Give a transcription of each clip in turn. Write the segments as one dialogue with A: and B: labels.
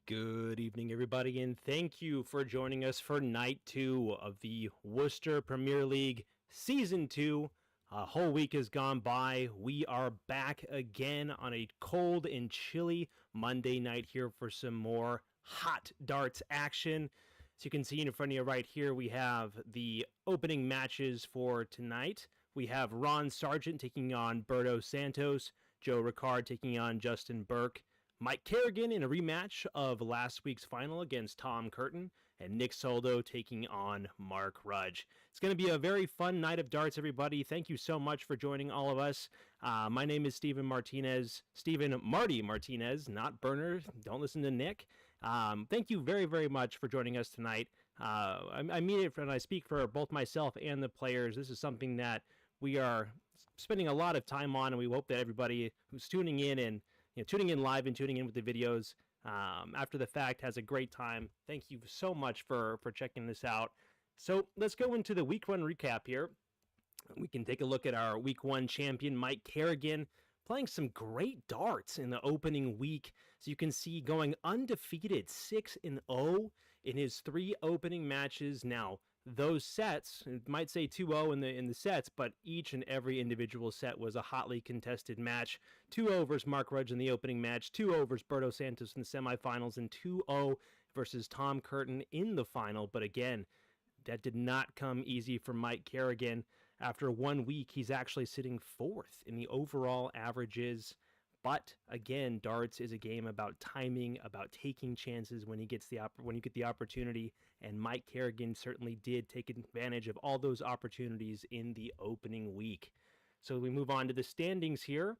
A: Good evening, everybody, and thank you for joining us for night 2 of the Worcester Premier League Season 2. A whole week has gone by. We are back again on a cold and chilly Monday night here for some more hot darts action. As you can see in front of you right here, we have the opening matches for tonight. We have Ron Sargent taking on Roberto Santos, Joe Ricard taking on Justin Burke, Mike Carignan in a rematch of last week's final against Tom Curtin, and Nick Soldo taking on Mark Rudge. It's going to be a very fun night of darts, everybody. Thank you so much for joining all of us. My name is Stephen Marty Martinez, not Burner. Don't listen to Nick. Thank you very, very much for joining us tonight. I mean it when I speak for both myself and the players. This is something that we are spending a lot of time on, and we hope that everybody who's tuning in and tuning in live and tuning in with the videos after the fact has a great time. Thank you so much for checking this out. So let's go into the week 1 recap here. We can take a look at our week 1 champion, Mike Carignan, playing some great darts in the opening week. So you can see going undefeated 6-0 in his 3 opening matches. Now, those sets, it might say 2-0 in the sets, but each and every individual set was a hotly contested match. 2-0 versus Mark Rudge in the opening match, 2-0 versus Roberto Santos in the semifinals, and 2-0 versus Tom Curtin in the final. But again, that did not come easy for Mike Carignan. After 1 week, he's actually sitting 4th in the overall averages. But again, darts is a game about timing, about taking chances when you get the opportunity, and Mike Carignan certainly did take advantage of all those opportunities in the opening week. So we move on to the standings here.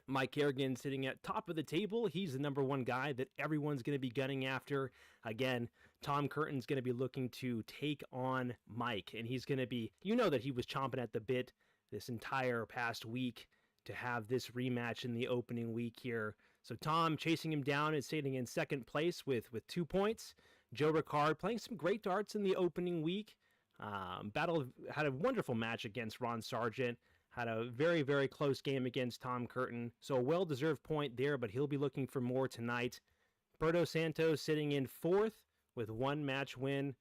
A: Mike Carignan sitting at top of the table. He's the number 1 guy that everyone's going to be gunning after. Again, Tom Curtin's going to be looking to take on Mike, and he's going to be, that he was chomping at the bit this entire past week to have this rematch in the opening week here. So Tom chasing him down and sitting in second place with 2 points. Joe Ricard playing some great darts in the opening week. Had a wonderful match against Ron Sargent. Had a very, very close game against Tom Curtin. So a well-deserved point there, but he'll be looking for more tonight. Roberto Santos sitting in 4th with 1 match win.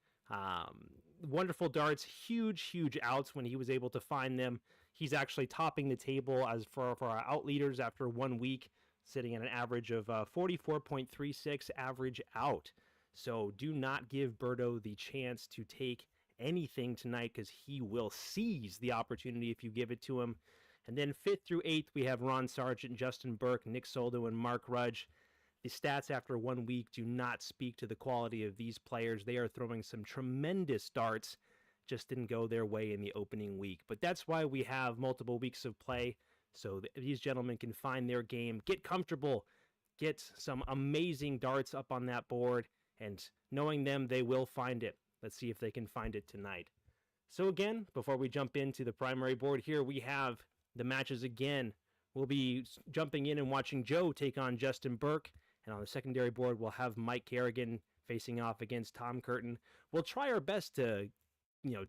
A: Wonderful darts, huge outs when he was able to find them. He's actually topping the table as for our out leaders after 1 week, sitting at an average of 44.36 average out. So do not give Roberto the chance to take anything tonight, because he will seize the opportunity if you give it to him. And then 5th through 8th, we have Ron Sargent, Justin Burke, Nick Soldo, and Mark Rudge. The stats after 1 week do not speak to the quality of these players. They are throwing some tremendous darts, just didn't go their way in the opening week. But that's why we have multiple weeks of play, so these gentlemen can find their game, get comfortable, get some amazing darts up on that board, and knowing them, they will find it. Let's see if they can find it tonight. So again, before we jump into the primary board here, we have the matches again. We'll be jumping in and watching Joe take on Justin Burke. And on the secondary board, we'll have Mike Carignan facing off against Tom Curtin. We'll try our best to,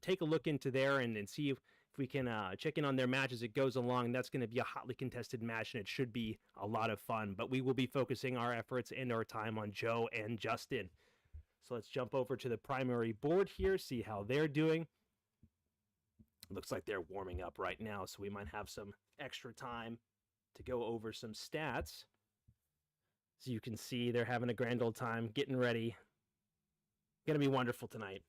A: take a look into there and see if we can check in on their match as it goes along. That's going to be a hotly contested match, and it should be a lot of fun. But we will be focusing our efforts and our time on Joe and Justin. So let's jump over to the primary board here, see how they're doing. Looks like they're warming up right now, so we might have some extra time to go over some stats. So you can see they're having a grand old time, getting ready. Going to be wonderful tonight.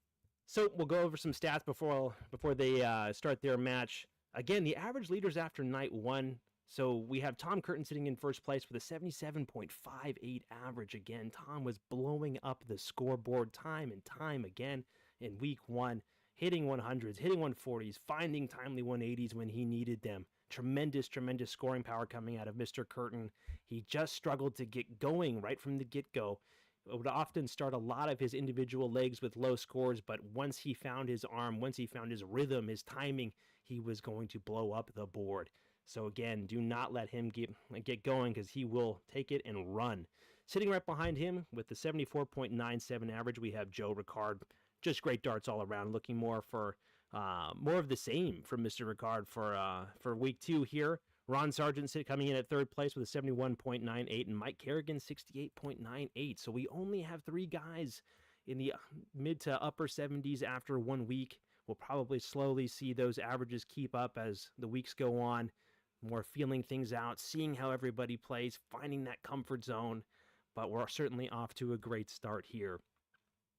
A: So we'll go over some stats before they start their match. Again, the average leaders after night 1. So we have Tom Curtin sitting in first place with a 77.58 average. Again, Tom was blowing up the scoreboard time and time again in week 1, hitting 100s, hitting 140s, finding timely 180s when he needed them. Tremendous scoring power coming out of Mr. Curtin. He just struggled to get going right from the get-go. It would often start a lot of his individual legs with low scores, but once he found his arm, once he found his rhythm, his timing, he was going to blow up the board. So again, do not let him get going, because he will take it and run. Sitting right behind him with the 74.97 average, we have Joe Ricard. Just great darts all around. Looking more of the same from Mr. Ricard for week 2 here. Ron Sargent coming in at third place with a 71.98, and Mike Carignan 68.98. So we only have 3 guys in the mid to upper 70s after 1 week. We'll probably slowly see those averages keep up as the weeks go on. More feeling things out, seeing how everybody plays, finding that comfort zone. But we're certainly off to a great start here.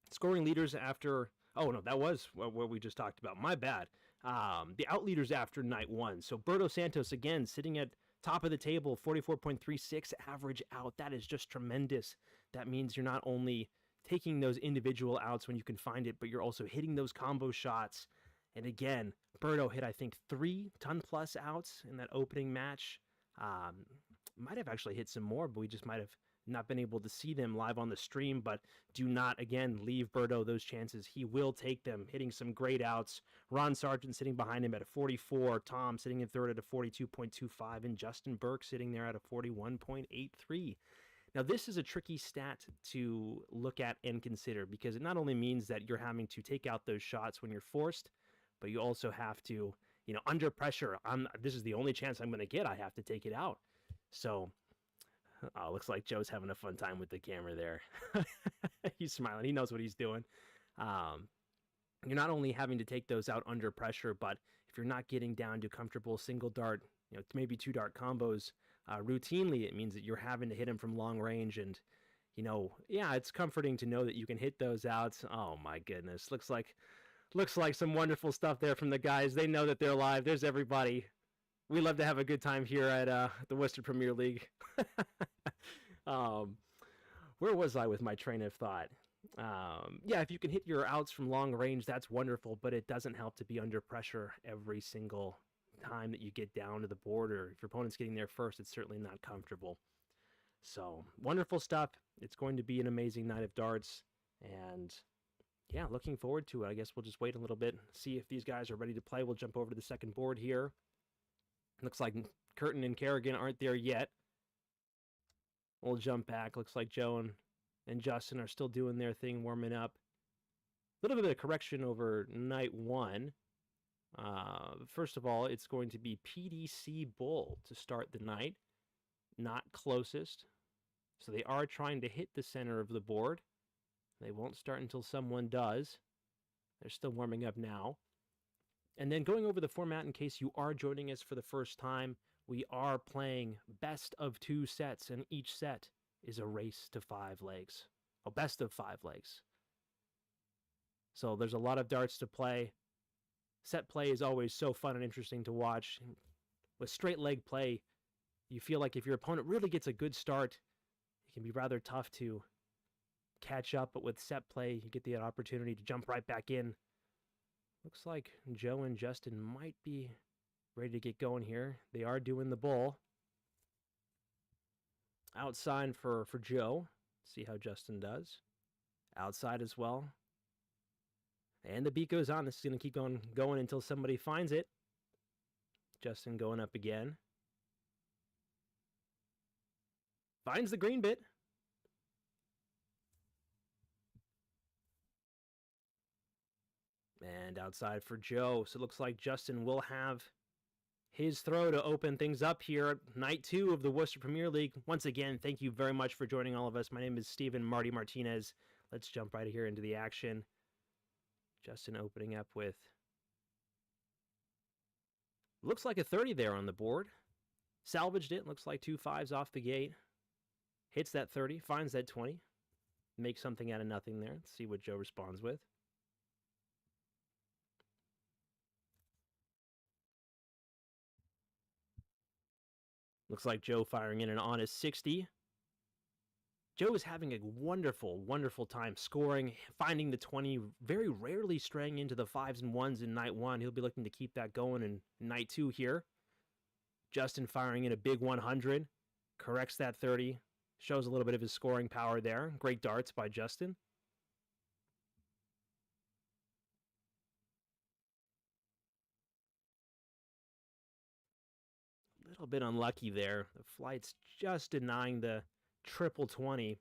A: Scoring leaders after... Oh, no, that was what we just talked about. My bad. The out leaders after night 1. So Roberto Santos, again, sitting at top of the table, 44.36 average out. That is just tremendous. That means you're not only taking those individual outs when you can find it, but you're also hitting those combo shots. And again, Roberto hit, I think, 3 ton-plus outs in that opening match. Might have actually hit some more, but we just might have not been able to see them live on the stream. But do not, again, leave Roberto those chances. He will take them, hitting some great outs. Ron Sargent sitting behind him at a 44. Tom sitting in third at a 42.25. And Justin Burke sitting there at a 41.83. Now, this is a tricky stat to look at and consider because it not only means that you're having to take out those shots when you're forced, but you also have to, under pressure, this is the only chance I'm going to get. I have to take it out. So, looks like Joe's having a fun time with the camera there. He's smiling. He knows what he's doing. You're not only having to take those out under pressure, but if you're not getting down to comfortable single dart, maybe 2 dart combos, routinely, it means that you're having to hit them from long range. And, yeah, it's comforting to know that you can hit those outs. Oh, my goodness. Looks like some wonderful stuff there from the guys. They know that they're live. There's everybody. We love to have a good time here at the Worcester Premier League. Where was I with my train of thought? Yeah, if you can hit your outs from long range, that's wonderful, but it doesn't help to be under pressure every single time that you get down to the board, or if your opponent's getting there first, it's certainly not comfortable. So, wonderful stuff. It's going to be an amazing night of darts, and yeah, looking forward to it. I guess we'll just wait a little bit, see if these guys are ready to play. We'll jump over to the second board here. Looks like Curtin and Carignan aren't there yet. We'll jump back. Looks like Joe and Justin are still doing their thing, warming up. A little bit of correction over night 1. First of all, it's going to be PDC Bull to start the night, not closest. So they are trying to hit the center of the board. They won't start until someone does. They're still warming up now. And then going over the format, in case you are joining us for the first time, we are playing best of 2 sets, and each set is a race to 5 legs. Oh, best of 5 legs. So there's a lot of darts to play. Set play is always so fun and interesting to watch. With straight leg play, you feel like if your opponent really gets a good start, it can be rather tough to catch up, but with set play, you get the opportunity to jump right back in. Looks like Joe and Justin might be ready to get going here. They are doing the bull. Outside for Joe. See how Justin does. Outside as well. And the beat goes on. This is going to keep going until somebody finds it. Justin going up again. Finds the green bit. And outside for Joe. So it looks like Justin will have his throw to open things up here. Night 2 of the Worcester Premier League. Once again, thank you very much for joining all of us. My name is Stephen Marty Martinez. Let's jump right here into the action. Justin opening up with... looks like a 30 there on the board. Salvaged it. Looks like 2 5s off the gate. Hits that 30. Finds that 20. Makes something out of nothing there. Let's see what Joe responds with. Looks like Joe firing in an honest 60. Joe is having a wonderful, wonderful time scoring, finding the 20, very rarely straying into the 5s and 1s in night 1. He'll be looking to keep that going in night 2 here. Justin firing in a big 100. Corrects that 30. Shows a little bit of his scoring power there. Great darts by Justin. A little bit unlucky there. The flight's just denying the triple 20.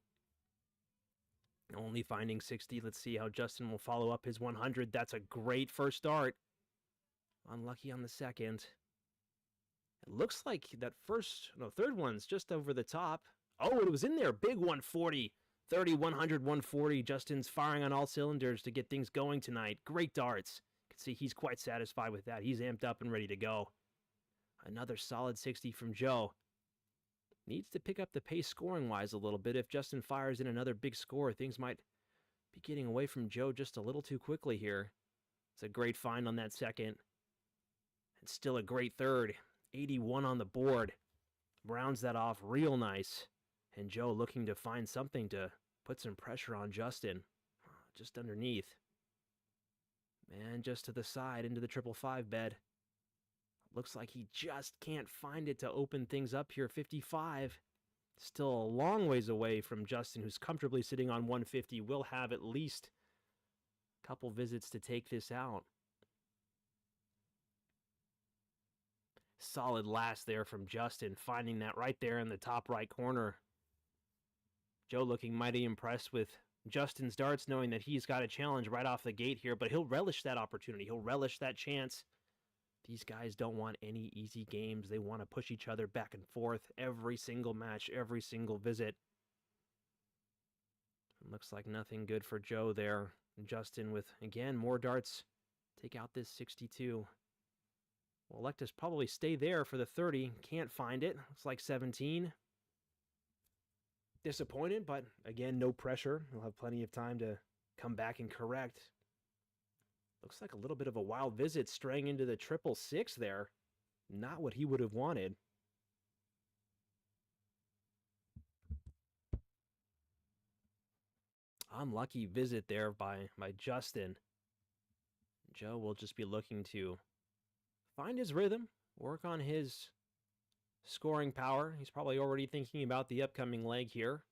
A: Only finding 60. Let's see how Justin will follow up his 100. That's a great first start. Unlucky on the second. It looks like that third one's just over the top. Oh, it was in there. Big 140. 30, 100, 140. Justin's firing on all cylinders to get things going tonight. Great darts. You can see he's quite satisfied with that. He's amped up and ready to go. Another solid 60 from Joe. Needs to pick up the pace scoring-wise a little bit. If Justin fires in another big score, things might be getting away from Joe just a little too quickly here. It's a great find on that second. And still a great third. 81 on the board. Rounds that off real nice. And Joe looking to find something to put some pressure on Justin. Just underneath. And just to the side into the 555 bed. Looks like he just can't find it to open things up here. 55. Still a long ways away from Justin, who's comfortably sitting on 150. Will have at least a couple visits to take this out. Solid last there from Justin, finding that right there in the top right corner. Joe looking mighty impressed with Justin's darts, knowing that he's got a challenge right off the gate here, but he'll relish that opportunity. He'll relish that chance. These guys don't want any easy games. They want to push each other back and forth every single match, every single visit. It looks like nothing good for Joe there. Justin with, again, more darts. Take out this 62. Will elect to probably stay there for the 30. Can't find it. Looks like 17. Disappointed, but again, no pressure. He'll have plenty of time to come back and correct. Looks like a little bit of a wild visit straying into the 666 there. Not what he would have wanted. Unlucky visit there by Justin. Joe will just be looking to find his rhythm, work on his scoring power. He's probably already thinking about the upcoming leg here.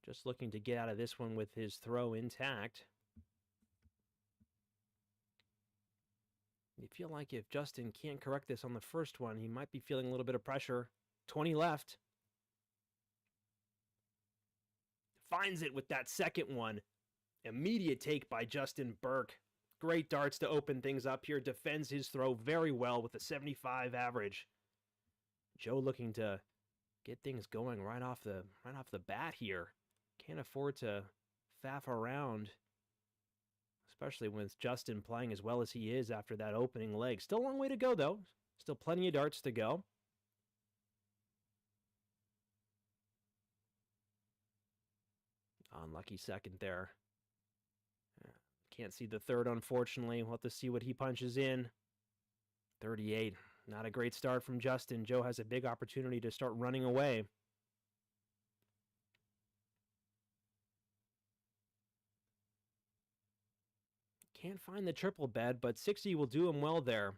A: Just looking to get out of this one with his throw intact. You feel like if Justin can't correct this on the first one, he might be feeling a little bit of pressure. 20 left. Finds it with that second one. Immediate take by Justin Burke. Great darts to open things up here. Defends his throw very well with a 75 average. Joe looking to get things going right off the bat here. Can't afford to faff around, especially with Justin playing as well as he is after that opening leg. Still a long way to go, though. Still plenty of darts to go. Unlucky second there. Can't see the third, unfortunately. We'll have to see what he punches in. 38. Not a great start from Justin. Joe has a big opportunity to start running away. Can't find the triple bed, but 60 will do him well there.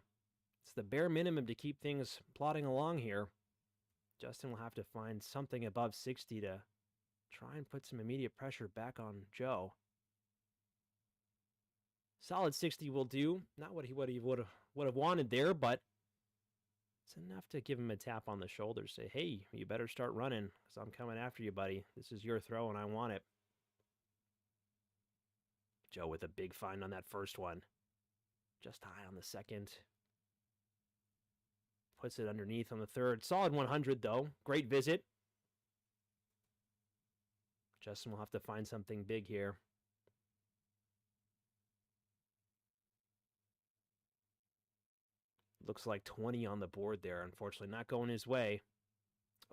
A: It's the bare minimum to keep things plodding along here. Justin will have to find something above 60 to try and put some immediate pressure back on Joe. Solid 60 will do. Not what he would have wanted there, but it's enough to give him a tap on the shoulder. Say, hey, you better start running, because I'm coming after you, buddy. This is your throw, and I want it. Joe with a big find on that first one. Just high on the second. Puts it underneath on the third. Solid 100, though. Great visit. Justin will have to find something big here. Looks like 20 on the board there. Unfortunately, not going his way.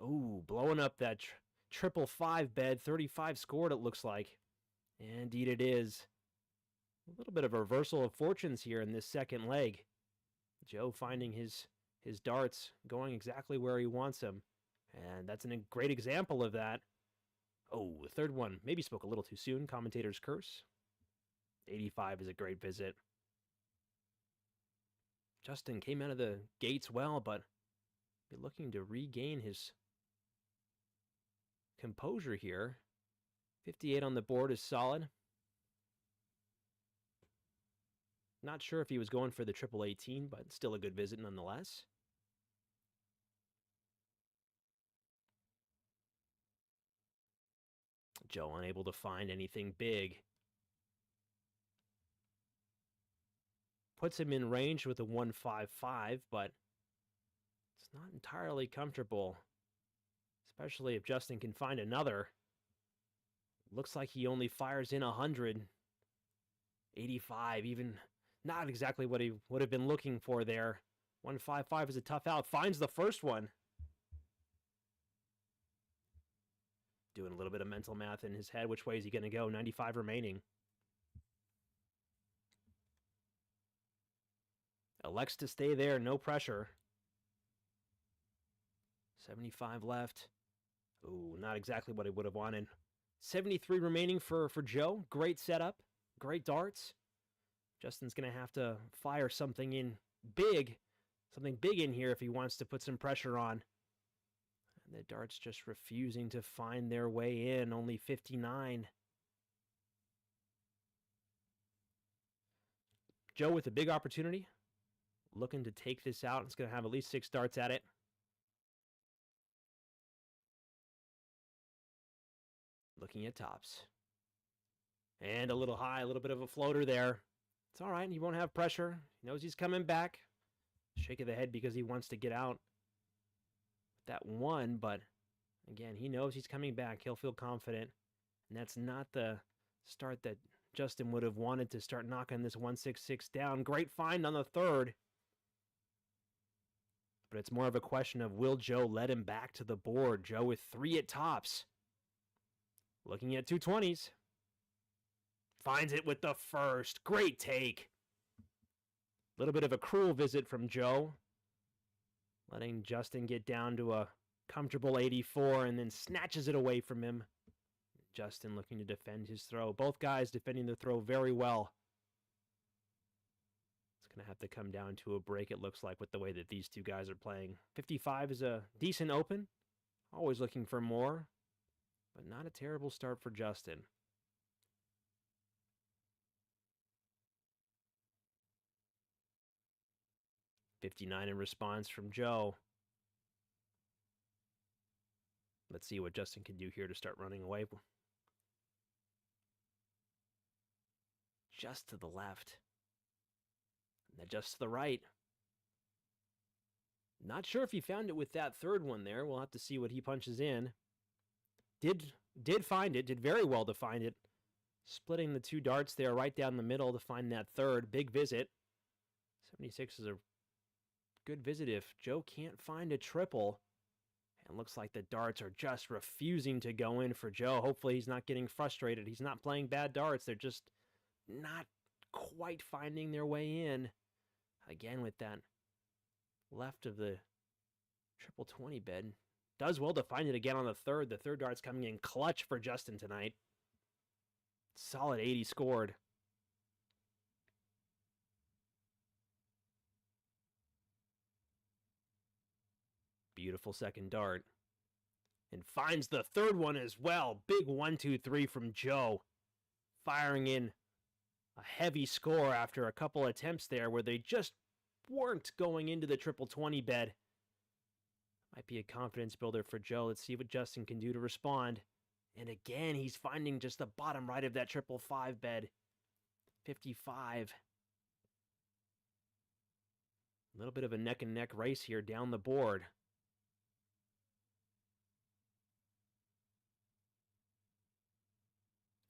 A: Ooh, blowing up that 555 bed. 35 scored, it looks like. Indeed it is. A little bit of a reversal of fortunes here in this second leg. Joe finding his darts, going exactly where he wants them. And that's a great example of that. Oh, the third one. Maybe spoke a little too soon. Commentator's curse. 85 is a great visit. Justin came out of the gates well, but be looking to regain his composure here. 58 on the board is solid. Not sure if he was going for the 18, but still a good visit nonetheless. Joe unable to find anything big. Puts him in range with a 155, but It's not entirely comfortable, especially if Justin can find another. Looks like he only fires in 100. 85, even not exactly what he would have been looking for there. 155 is a tough out. Finds the first one. Doing a little bit of mental math in his head. Which way is he going to go? 95 remaining. Elects to stay there. No pressure. 75 left. Ooh, not exactly what he would have wanted. 73 remaining for Joe. Great setup. Great darts. Justin's going to have to fire something in big. Something big in here if he wants to put some pressure on. And the darts just refusing to find their way in. Only 59. Joe with a big opportunity. Looking to take this out. It's going to have at least 6 darts at it. Looking at tops. And a little high, a little bit of a floater there. It's all right. He won't have pressure. He knows he's coming back. Shake of the head because he wants to get out that one. But again, he knows he's coming back. He'll feel confident. And that's not the start that Justin would have wanted to start knocking this 166 down. Great find on the third. But it's more of a question of will Joe let him back to the board. Joe with 3 at tops. Looking at 220s. Finds it with the first. Great take. A little bit of a cruel visit from Joe. Letting Justin get down to a comfortable 84 and then snatches it away from him. Justin looking to defend his throw. Both guys defending the throw very well. It's going to have to come down to a break, it looks like, with the way that these two guys are playing. 55 is a decent open. Always looking for more. But not a terrible start for Justin. .59 in response from Joe. Let's see what Justin can do here to start running away. Just to the left. And then just to the right. Not sure if he found it with that third one there. We'll have to see what he punches in. Did find it. Did very well to find it. Splitting the 2 darts there right down the middle to find that third. Big visit. 76 is a good visit if Joe can't find a triple. And looks like the darts are just refusing to go in for Joe. Hopefully he's not getting frustrated. He's not playing bad darts. They're just not quite finding their way in. Again with that left of the triple 20 bed. Does well to find it again on the third. The third dart's coming in clutch for Justin tonight. Solid 80 scored. Beautiful second dart. And finds the third one as well. Big 1, 2, 3 from Joe. Firing in a heavy score after a couple attempts there where they just weren't going into the triple 20 bed. Might be a confidence builder for Joe. Let's see what Justin can do to respond. And again, he's finding just the bottom right of that triple 5 bed. 55. A little bit of a neck and neck race here down the board.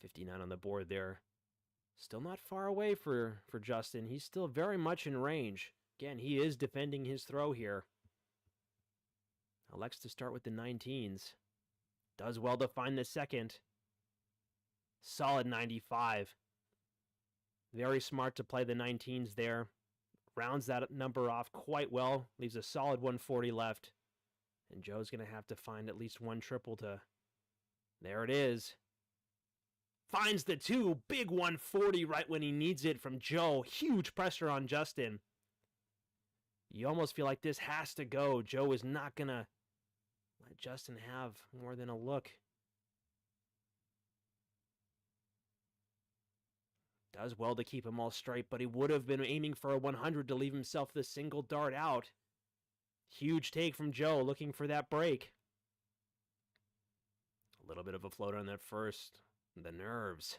A: .59 on the board there. Still not far away for Justin. He's still very much in range. Again, he is defending his throw here. Elects to start with the 19s. Does well to find the second. Solid 95. Very smart to play the 19s there. Rounds that number off quite well. Leaves a solid 140 left. And Joe's going to have to find at least one triple to... There it is. Finds the 2. Big 140 right when he needs it from Joe. Huge pressure on Justin. You almost feel like this has to go. Joe is not going to let Justin have more than a look. Does well to keep him all straight, but he would have been aiming for a 100 to leave himself the single dart out. Huge take from Joe, looking for that break. A little bit of a floater on that first. The nerves.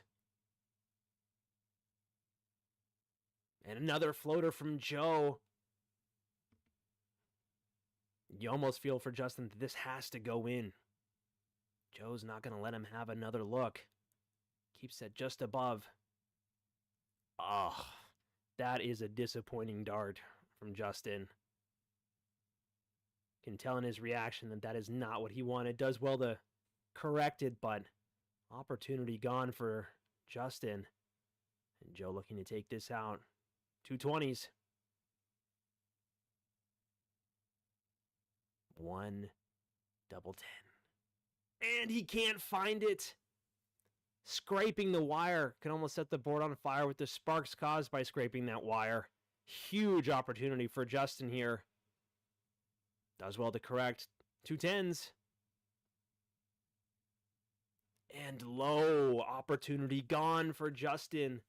A: And another floater from Joe. You almost feel for Justin that this has to go in. Joe's not going to let him have another look. Keeps it just above. Oh, that is a disappointing dart from Justin. Can tell in his reaction that that is not what he wanted. Does well to correct it, but opportunity gone for Justin. And Joe looking to take this out. 220s. One double 10. And he can't find it. Scraping the wire. Can almost set the board on fire with the sparks caused by scraping that wire. Huge opportunity for Justin here. Does well to correct. 210s. And low. Opportunity gone for Justin.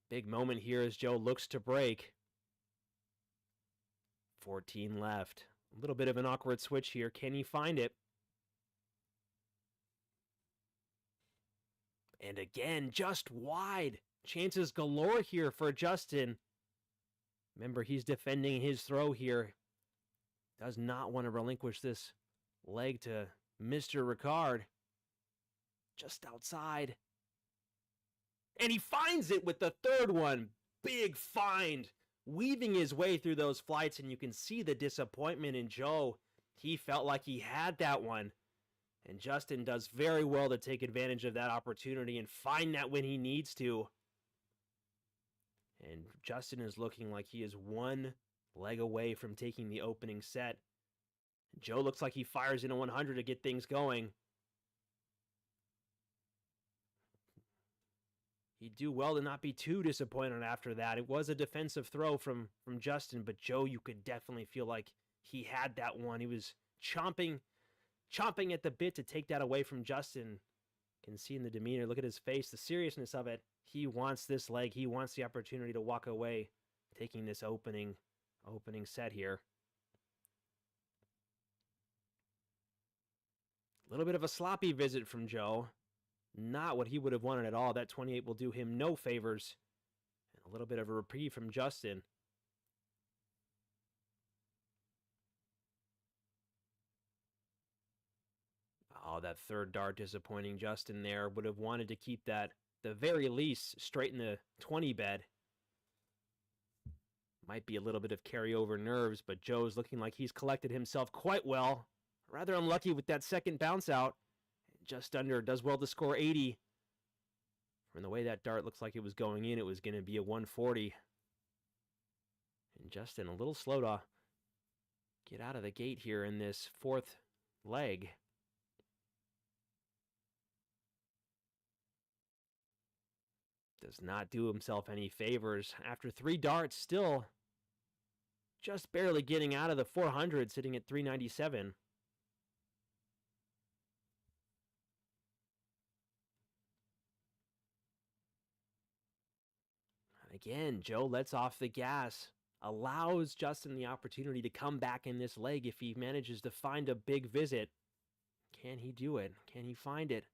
A: Big moment here as Joe looks to break. 14 left. A little bit of an awkward switch here. Can he find it? And again, just wide. Chances galore here for Justin. Remember, he's defending his throw here. Does not want to relinquish this leg to Mr. Ricard. Just outside. And he finds it with the third one. Big find. Weaving his way through those flights, and you can see the disappointment in Joe. He felt like he had that one. And Justin does very well to take advantage of that opportunity and find that when he needs to. And Justin is looking like he is one leg away from taking the opening set. Joe looks like he fires in a 100 to get things going. He'd do well to not be too disappointed after that. It was a defensive throw from Justin, but Joe, you could definitely feel like he had that one. He was chomping at the bit to take that away from Justin. You can see in the demeanor, look at his face, the seriousness of it. He wants this leg. He wants the opportunity to walk away, taking this opening set here. A little bit of a sloppy visit from Joe. Not what he would have wanted at all. That 28 will do him no favors. And a little bit of a reprieve from Justin. Oh, that third dart disappointing Justin there. Would have wanted to keep that, the very least, straight in the 20 bed. Might be a little bit of carryover nerves, but Joe's looking like he's collected himself quite well. Rather unlucky with that second bounce out. Just under, does well to score 80. From the way that dart looks like it was going in, it was going to be a 140. And Justin a little slow to get out of the gate here in this fourth leg. Does not do himself any favors. After 3 darts, still just barely getting out of the 400, sitting at 397. Again, Joe lets off the gas, allows Justin the opportunity to come back in this leg if he manages to find a big visit. Can he do it? Can he find it?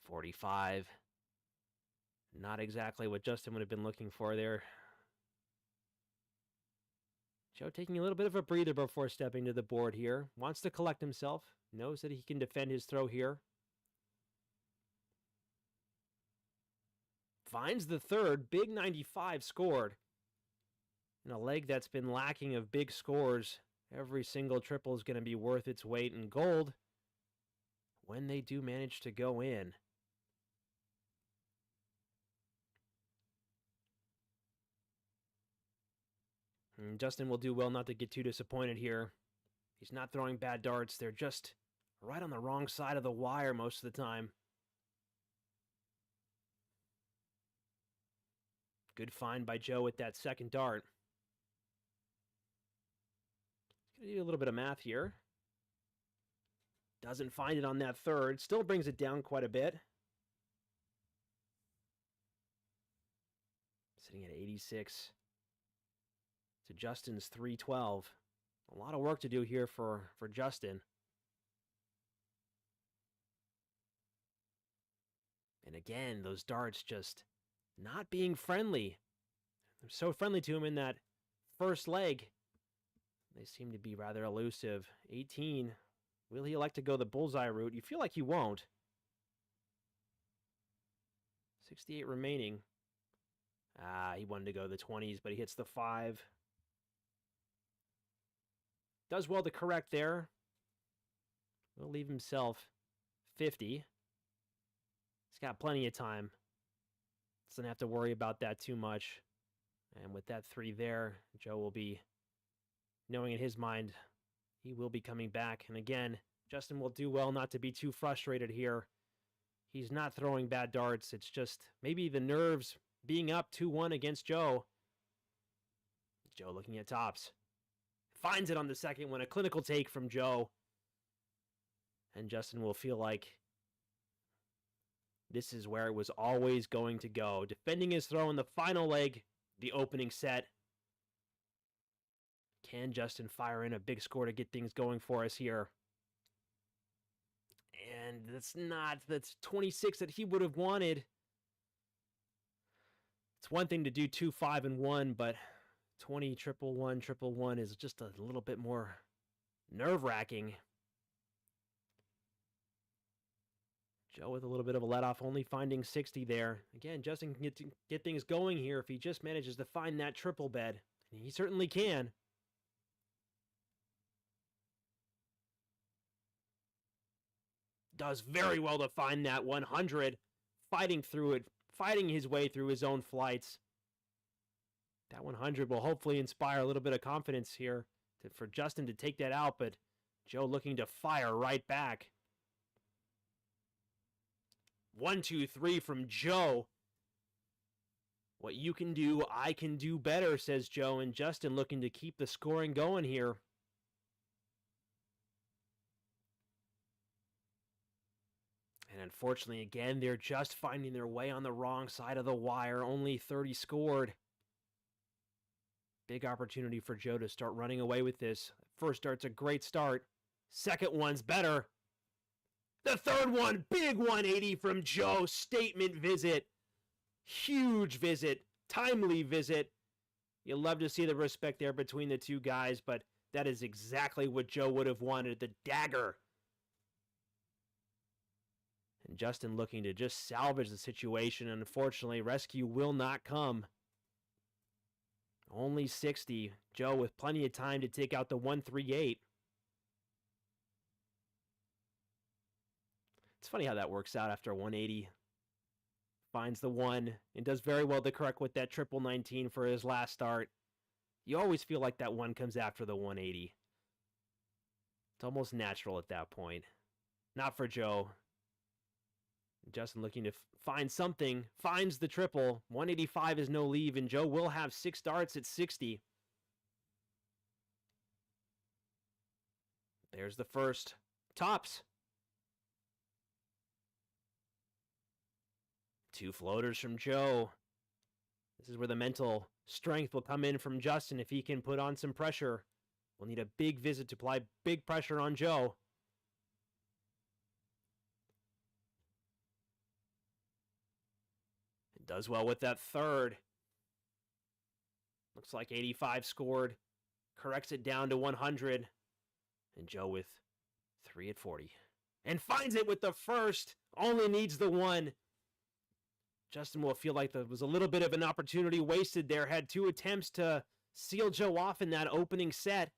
A: 45. Not exactly what Justin would have been looking for there. Joe taking a little bit of a breather before stepping to the board here. Wants to collect himself. Knows that he can defend his throw here. Finds the third, big 95 scored. In a leg that's been lacking of big scores, every single triple is going to be worth its weight in gold when they do manage to go in. And Justin will do well not to get too disappointed here. He's not throwing bad darts. They're just right on the wrong side of the wire most of the time. Good find by Joe with that second dart. He's going to do a little bit of math here. Doesn't find it on that third. Still brings it down quite a bit. Sitting at 86 to Justin's 312. A lot of work to do here for Justin. And again, those darts just not being friendly. They're so friendly to him in that first leg. They seem to be rather elusive. 18. Will he elect to go the bullseye route? You feel like he won't. 68 remaining. He wanted to go the 20s, but he hits the 5. Does well to correct there. Will leave himself 50. He's got plenty of time. Doesn't have to worry about that too much. And with that 3 there, Joe will be knowing in his mind he will be coming back. And again, Justin will do well not to be too frustrated here. He's not throwing bad darts. It's just maybe the nerves being up 2-1 against Joe. Joe looking at tops. Finds it on the second one. A clinical take from Joe. And Justin will feel like this is where it was always going to go. Defending his throw in the final leg, the opening set. Can Justin fire in a big score to get things going for us here? And that's 26 that he would have wanted. It's one thing to do 2, 5, and 1, but 20, 111 is just a little bit more nerve-wracking. Joe with a little bit of a let-off, only finding 60 there. Again, Justin can get things going here if he just manages to find that triple bed. And he certainly can. Does very well to find that 100, fighting through it, fighting his way through his own flights. That 100 will hopefully inspire a little bit of confidence here for Justin to take that out, but Joe looking to fire right back. 1, 2, 3 from Joe. What you can do, I can do better, says Joe, and Justin looking to keep the scoring going here. And unfortunately, again, they're just finding their way on the wrong side of the wire. Only 30 scored. Big opportunity for Joe to start running away with this. First start's a great start. Second one's better. The third one, big 180 from Joe. Statement visit. Huge visit. Timely visit. You love to see the respect there between the two guys, but that is exactly what Joe would have wanted. The dagger. And Justin looking to just salvage the situation. Unfortunately, rescue will not come. Only 60. Joe with plenty of time to take out the 138. It's funny how that works out after 180. Finds the 1 and does very well to correct with that triple 19 for his last start. You always feel like that 1 comes after the 180. It's almost natural at that point. Not for Joe. Justin looking to find something. Finds the triple. 185 is no leave, and Joe will have 6 darts at 60. There's the first. Tops. 2 floaters from Joe. This is where the mental strength will come in from Justin if he can put on some pressure. We'll need a big visit to apply big pressure on Joe. It does well with that third. Looks like 85 scored. Corrects it down to 100. And Joe with 3 at 40. And finds it with the first. Only needs the 1. Justin will feel like there was a little bit of an opportunity wasted there. Had 2 attempts to seal Joe off in that opening set.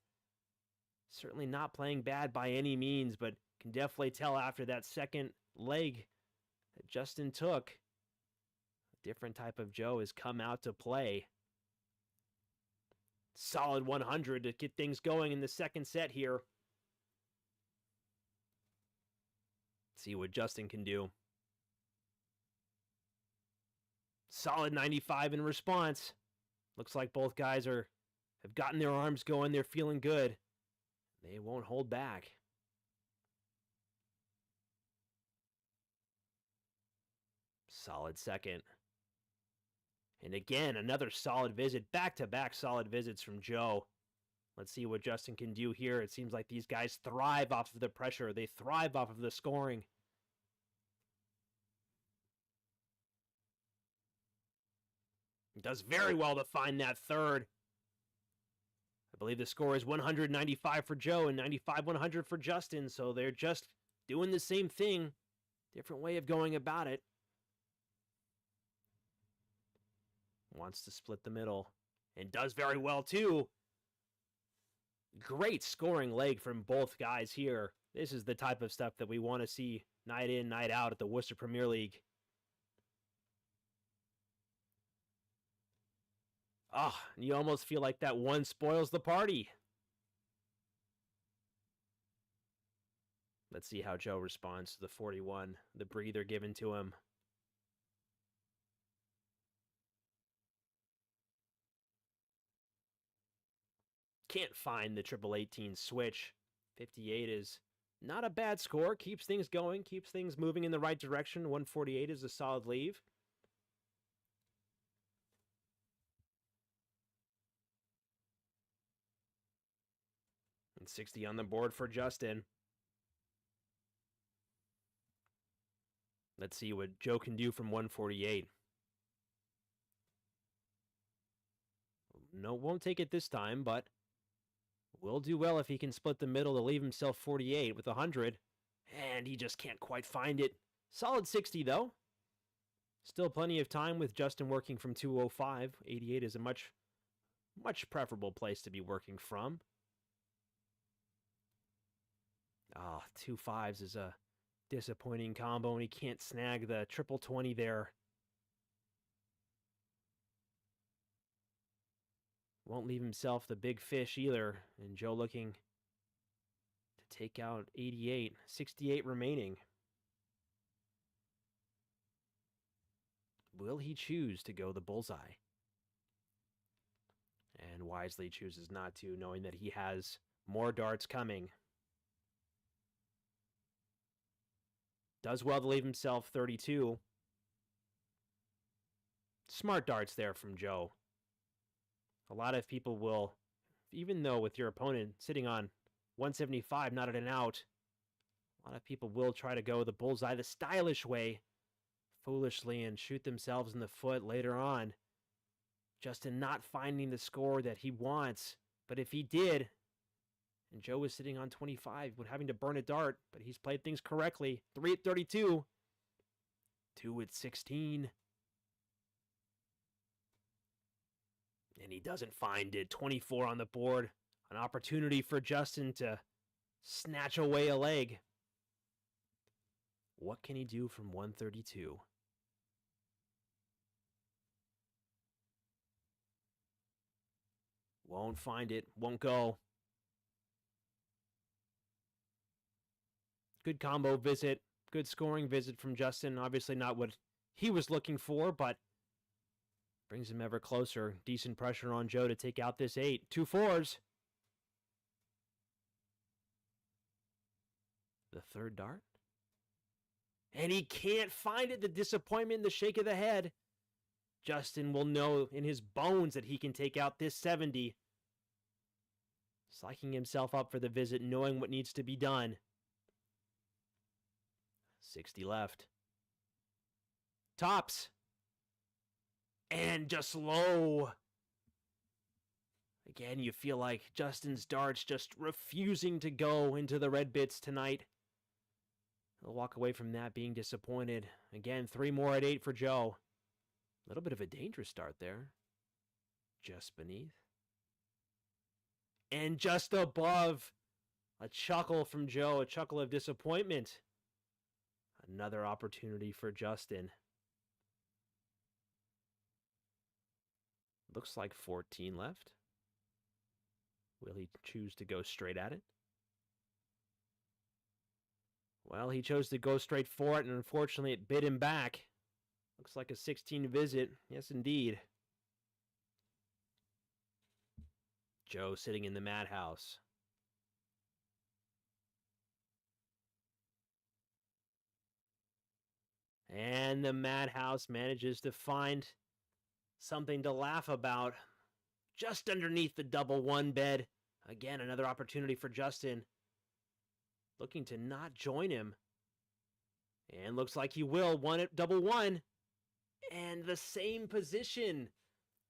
A: Certainly not playing bad by any means, but can definitely tell after that second leg that Justin took. A different type of Joe has come out to play. Solid 100 to get things going in the second set here. See what Justin can do. Solid 95 in response. Looks like both guys have gotten their arms going. They're feeling good. They won't hold back. Solid second. And again, another solid visit. Back-to-back solid visits from Joe. Let's see what Justin can do here. It seems like these guys thrive off of the pressure. They thrive off of the scoring. Does very well to find that third. I believe the score is 195 for Joe and 95-100 for Justin, so they're just doing the same thing. Different way of going about it. Wants to split the middle, and does very well, too. Great scoring leg from both guys here. This is the type of stuff that we want to see night in, night out at the Worcester Premier League. Ah, you almost feel like that one spoils the party. Let's see how Joe responds to the 41, the breather given to him. Can't find the 18 switch. 58 is not a bad score. Keeps things going, keeps things moving in the right direction. 148 is a solid leave. And 60 on the board for Justin. Let's see what Joe can do from 148. No, won't take it this time, but will do well if he can split the middle to leave himself 48 with 100. And he just can't quite find it. Solid 60, though. Still plenty of time with Justin working from 205. 88 is a much preferable place to be working from. Ah, 2 5s is a disappointing combo, and he can't snag the 20 there. Won't leave himself the big fish either. And Joe looking to take out 88. 68 remaining. Will he choose to go the bullseye? And wisely chooses not to, knowing that he has more darts coming. Does well to leave himself 32. Smart darts there from Joe. A lot of people will, even though with your opponent sitting on 175, not at an out, a lot of people will try to go the bullseye the stylish way, foolishly, and shoot themselves in the foot later on. Justin not finding the score that he wants. But if he did, and Joe was sitting on 25, with having to burn a dart, but he's played things correctly. 3 at 32. 2 at 16. And he doesn't find it. 24 on the board. An opportunity for Justin to snatch away a leg. What can he do from 132? Won't find it. Won't go. Good combo visit. Good scoring visit from Justin. Obviously not what he was looking for, but brings him ever closer. Decent pressure on Joe to take out this 8. 2 4s. The third dart. And he can't find it. The disappointment, the shake of the head. Justin will know in his bones that he can take out this 70. Psyching himself up for the visit, knowing what needs to be done. 60 left. Tops. And just low. Again, you feel like Justin's darts just refusing to go into the red bits tonight. He'll walk away from that being disappointed. Again, 3 more at 8 for Joe. A little bit of a dangerous start there. Just beneath. And just above. A chuckle from Joe, a chuckle of disappointment. Another opportunity for Justin. Looks like 14 left. Will he choose to go straight at it? Well, he chose to go straight for it, and unfortunately it bit him back. Looks like a 16 visit. Yes, indeed. Joe sitting in the madhouse. And the madhouse manages to find something to laugh about just underneath the double 1 bed. Again, another opportunity for Justin. Looking to not join him. And looks like he will. 1 at double 1. And the same position.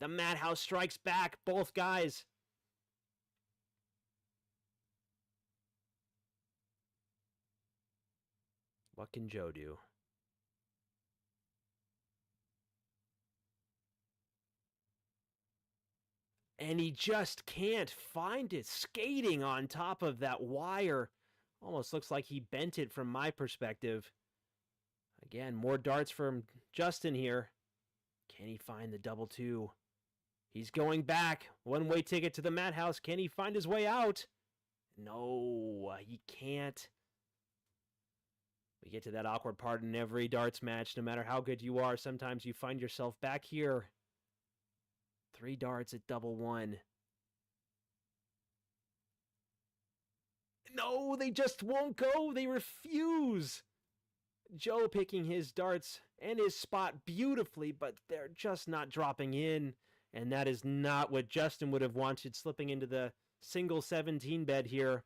A: The Madhouse strikes back, both guys. What can Joe do? And he just can't find it. Skating on top of that wire. Almost looks like he bent it from my perspective. Again, more darts from Justin here. Can he find the double two? He's going back. One-way ticket to the Madhouse. Can he find his way out? No, he can't. We get to that awkward part in every darts match. No matter how good you are, sometimes you find yourself back here. 3 darts at double one. No, they just won't go. They refuse. Joe picking his darts and his spot beautifully, but they're just not dropping in. And that is not what Justin would have wanted, slipping into the single 17 bed here.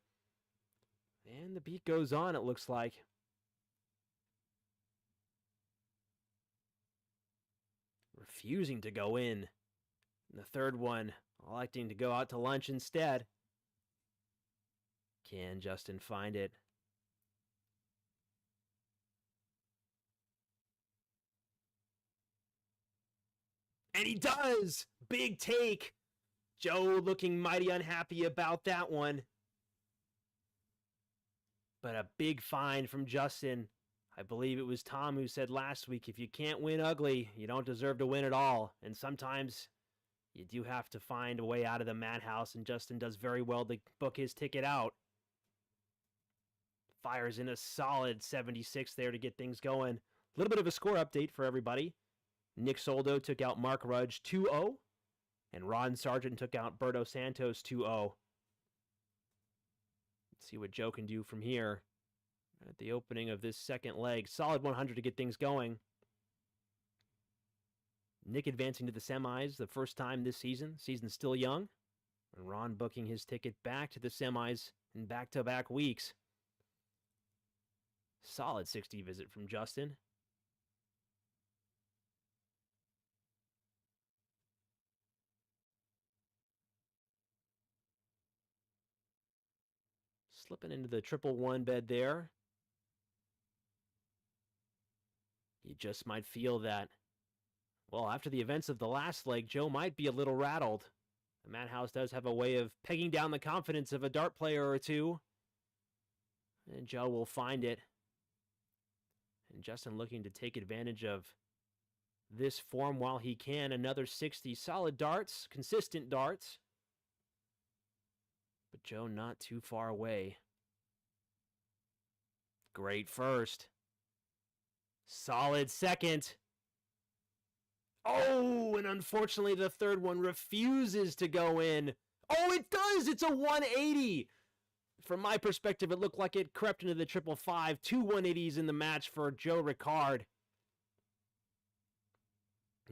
A: And the beat goes on, it looks like. Refusing to go in. And the third one, electing to go out to lunch instead. Can Justin find it? And he does! Big take! Joe looking mighty unhappy about that one. But a big find from Justin. I believe it was Tom who said last week, if you can't win ugly, you don't deserve to win at all. And sometimes you do have to find a way out of the Madhouse, and Justin does very well to book his ticket out. Fires in a solid 76 there to get things going. A little bit of a score update for everybody. Nick Soldo took out Mark Rudge 2-0, and Ron Sargent took out Roberto Santos 2-0. Let's see what Joe can do from here at the opening of this second leg. Solid 100 to get things going. Nick advancing to the semis the first time this season. Season's still young. And Ron booking his ticket back to the semis in back-to-back weeks. Solid 60 visit from Justin. Slipping into the 1-1 bed there. You just might feel that, well, after the events of the last leg, Joe might be a little rattled. The Madhouse does have a way of pegging down the confidence of a dart player or two. And Joe will find it. And Justin looking to take advantage of this form while he can. Another 60 solid darts, consistent darts. But Joe not too far away. Great first. Solid second. Oh, and unfortunately the third one refuses to go in. Oh, it does! It's a 180! From my perspective, it looked like it crept into the 555. 2 180s in the match for Joe Ricard.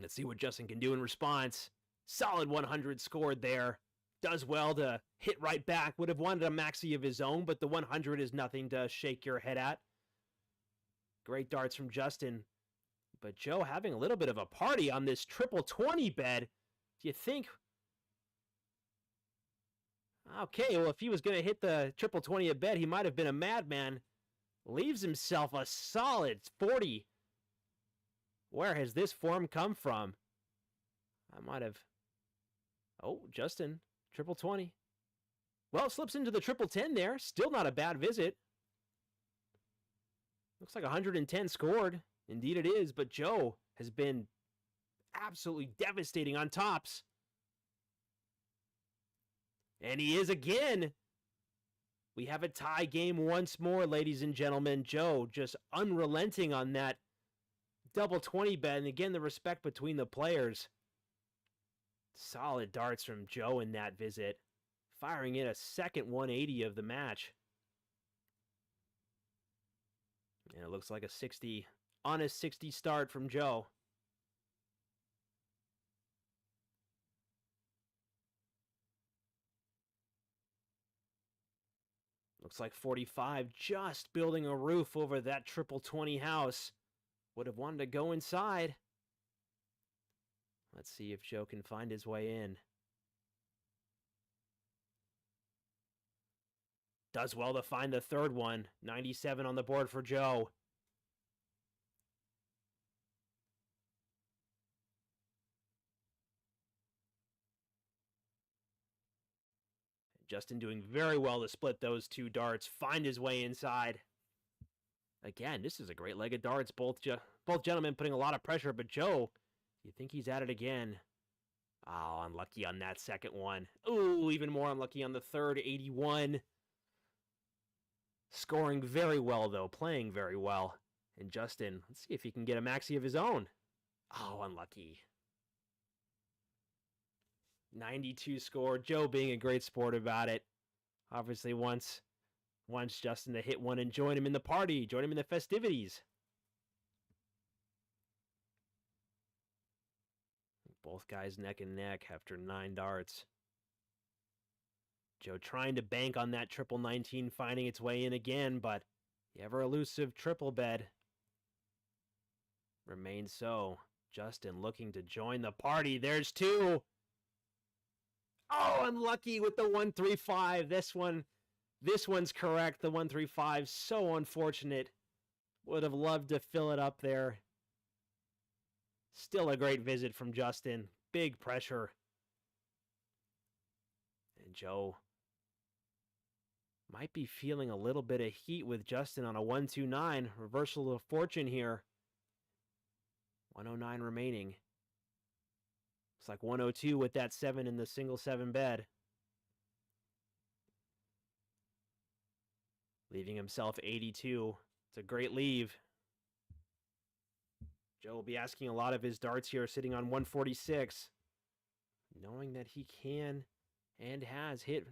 A: Let's see what Justin can do in response. Solid 100 scored there. Does well to hit right back. Would have wanted a maxi of his own, but the 100 is nothing to shake your head at. Great darts from Justin. But Joe having a little bit of a party on this 20 bed. Do you think... Okay, well, if he was going to hit the 20 a bed, he might have been a madman. Leaves himself a solid 40. Where has this form come from? I might have... Oh, Justin, 20. Well, slips into the 10 there. Still not a bad visit. Looks like 110 scored. Indeed it is, but Joe has been absolutely devastating on tops. And he is again. We have a tie game once more, ladies and gentlemen. Joe just unrelenting on that double 20 bet. And again, the respect between the players. Solid darts from Joe in that visit. Firing in a second 180 of the match. And it looks like a 60, honest 60 start from Joe. Looks like 45 just building a roof over that 20 house. Would have wanted to go inside. Let's see if Joe can find his way in. Does well to find the third one. 97 on the board for Joe. Justin doing very well to split those two darts, find his way inside. Again, this is a great leg of darts. Both gentlemen putting a lot of pressure, but Joe, you think he's at it again. Oh, unlucky on that second one. Ooh, even more unlucky on the third, 81. Scoring very well, though, playing very well. And Justin, let's see if he can get a maxi of his own. Oh, unlucky. 92 score. Joe being a great sport about it. Obviously wants Justin to hit one and join him in the party, join him in the festivities. Both guys neck and neck after 9 darts. Joe trying to bank on that triple 19, finding its way in again, but the ever-elusive triple bed remains so. Justin looking to join the party. There's 2. Oh, unlucky with the 135. This one's correct. The 135, so unfortunate. Would have loved to fill it up there. Still a great visit from Justin. Big pressure. And Joe might be feeling a little bit of heat with Justin on a 129. Reversal of fortune here. 109 remaining. Looks like 102 with that 7 in the single 7 bed. Leaving himself 82. It's a great leave. Joe will be asking a lot of his darts here, sitting on 146. Knowing that he can and has hit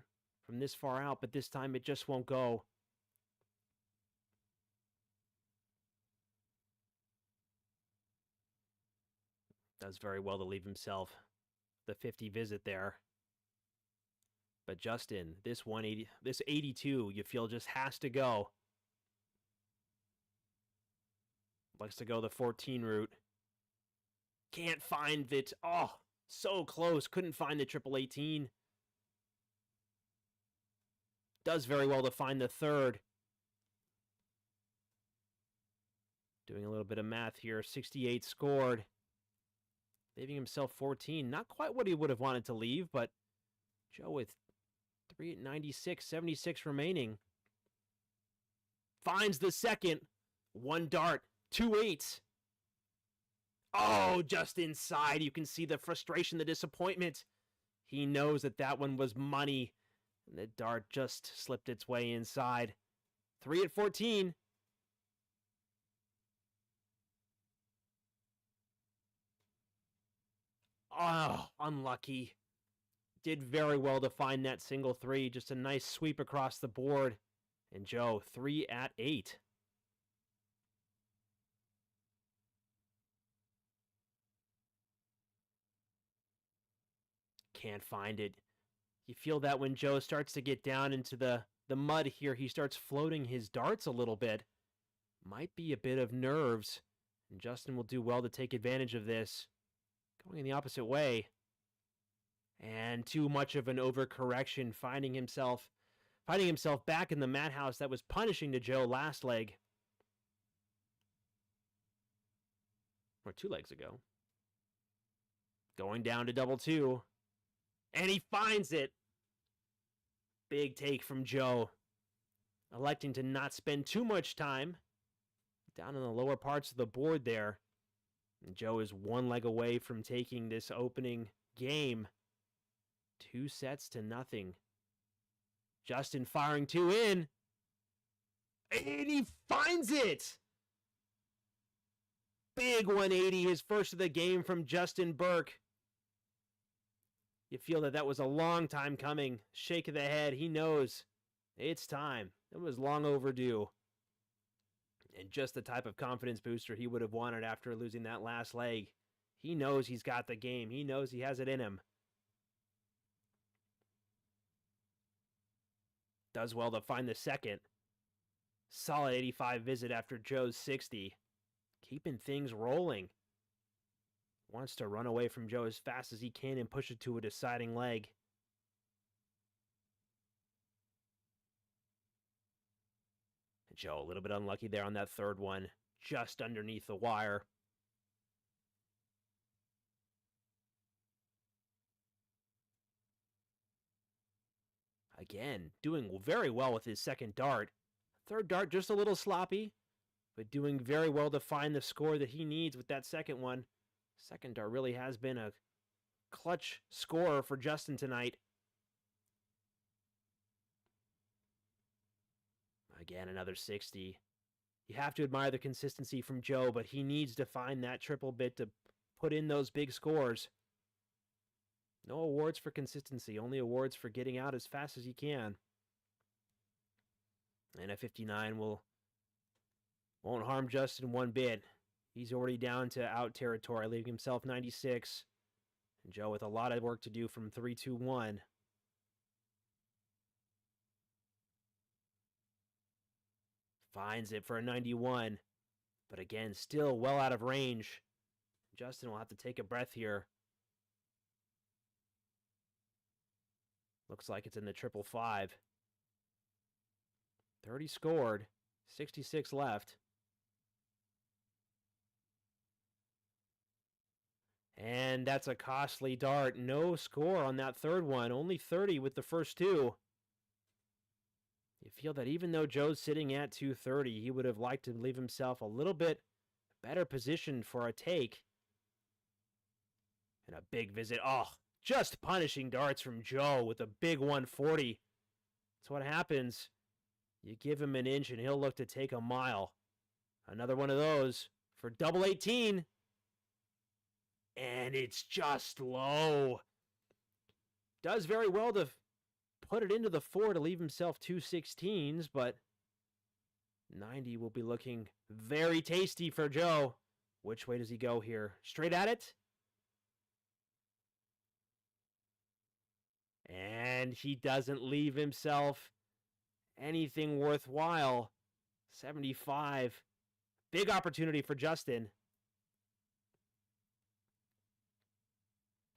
A: from this far out, but this time it just won't go. Does very well to leave himself the 50 visit there. But Justin, this 82, you feel just has to go. Likes to go the 14 route. Can't find it. Oh, so close. Couldn't find the triple 18. Does very well to find the third. Doing a little bit of math here. 68 scored. Leaving himself 14. Not quite what he would have wanted to leave, but Joe with 396, 76 remaining. Finds the second. 1 dart. 2 8s. Oh, just inside. You can see the frustration, the disappointment. He knows that that one was money. And the dart just slipped its way inside. 3 at 14. Oh, unlucky. Did very well to find that single 3. Just a nice sweep across the board. And Joe, 3 at 8. Can't find it. You feel that when Joe starts to get down into the mud here, he starts floating his darts a little bit. Might be a bit of nerves. And Justin will do well to take advantage of this. Going in the opposite way. And too much of an overcorrection, finding himself back in the madhouse that was punishing to Joe last leg. Or 2 legs ago. Going down to double 2. And he finds it. Big take from Joe. Electing to not spend too much time down in the lower parts of the board there. And Joe is 1 leg away from taking this opening game. 2 sets to nothing. Justin firing 2 in. And he finds it! Big 180, his first of the game from Justin Burke. You feel that was a long time coming. Shake of the head. He knows it's time. It was long overdue. And just the type of confidence booster he would have wanted after losing that last leg. He knows he's got the game. He knows he has it in him. Does well to find the second. Solid 85 visit after Joe's 60. Keeping things rolling. Wants to run away from Joe as fast as he can and push it to a deciding leg. Joe a little bit unlucky there on that third one, just underneath the wire. Again, doing very well with his second dart. Third dart just a little sloppy, but doing very well to find the score that he needs with that second one. Second dart really has been a clutch scorer for Justin tonight. Again, another 60. You have to admire the consistency from Joe, but he needs to find that triple bit to put in those big scores. No awards for consistency, only awards for getting out as fast as you can. And a 59 won't harm Justin one bit. He's already down to out territory, leaving himself 96. And Joe with a lot of work to do from 3-2-1. Finds it for a 91. But again, still well out of range. Justin will have to take a breath here. Looks like it's in the 555. 30 scored, 66 left. And that's a costly dart. No score on that third one. Only 30 with the first two. You feel that even though Joe's sitting at 230, he would have liked to leave himself a little bit better positioned for a take. And a big visit. Oh, just punishing darts from Joe with a big 140. That's what happens. You give him an inch and he'll look to take a mile. Another one of those for double 18. And it's just low. Does very well to put it into the 4 to leave himself 2 16s, but 90 will be looking very tasty for Joe. Which way does he go here? Straight at it? And he doesn't leave himself anything worthwhile. 75. Big opportunity for Justin.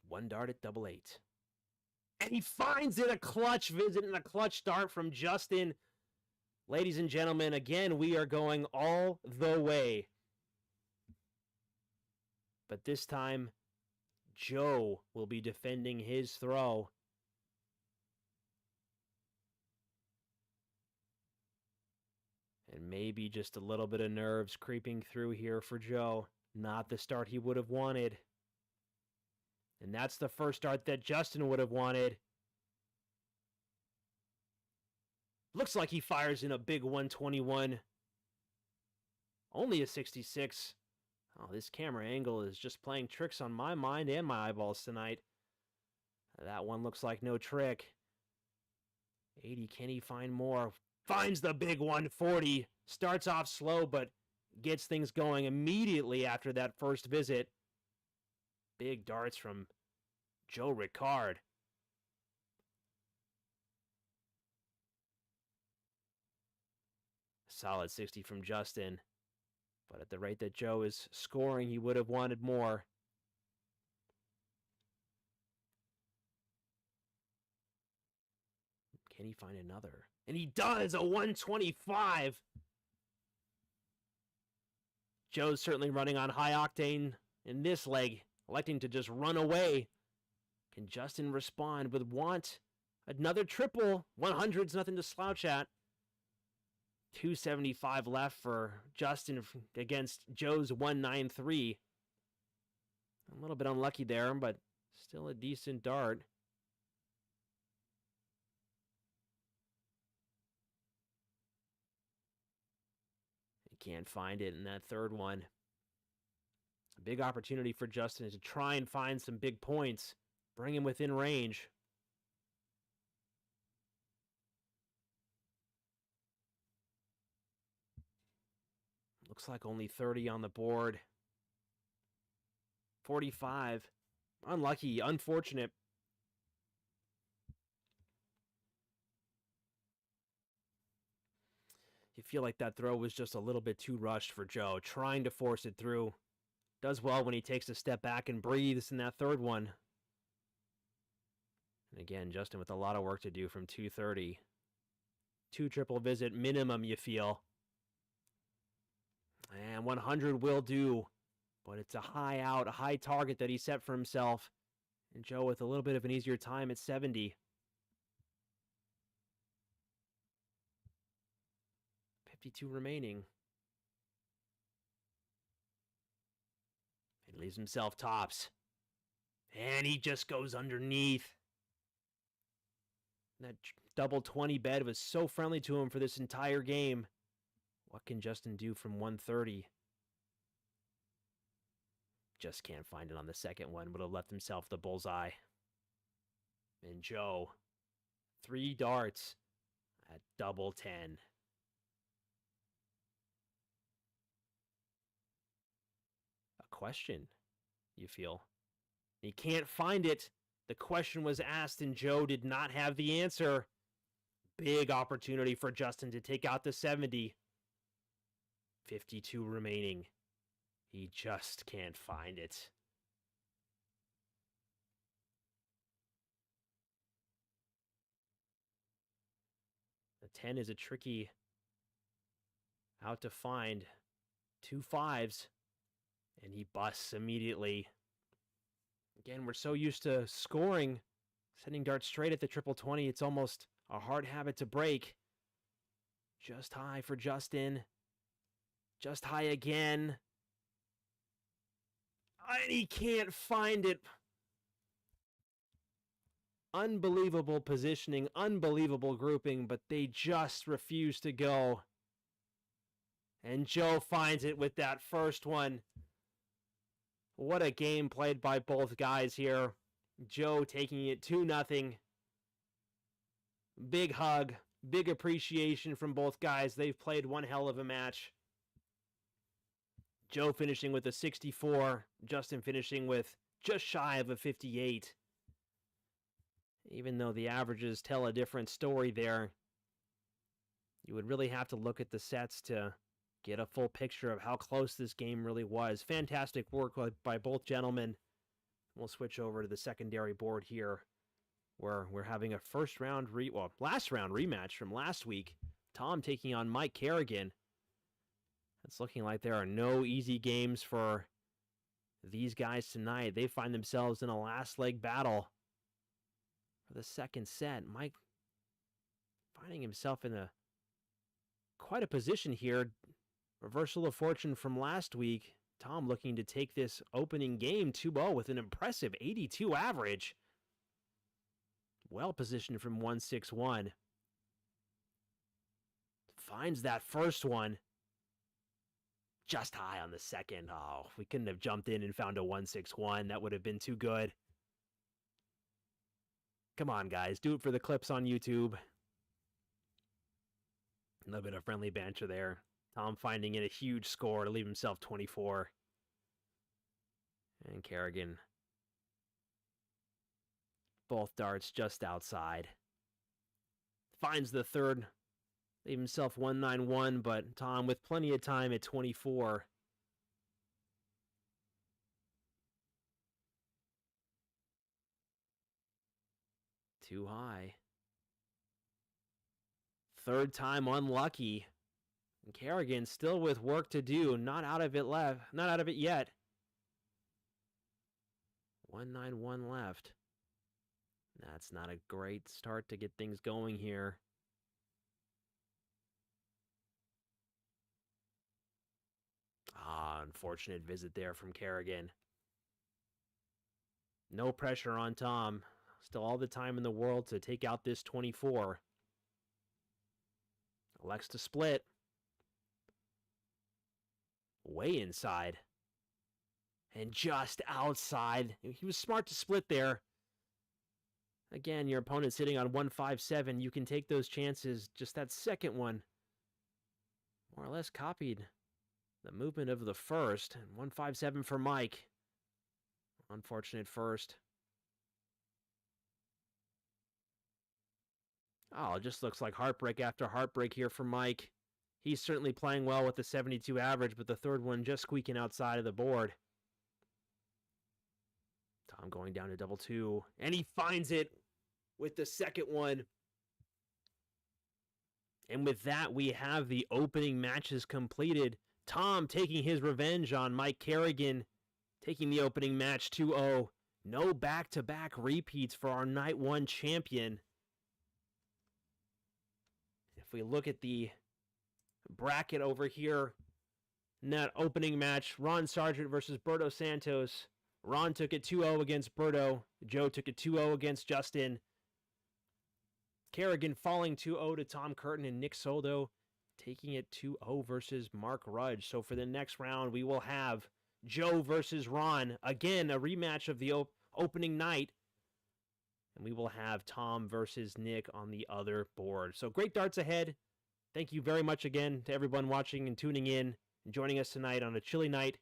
A: One dart at double 8. And he finds it, a clutch visit and a clutch dart from Justin. Ladies and gentlemen, again, we are going all the way. But this time, Joe will be defending his throw. And maybe just a little bit of nerves creeping through here for Joe. Not the start he would have wanted. And that's the first start that Justin would have wanted. Looks like he fires in a big 121. Only a 66. Oh, this camera angle is just playing tricks on my mind and my eyeballs tonight. That one looks like no trick. 80, can he find more? Finds the big 140. Starts off slow, but gets things going immediately after that first visit. Big darts from Joe Ricard. Solid 60 from Justin. But at the rate that Joe is scoring, he would have wanted more. Can he find another? And he does! A 125! Joe's certainly running on high octane in this leg, electing to just run away. Can Justin respond with want? Another triple. 100's nothing to slouch at. 275 left for Justin against Joe's 193. A little bit unlucky there, but still a decent dart. He can't find it in that third one. A big opportunity for Justin to try and find some big points. Bring him within range. Looks like only 30 on the board. 45. Unlucky, unfortunate. You feel like that throw was just a little bit too rushed for Joe, trying to force it through. Does well when he takes a step back and breathes in that third one. And again, Justin with a lot of work to do from 230. 2 triple visit minimum, you feel. And 100 will do. But it's a high out, a high target that he set for himself. And Joe with a little bit of an easier time at 70. 52 remaining. He leaves himself tops. And he just goes underneath. That double 20 bed was so friendly to him for this entire game. What can Justin do from 130? Just can't find it on the second one. Would have left himself the bullseye. And Joe, 3 darts at double 10. A question, you feel? He can't find it. The question was asked and Joe did not have the answer. Big opportunity for Justin to take out the 70. 52 remaining. He just can't find it. The 10 is a tricky out to find. 2 5s. And he busts immediately. Again, we're so used to scoring, sending darts straight at the triple 20. It's almost a hard habit to break. Just high for Justin. Just high again. And he can't find it. Unbelievable positioning, unbelievable grouping, but they just refuse to go. And Joe finds it with that first one. What a game played by both guys here. Joe taking it 2-0. Big hug, big appreciation from both guys. They've played one hell of a match. Joe finishing with a 64. Justin finishing with just shy of a 58. Even though the averages tell a different story there, you would really have to look at the sets to get a full picture of how close this game really was. Fantastic work by both gentlemen. We'll switch over to the secondary board here, where we're having a last round rematch from last week. Tom taking on Mike Carignan. It's looking like there are no easy games for these guys tonight. They find themselves in a last leg battle for the second set. Mike finding himself in quite a position here. Reversal of fortune from last week. Tom looking to take this opening game 2-0 with an impressive 82 average. Well positioned from 161. Finds that first one. Just high on the second. Oh, we couldn't have jumped in and found a 161. That would have been too good. Come on, guys. Do it for the clips on YouTube. A little bit of friendly banter there. Tom finding it a huge score to leave himself 24. And Carignan. Both darts just outside. Finds the third. Leave himself 191, but Tom with plenty of time at 24. Too high. Third time unlucky. And Carignan still with work to do. Not out of it yet. 191 left. That's not a great start to get things going here. Unfortunate visit there from Carignan. No pressure on Tom. Still all the time in the world to take out this 24. Elects to split. Way inside. And just outside. He was smart to split there. Again, your opponent's sitting on 157. You can take those chances. Just that second one more or less copied the movement of the first. And 157 for Mike. Unfortunate first. Oh, it just looks like heartbreak after heartbreak here for Mike. He's certainly playing well with the 72 average, but the third one just squeaking outside of the board. Tom going down to double two, and he finds it with the second one. And with that, we have the opening matches completed. Tom taking his revenge on Mike Carignan, taking the opening match 2-0. No back-to-back repeats for our Night 1 champion. If we look at the bracket over here, in that opening match, Ron Sargent versus Roberto Santos. Ron took it 2-0 against Roberto. Joe took it 2-0 against Justin. Carignan falling 2-0 to Tom Curtin, and Nick Soldo taking it 2-0 versus Mark Rudge. So for the next round, we will have Joe versus Ron. Again, a rematch of the opening night. And we will have Tom versus Nick on the other board. So great darts ahead. Thank you very much again to everyone watching and tuning in and joining us tonight on a chilly night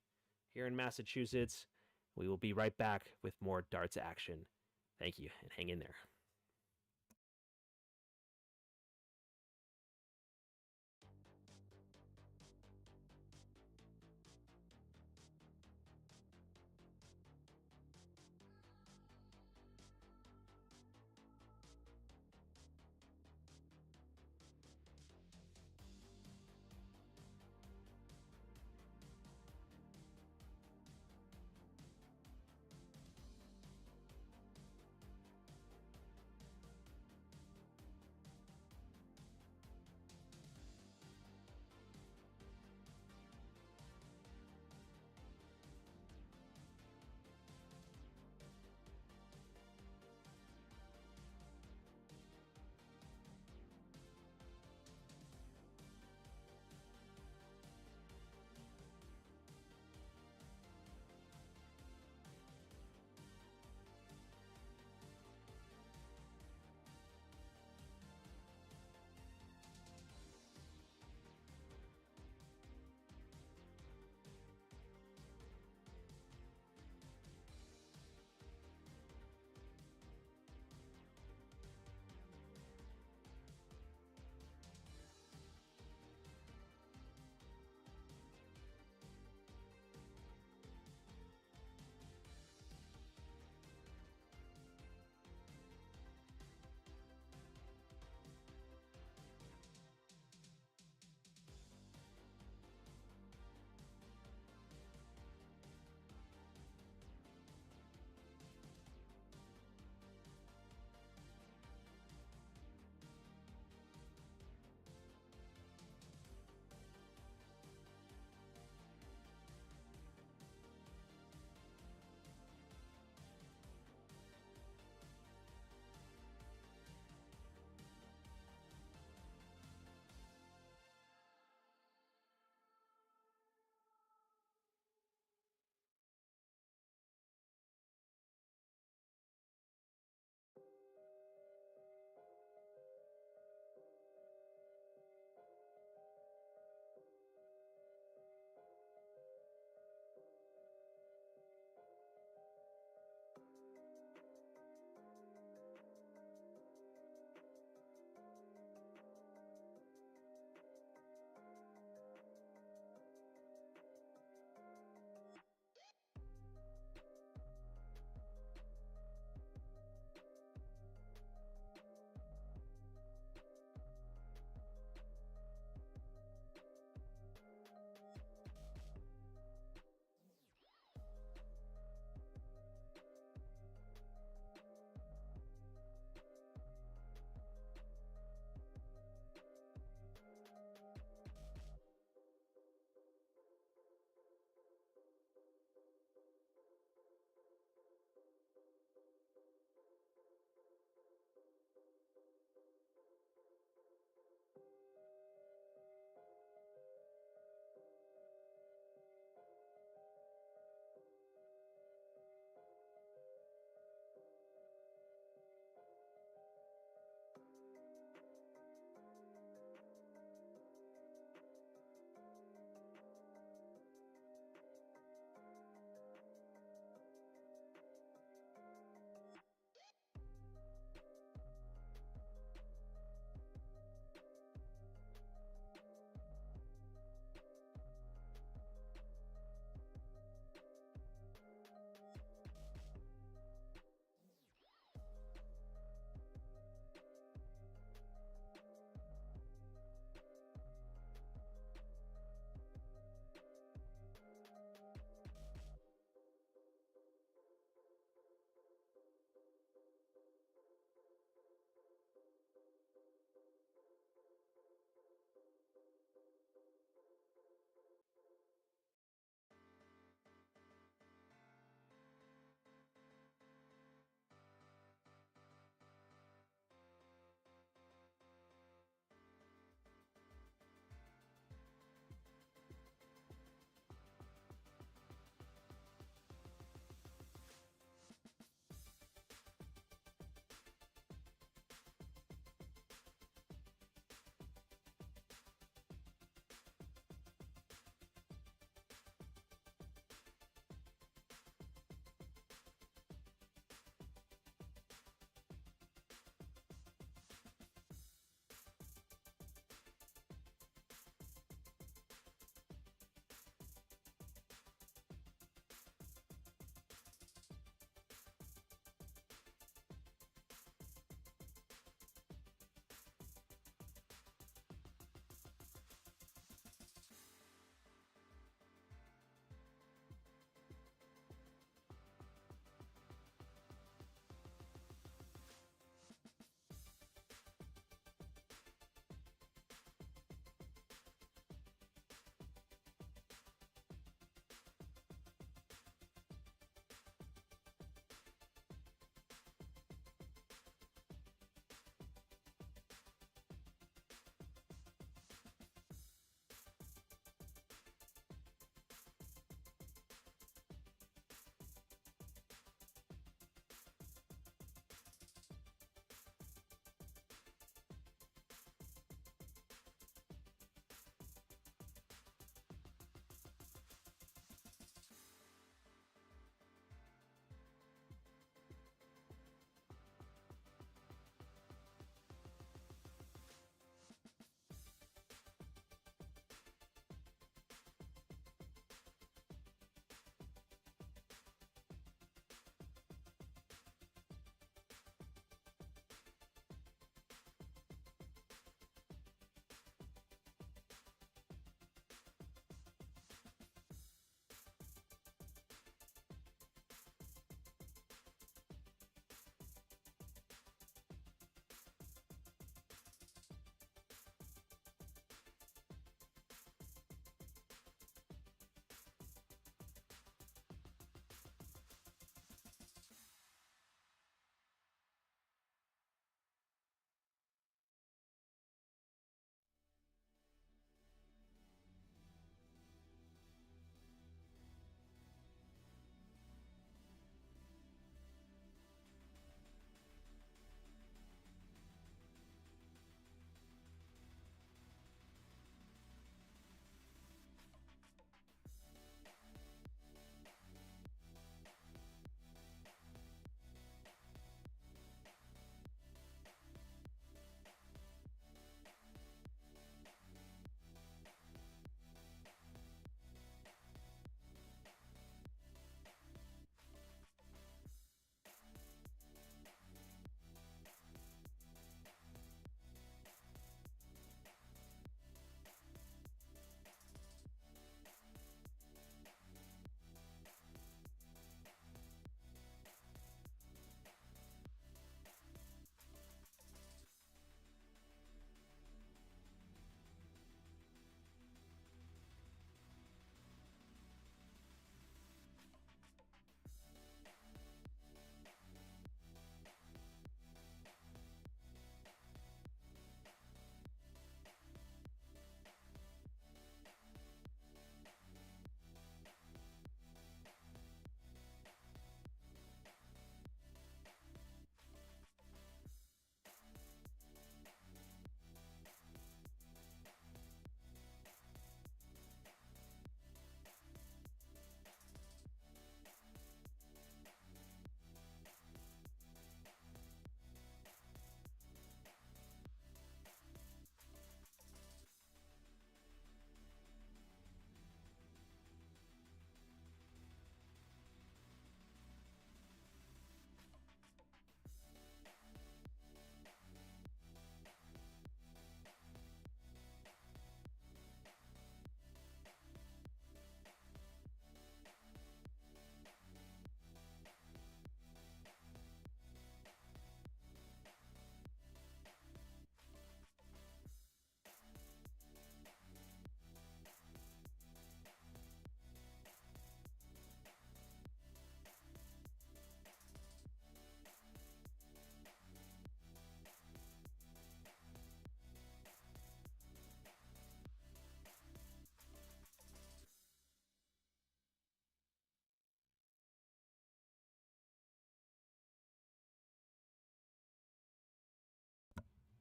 A: here in Massachusetts. We will be right back with more darts action. Thank you, and hang in there.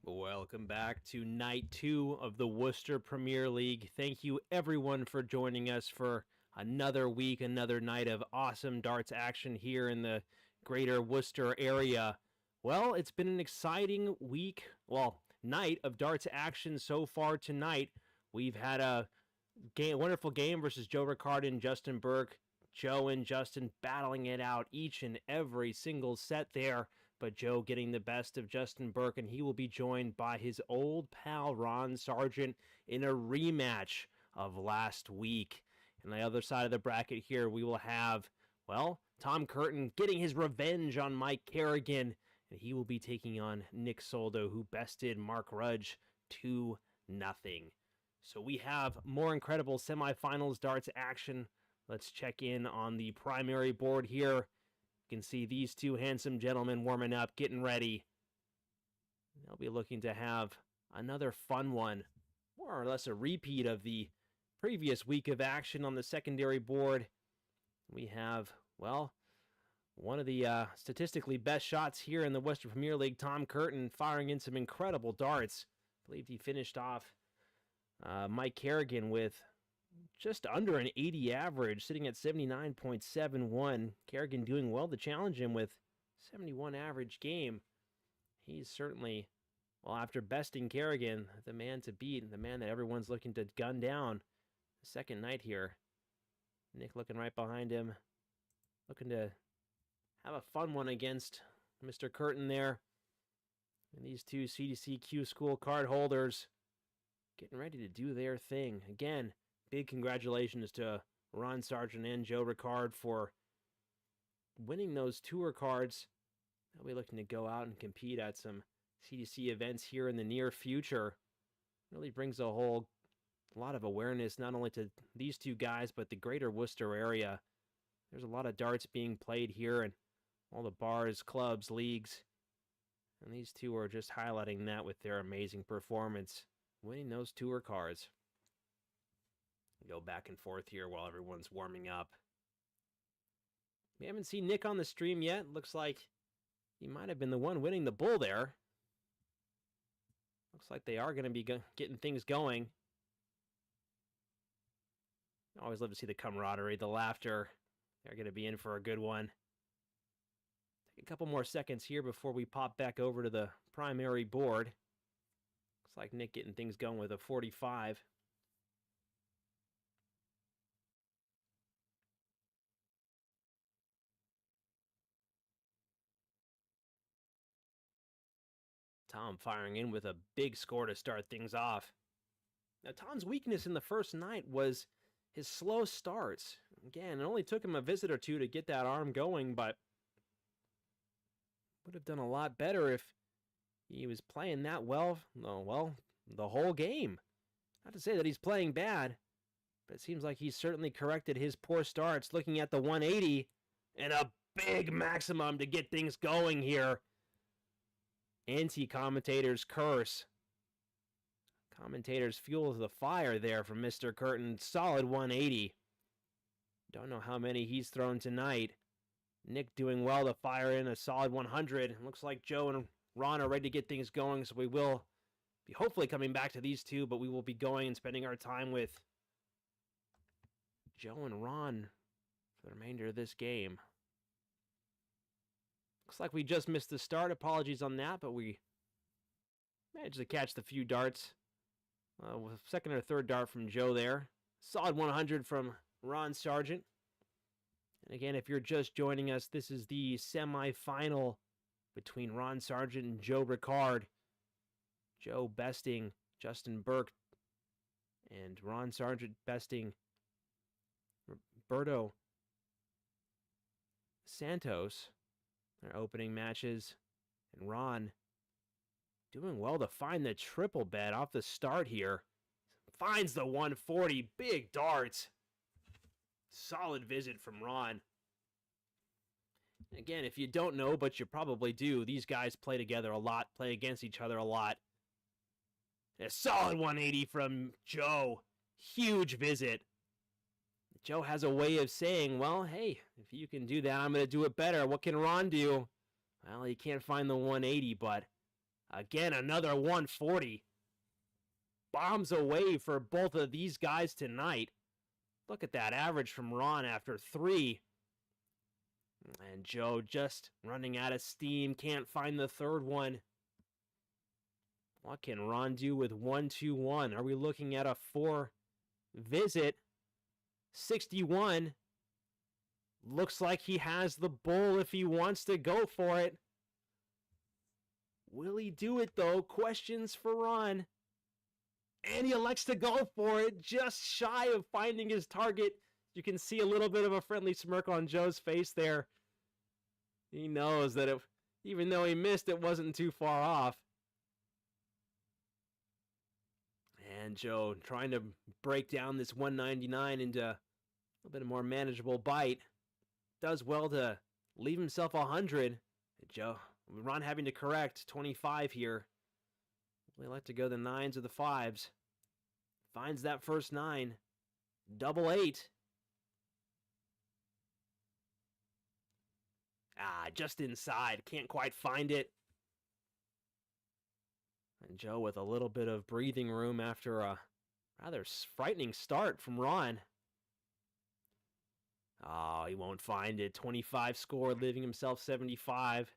A: Welcome back to night 2 of the Worcester Premier League. Thank you everyone for joining us for another week, another night of awesome darts action here in the greater Worcester area. Well, it's been an exciting night of darts action so far tonight. We've had a wonderful game versus Joe Ricard and Justin Burke. Joe and Justin battling it out each and every single set there. But Joe getting the best of Justin Burke, and he will be joined by his old pal Ron Sargent in a rematch of last week. And on the other side of the bracket here, we will have, Tom Curtin getting his revenge on Mike Carignan, and he will be taking on Nick Soldo, who bested Mark Rudge 2-0. So we have more incredible semifinals darts action. Let's check in on the primary board here. You can see these two handsome gentlemen warming up, getting ready. They'll be looking to have another fun one, more or less a repeat of the previous week of action on the secondary board. We have, one of the statistically best shots here in the Worcester Premier League, Tom Curtin, firing in some incredible darts. I believe he finished off Mike Carignan with just under an 80 average, sitting at 79.71. Carignan doing well to challenge him with 71 average game. He's certainly, after besting Carignan, the man to beat, the man that everyone's looking to gun down. The second night here. Nick looking right behind him, looking to have a fun one against Mr. Curtin there. And these two CDCQ school card holders getting ready to do their thing. Again, big congratulations to Ron Sargent and Joe Ricard for winning those tour cards. They'll be looking to go out and compete at some CDC events here in the near future. Really brings a lot of awareness not only to these two guys, but the greater Worcester area. There's a lot of darts being played here and all the bars, clubs, leagues. And these two are just highlighting that with their amazing performance, winning those tour cards. Go back and forth here while everyone's warming up. We haven't seen Nick on the stream yet. Looks like he might have been the one winning the bull there. Looks like they are going to be getting things going. I always love to see the camaraderie, the laughter. They're going to be in for a good one. Take a couple more seconds here before we pop back over to the primary board. Looks like Nick getting things going with a 45. Tom firing in with a big score to start things off. Now, Tom's weakness in the first night was his slow starts. Again, it only took him a visit or two to get that arm going, but would have done a lot better if he was playing that well, the whole game. Not to say that he's playing bad, but it seems like he's certainly corrected his poor starts, looking at the 180 and a big maximum to get things going here. Anti-commentator's curse. Commentator's fuel to the fire there from Mr. Curtin. Solid 180. Don't know how many he's thrown tonight. Nick doing well to fire in a solid 100. Looks like Joe and Ron are ready to get things going, so we will be hopefully coming back to these two, but we will be going and spending our time with Joe and Ron for the remainder of this game. Looks like we just missed the start. Apologies on that, but we managed to catch the few darts. With second or third dart from Joe there. Solid 100 from Ron Sargent. And again, if you're just joining us, this is the semifinal between Ron Sargent and Joe Ricard. Joe besting Justin Burke and Ron Sargent besting Roberto Santos. Their opening matches, and Ron doing well to find the triple bet off the start here. Finds the 140, big darts. Solid visit from Ron. Again, if you don't know, but you probably do, these guys play together a lot, play against each other a lot. A solid 180 from Joe. Huge visit. Joe has a way of saying, well, hey, if you can do that, I'm going to do it better. What can Ron do? Well, he can't find the 180, but Again, another 140. Bombs away for both of these guys tonight. Look at that average from Ron after 3. And Joe just running out of steam. Can't find the third one. What can Ron do with 1-2-1? Are we looking at a 4 visit? 61. Looks like he has the bull if he wants to go for it. Will he do it, though? Questions for Ron. And he elects to go for it, just shy of finding his target. You can see a little bit of a friendly smirk on Joe's face there. He knows that even though he missed, it wasn't too far off. And Joe trying to break down this 199 into a little bit more manageable bite. Does well to leave himself 100. Ron having to correct 25 here. We like to go the 9s or the 5s. Finds that first 9. Double 8. Just inside. Can't quite find it. And Joe with a little bit of breathing room after a rather frightening start from Ron. Oh, he won't find it. 25 score, leaving himself 75.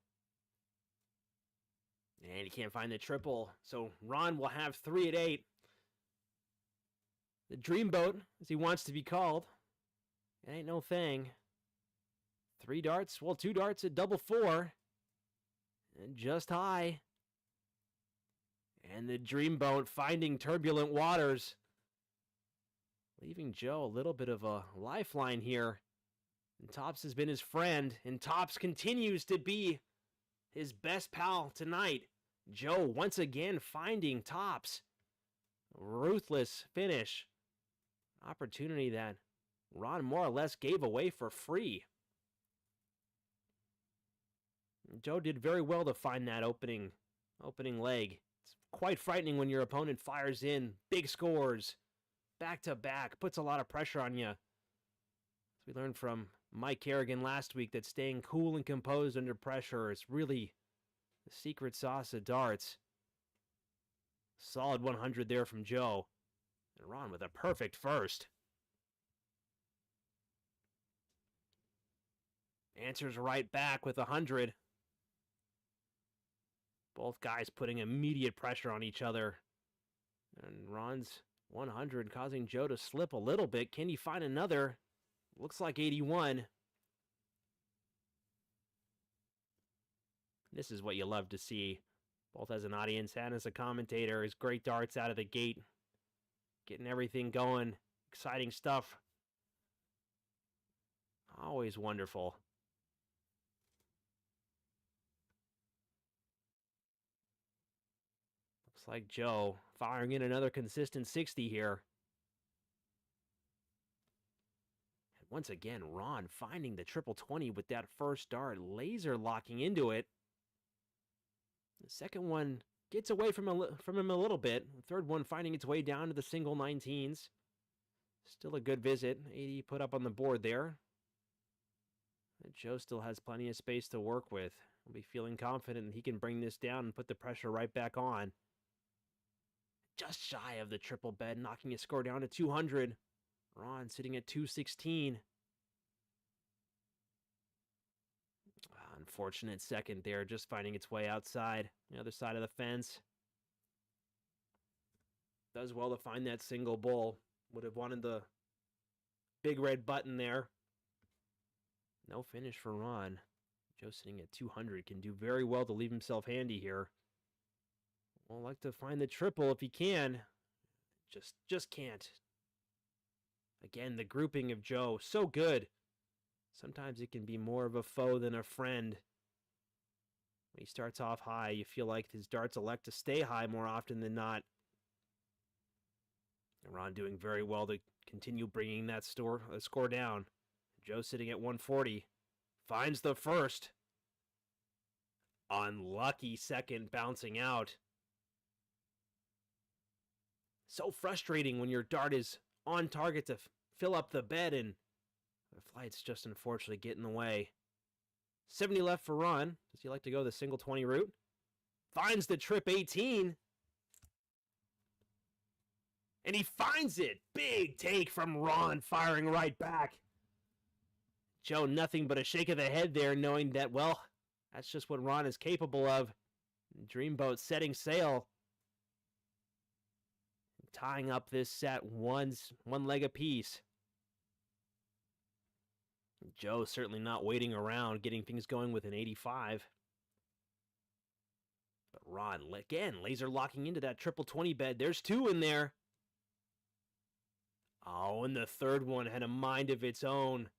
A: And he can't find the triple. So Ron will have 3 at 8. The dreamboat, as he wants to be called. It ain't no thing. 3 darts, well, 2 darts at double 4. And just high. And the dreamboat finding turbulent waters. Leaving Joe a little bit of a lifeline here. And Tops has been his friend. And Tops continues to be his best pal tonight. Joe once again finding Tops. Ruthless finish. Opportunity that Ron more or less gave away for free. Joe did very well to find that opening leg. It's quite frightening when your opponent fires in big scores, back to back, puts a lot of pressure on you. As we learned from Mike Carignan last week, that staying cool and composed under pressure is really the secret sauce of darts. Solid 100 there from Joe. And Ron with a perfect first. Answers right back with 100. Both guys putting immediate pressure on each other. And Ron's 100 causing Joe to slip a little bit. Can he find another? Looks like 81. This is what you love to see, both as an audience and as a commentator. His great darts out of the gate. Getting everything going. Exciting stuff. Always wonderful. Looks like Joe firing in another consistent 60 here. And once again, Ron finding the triple 20 with that first dart, laser locking into it. The second one gets away from him a little bit. The third one finding its way down to the single 19s. Still a good visit. 80 put up on the board there. And Joe still has plenty of space to work with. He'll be feeling confident that he can bring this down and put the pressure right back on. Just shy of the triple bed, knocking his score down to 200. Ron sitting at 216. Unfortunate second there, just finding its way outside, the other side of the fence. Does well to find that single bull. Would have wanted the big red button there. No finish for Ron. Joe sitting at 200 can do very well to leave himself handy here. Well, like to find the triple if he can. Just can't. Again, the grouping of Joe, so good. Sometimes it can be more of a foe than a friend. When he starts off high, you feel like his darts elect to stay high more often than not. And Ron doing very well to continue bringing that score down. Joe sitting at 140. Finds the first. Unlucky second bouncing out. So frustrating when your dart is on target to fill up the bed and the flights just unfortunately get in the way. 70 left for Ron. Does he like to go the single 20 route? Finds the trip 18. And he finds it. Big take from Ron, firing right back. Joe, nothing but a shake of the head there, knowing that, well, that's just what Ron is capable of. Dreamboat setting sail. Tying up this set one leg apiece. Joe certainly not waiting around, getting things going with an 85. But Ron, again, laser locking into that triple 20 bed. There's 2 in there. Oh, and the third one had a mind of its own,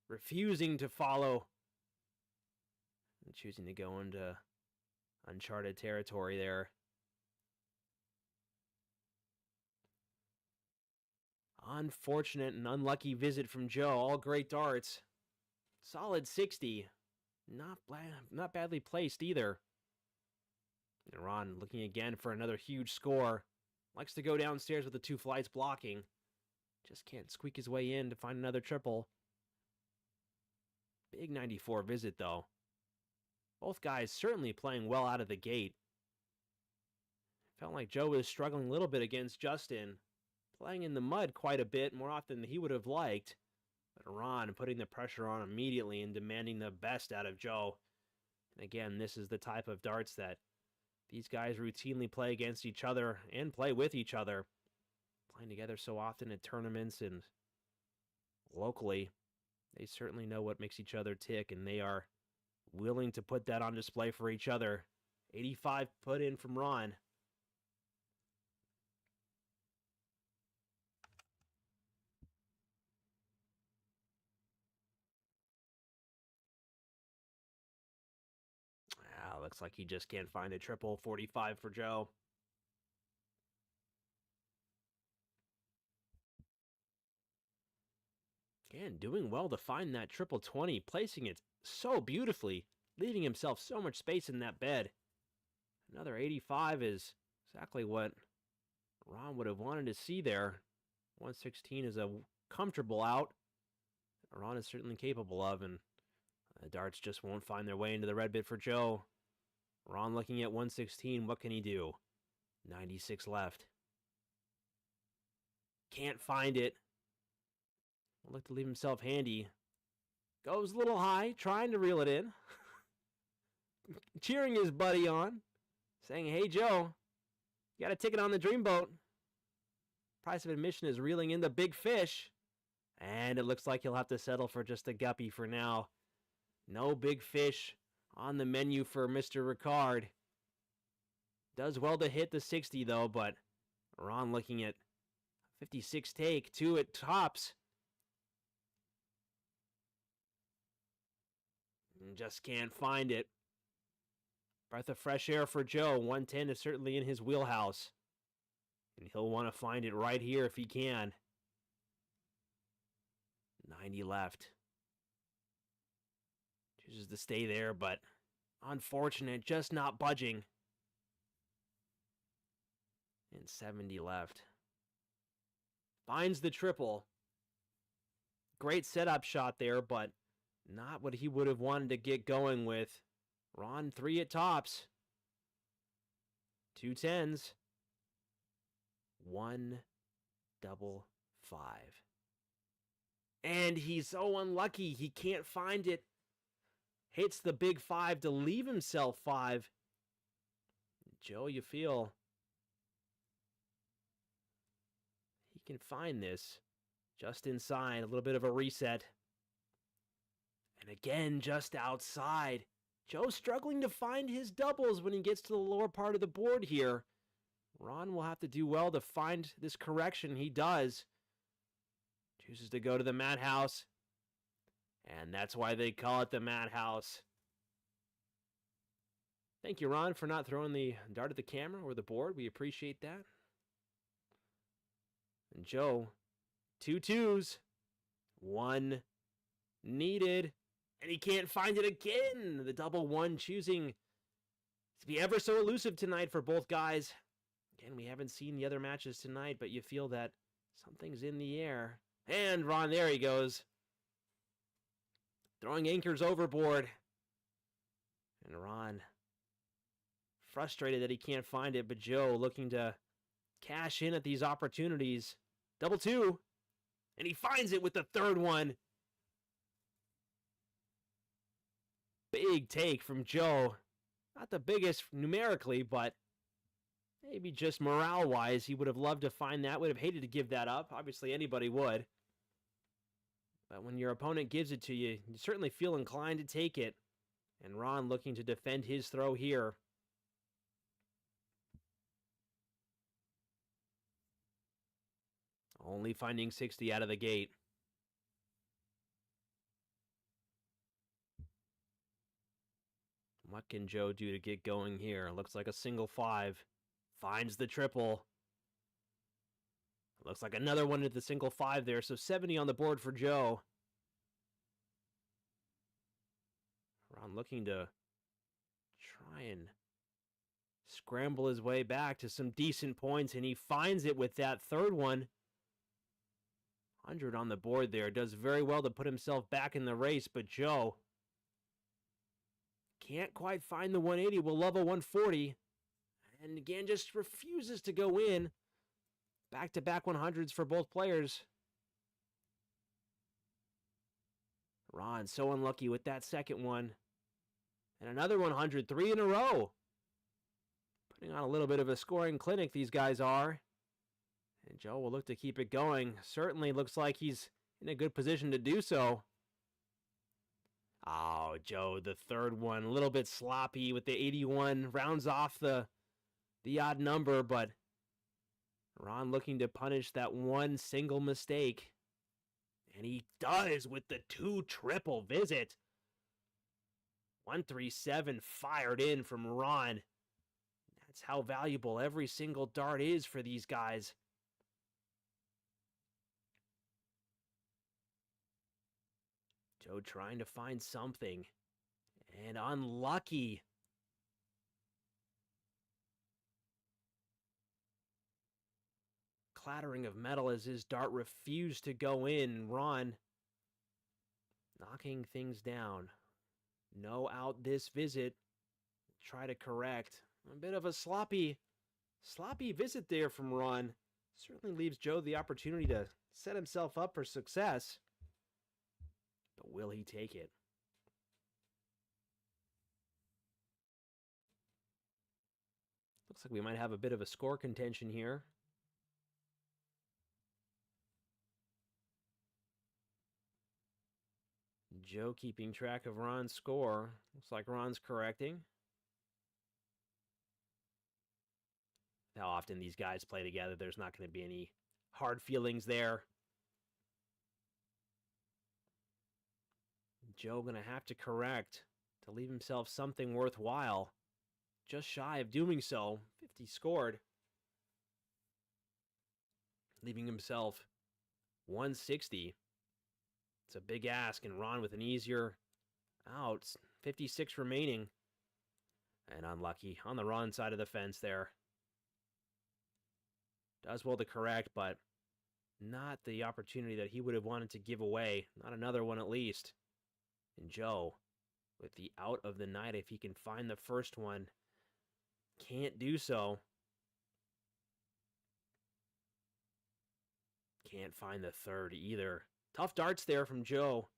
A: refusing to follow. And choosing to go into uncharted territory there. Unfortunate and unlucky visit from Joe. All great darts. Solid 60. Not badly placed either. And Ron looking again for another huge score. Likes to go downstairs with the 2 flights blocking. Just can't squeak his way in to find another triple. Big 94 visit, though. Both guys certainly playing well out of the gate. Felt like Joe was struggling a little bit against Justin. Playing in the mud quite a bit, more often than he would have liked. But Ron putting the pressure on immediately and demanding the best out of Joe. And again, this is the type of darts that these guys routinely play against each other and play with each other. Playing together so often at tournaments and locally, they certainly know what makes each other tick, and they are willing to put that on display for each other. 85 put in from Ron. Looks like he just can't find a triple. 45 for Joe. Again, doing well to find that triple 20, placing it so beautifully, leaving himself so much space in that bed. Another 85 is exactly what Ron would have wanted to see there. 116 is a comfortable out. Ron is certainly capable of, and the darts just won't find their way into the red bit for Joe. Ron looking at 116, what can he do? 96 left. Can't find it. Will look to leave himself handy. Goes a little high, trying to reel it in. Cheering his buddy on. Saying, hey Joe, you got a ticket on the Dreamboat. Price of admission is reeling in the big fish. And it looks like he'll have to settle for just a guppy for now. No big fish on the menu for Mr. Ricard. Does well to hit the 60 though, but Ron looking at 56 take, 2 at tops. And just can't find it. Breath of fresh air for Joe. 110 is certainly in his wheelhouse. And he'll want to find it right here if he can. 90 left. Chooses to stay there, but unfortunate, just not budging. And 70 left. Finds the triple. Great setup shot there, but not what he would have wanted to get going with. Ron 3 at tops. 2 10s. 1 double 5. And he's so unlucky. He can't find it. Hits the big 5 to leave himself 5. Joe, you feel he can find this just inside. A little bit of a reset. And again, just outside. Joe struggling to find his doubles when he gets to the lower part of the board here. Ron will have to do well to find this correction. He does. Chooses to go to the madhouse. And that's why they call it the madhouse. Thank you, Ron, for not throwing the dart at the camera or the board. We appreciate that. And Joe, 2 2s. 1 needed. And he can't find it again. The double 1 choosing to be ever so elusive tonight for both guys. Again, we haven't seen the other matches tonight, but you feel that something's in the air. And Ron, there he goes. Throwing anchors overboard. And Ron Frustrated that he can't find it, but Joe looking to cash in at these opportunities. Double two, and he finds it with the third one. Big take from Joe. Not the biggest numerically, but maybe just morale-wise, he would have loved to find that. Would have hated to give that up. Obviously, anybody would. But when your opponent gives it to you, you certainly feel inclined to take it. And Ron looking to defend his throw here. Only finding 60 out of the gate. What can Joe do to get going here? Looks like a single five. Finds the triple. Looks like another one at the single five there, so 70 on the board for Joe. Ron looking to try and scramble his way back to some decent points, and he finds it with that third one. 100 on the board there. Does very well to put himself back in the race, but Joe can't quite find the 180. Will love a 140. And again, just refuses to go in. Back-to-back 100s for both players. Ron so unlucky with that second one. And another 100, 3 in a row. Putting on a little bit of a scoring clinic, these guys are. And Joe will look to keep it going. Certainly looks like he's in a good position to do so. Oh, Joe, the third one, a little bit sloppy with the 81. Rounds off the odd number, but Ron looking to punish that one single mistake. And he does with the 2 triple visit. 137 fired in from Ron. That's how valuable every single dart is for these guys. Joe trying to find something. And unlucky. Clattering of metal as his dart refused to go in. Ron knocking things down. No out this visit. Try to correct. A bit of a sloppy visit there from Ron. Certainly leaves Joe the opportunity to set himself up for success. But will he take it? Looks like we might have a bit of a score contention here. Joe keeping track of Ron's score. Looks like Ron's correcting. How often these guys play together, there's not going to be any hard feelings there. Joe going to have to correct to leave himself something worthwhile. Just shy of doing so. 50 scored. Leaving himself 160. It's a big ask, and Ron with an easier out. 56 remaining. And unlucky on the Ron side of the fence there. Does well to correct, but not the opportunity that he would have wanted to give away. Not another one at least. And Joe, with the out of the night, if he can find the first one, can't do so. Can't find the third either. Tough darts there from Joe.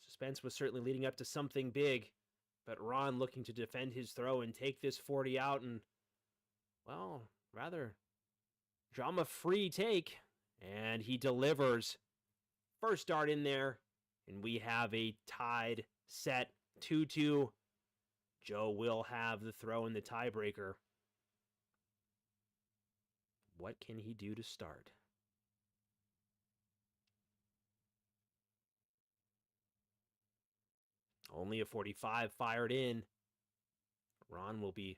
A: Suspense was certainly leading up to something big, but Ron looking to defend his throw and take this 40 out and, well, rather drama-free take, and he delivers. First dart in there, and we have a tied set 2-2. Joe will have the throw in the tiebreaker. What can he do to start? Only a 45 fired in. Ron will be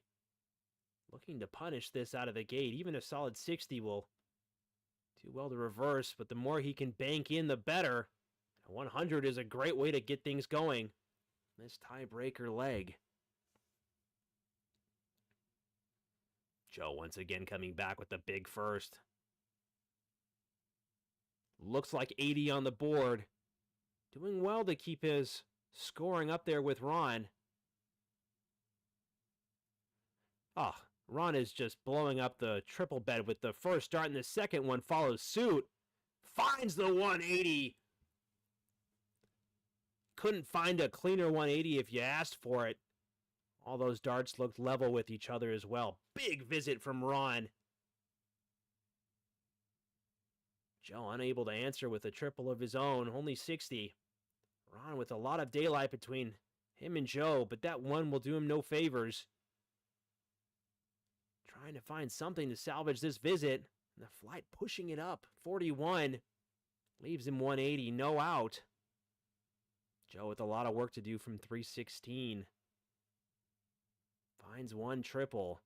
A: looking to punish this out of the gate. Even a solid 60 will do well to reverse, but the more he can bank in, the better. 100 is a great way to get things going. This tiebreaker leg. Joe once again coming back with the big first. Looks like 80 on the board. Doing well to keep his scoring up there with Ron. Oh, Ron is just blowing up the triple bed with the first dart, and the second one follows suit. Finds the 180. Couldn't find a cleaner 180 if you asked for it. All those darts looked level with each other as well. Big visit from Ron. Joe unable to answer with a triple of his own, only 60. Ron with a lot of daylight between him and Joe, but that one will do him no favors. Trying to find something to salvage this visit. And the flight pushing it up. 41. Leaves him 180, no out. Joe with a lot of work to do from 316. Finds one triple.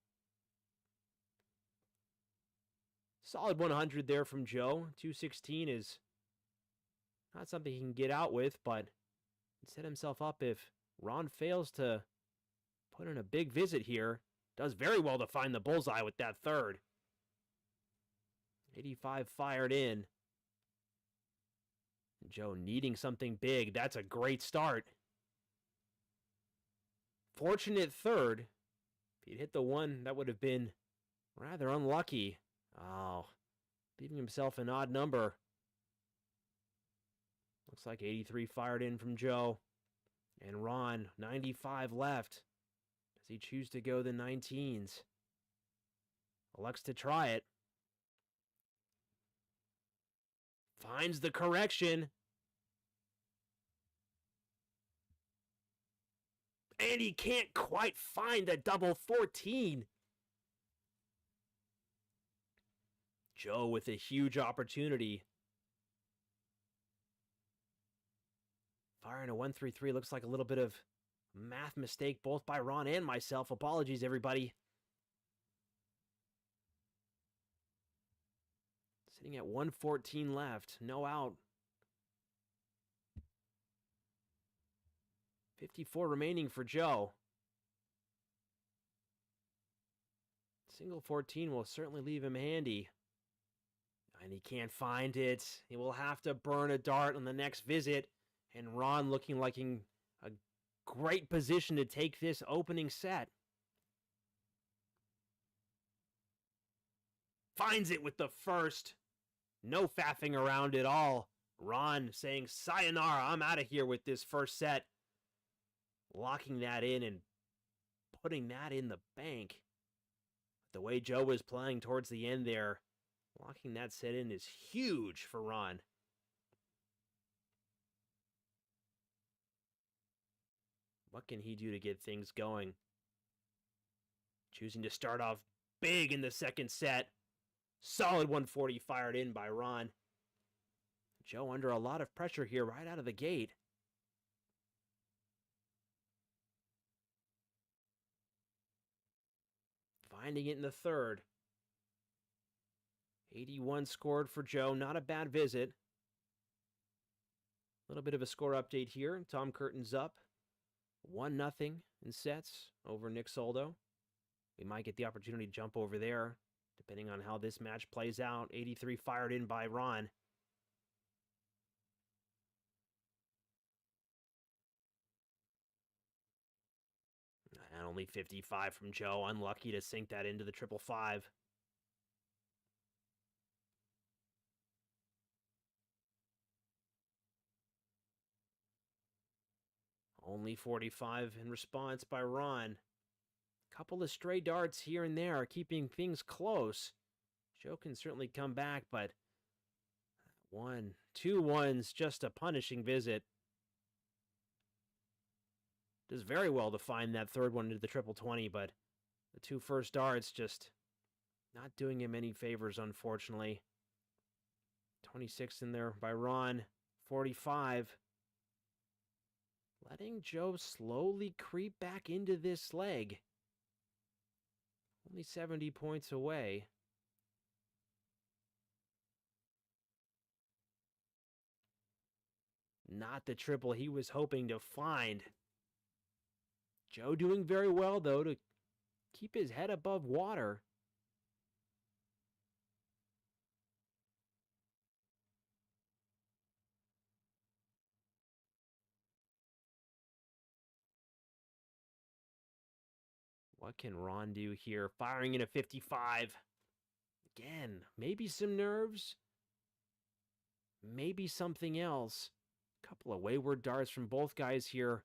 A: Solid 100 there from Joe. 216 is not something he can get out with, but set himself up if Ron fails to put in a big visit here. Does very well to find the bullseye with that third. 85 fired in. Joe needing something big. That's a great start. Fortunate third. If he'd hit the one, that would have been rather unlucky. Oh, leaving himself an odd number. Looks like 83 fired in from Joe. And Ron, 95 left. Does he choose to go the 19s? Elects to try it. Finds the correction. And he can't quite find the double 14. Joe with a huge opportunity. Firing a 1-3-3 looks like a little bit of math mistake both by Ron and myself. Apologies, everybody. Sitting at 114 left. No out. 54 remaining for Joe. Single 14 will certainly leave him handy. And he can't find it. He will have to burn a dart on the next visit. And Ron looking like in a great position to take this opening set. Finds it with the first. No faffing around at all. Ron saying, sayonara, I'm out of here with this first set. Locking that in and putting that in the bank. The way Joe was playing towards the end there, locking that set in is huge for Ron. What can he do to get things going? Choosing to start off big in the second set. Solid 140 fired in by Ron. Joe under a lot of pressure here right out of the gate. Finding it in the third. 81 scored for Joe. Not a bad visit. A little bit of a score update here. Tom Curtin's up 1-0 in sets over Nick Soldo. We might get the opportunity to jump over there, depending on how this match plays out. 83 fired in by Ron. And only 55 from Joe. Unlucky to sink that into the 555. Only 45 in response by Ron. Couple of stray darts here and there, keeping things close. Joe can certainly come back, but 2 ones, just a punishing visit. Does very well to find that third one into the 20, but the 2 first darts just not doing him any favors, unfortunately. 26 in there by Ron. 45. Letting Joe slowly creep back into this leg. Only 70 points away. Not the triple he was hoping to find. Joe doing very well, though, to keep his head above water. What can Ron do here? Firing in a 55. Again, maybe some nerves. Maybe something else. Couple of wayward darts from both guys here.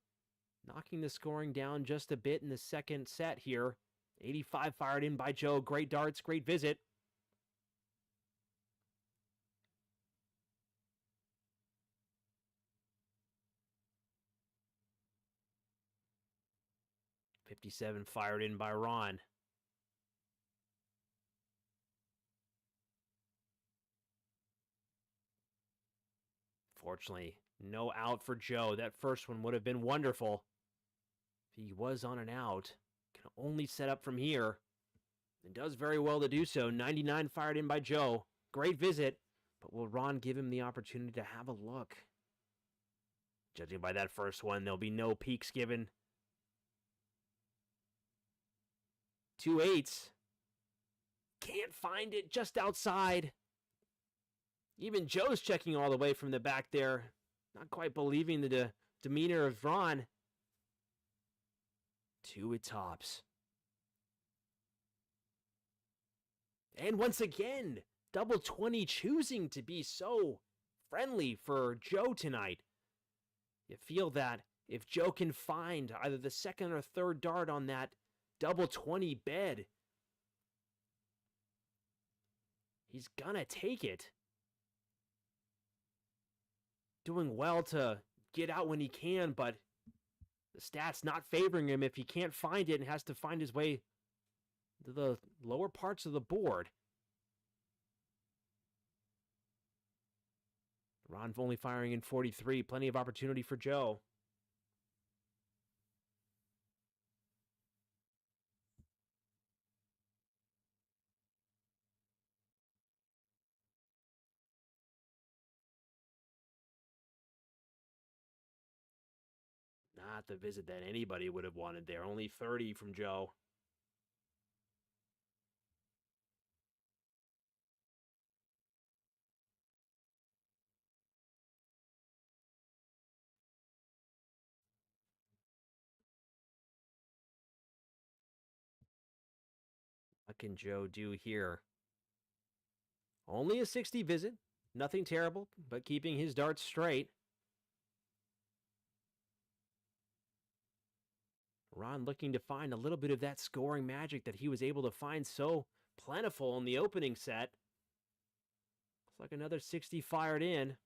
A: Knocking the scoring down just a bit in the second set here. 85 fired in by Joe. Great darts, great visit. .57 fired in by Ron. Fortunately, no out for Joe. That first one would have been wonderful. If he was on an out, can only set up from here. And does very well to do so. 99 fired in by Joe. Great visit. But will Ron give him the opportunity to have a look? Judging by that first one, there'll be no peeks given. 2 8s. Can't find it, just outside. Even Joe's checking all the way from the back there. Not quite believing the demeanor of Ron. 2 it tops. And once again, double 20 choosing to be so friendly for Joe tonight. You feel that if Joe can find either the second or third dart on that double 20 bed, he's gonna take it. Doing well to get out when he can, but the stats not favoring him if he can't find it and has to find his way to the lower parts of the board. Ron only firing in 43. Plenty of opportunity for Joe. Not the visit that anybody would have wanted there. Only 30 from Joe. What can Joe do here? Only a 60 visit. Nothing terrible, but keeping his darts straight. Ron looking to find a little bit of that scoring magic that he was able to find so plentiful in the opening set. Looks like another 60 fired in.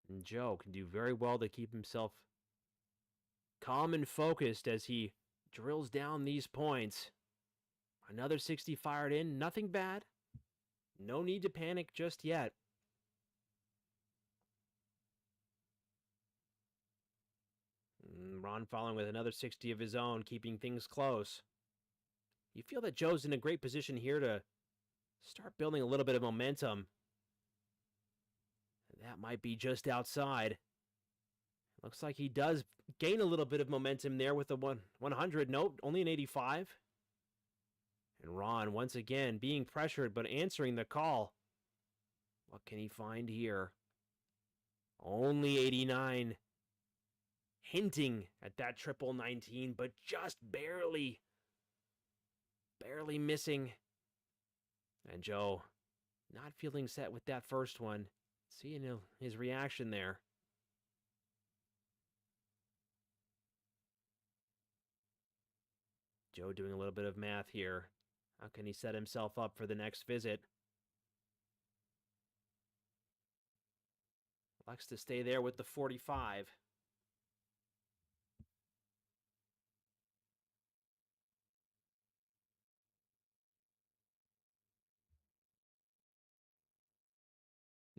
A: And Joe can do very well to keep himself calm and focused as he drills down these points. Another 60 fired in. Nothing bad. No need to panic just yet. Ron following with another 60 of his own, keeping things close. You feel that Joe's in a great position here to start building a little bit of momentum. That might be just outside. Looks like he does gain a little bit of momentum there with the 100. Nope, only an 85. And Ron, once again, being pressured but answering the call. What can he find here? Only 89. Hinting at that triple 19, but just barely. Barely missing. And Joe, not feeling set with that first one. Seeing his reaction there. Joe doing a little bit of math here. How can he set himself up for the next visit? Likes to stay there with the 45.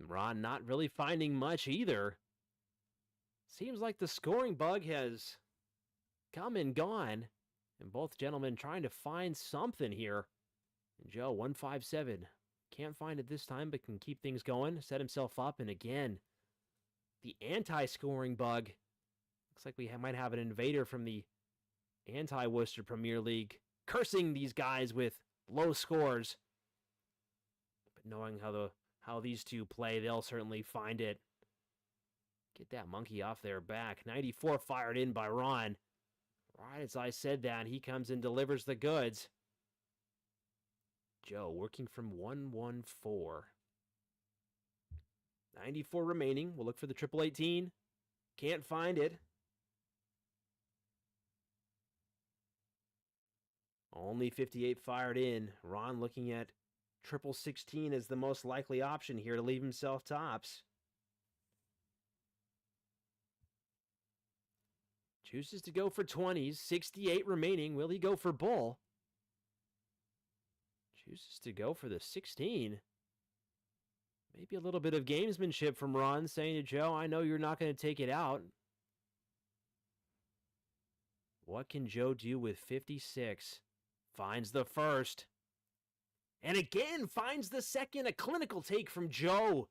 A: Ron not really finding much either. Seems like the scoring bug has come and gone. And both gentlemen trying to find something here. And Joe, 157. Can't find it this time, but can keep things going. Set himself up. And again, the anti-scoring bug. Looks like we might have an invader from the anti-Worcester Premier League. Cursing these guys with low scores. But knowing how how these two play. They'll certainly find it. Get that monkey off their back. 94 fired in by Ron. Right as I said that, he comes and delivers the goods. Joe working from 114. 94 remaining. We'll look for the triple 18. Can't find it. Only 58 fired in. Ron looking at triple 16 as the most likely option here to leave himself tops. Chooses to go for 20s. 68 remaining. Will he go for bull? Chooses to go for the 16. Maybe a little bit of gamesmanship from Ron, saying to Joe, I know you're not going to take it out. What can Joe do with 56? Finds the first. And again, finds the second. A clinical take from Joe.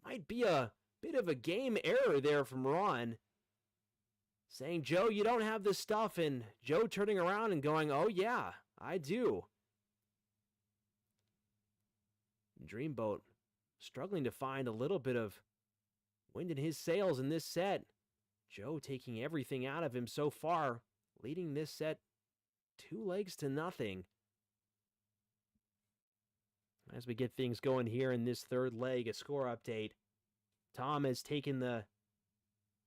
A: Might be a bit of a game error there from Ron. Saying, Joe, you don't have this stuff. And Joe turning around and going, oh yeah, I do. Dreamboat struggling to find a little bit of wind in his sails in this set. Joe taking everything out of him so far, leading this set 2 legs to nothing. As we get things going here in this third leg, a score update. Tom has taken the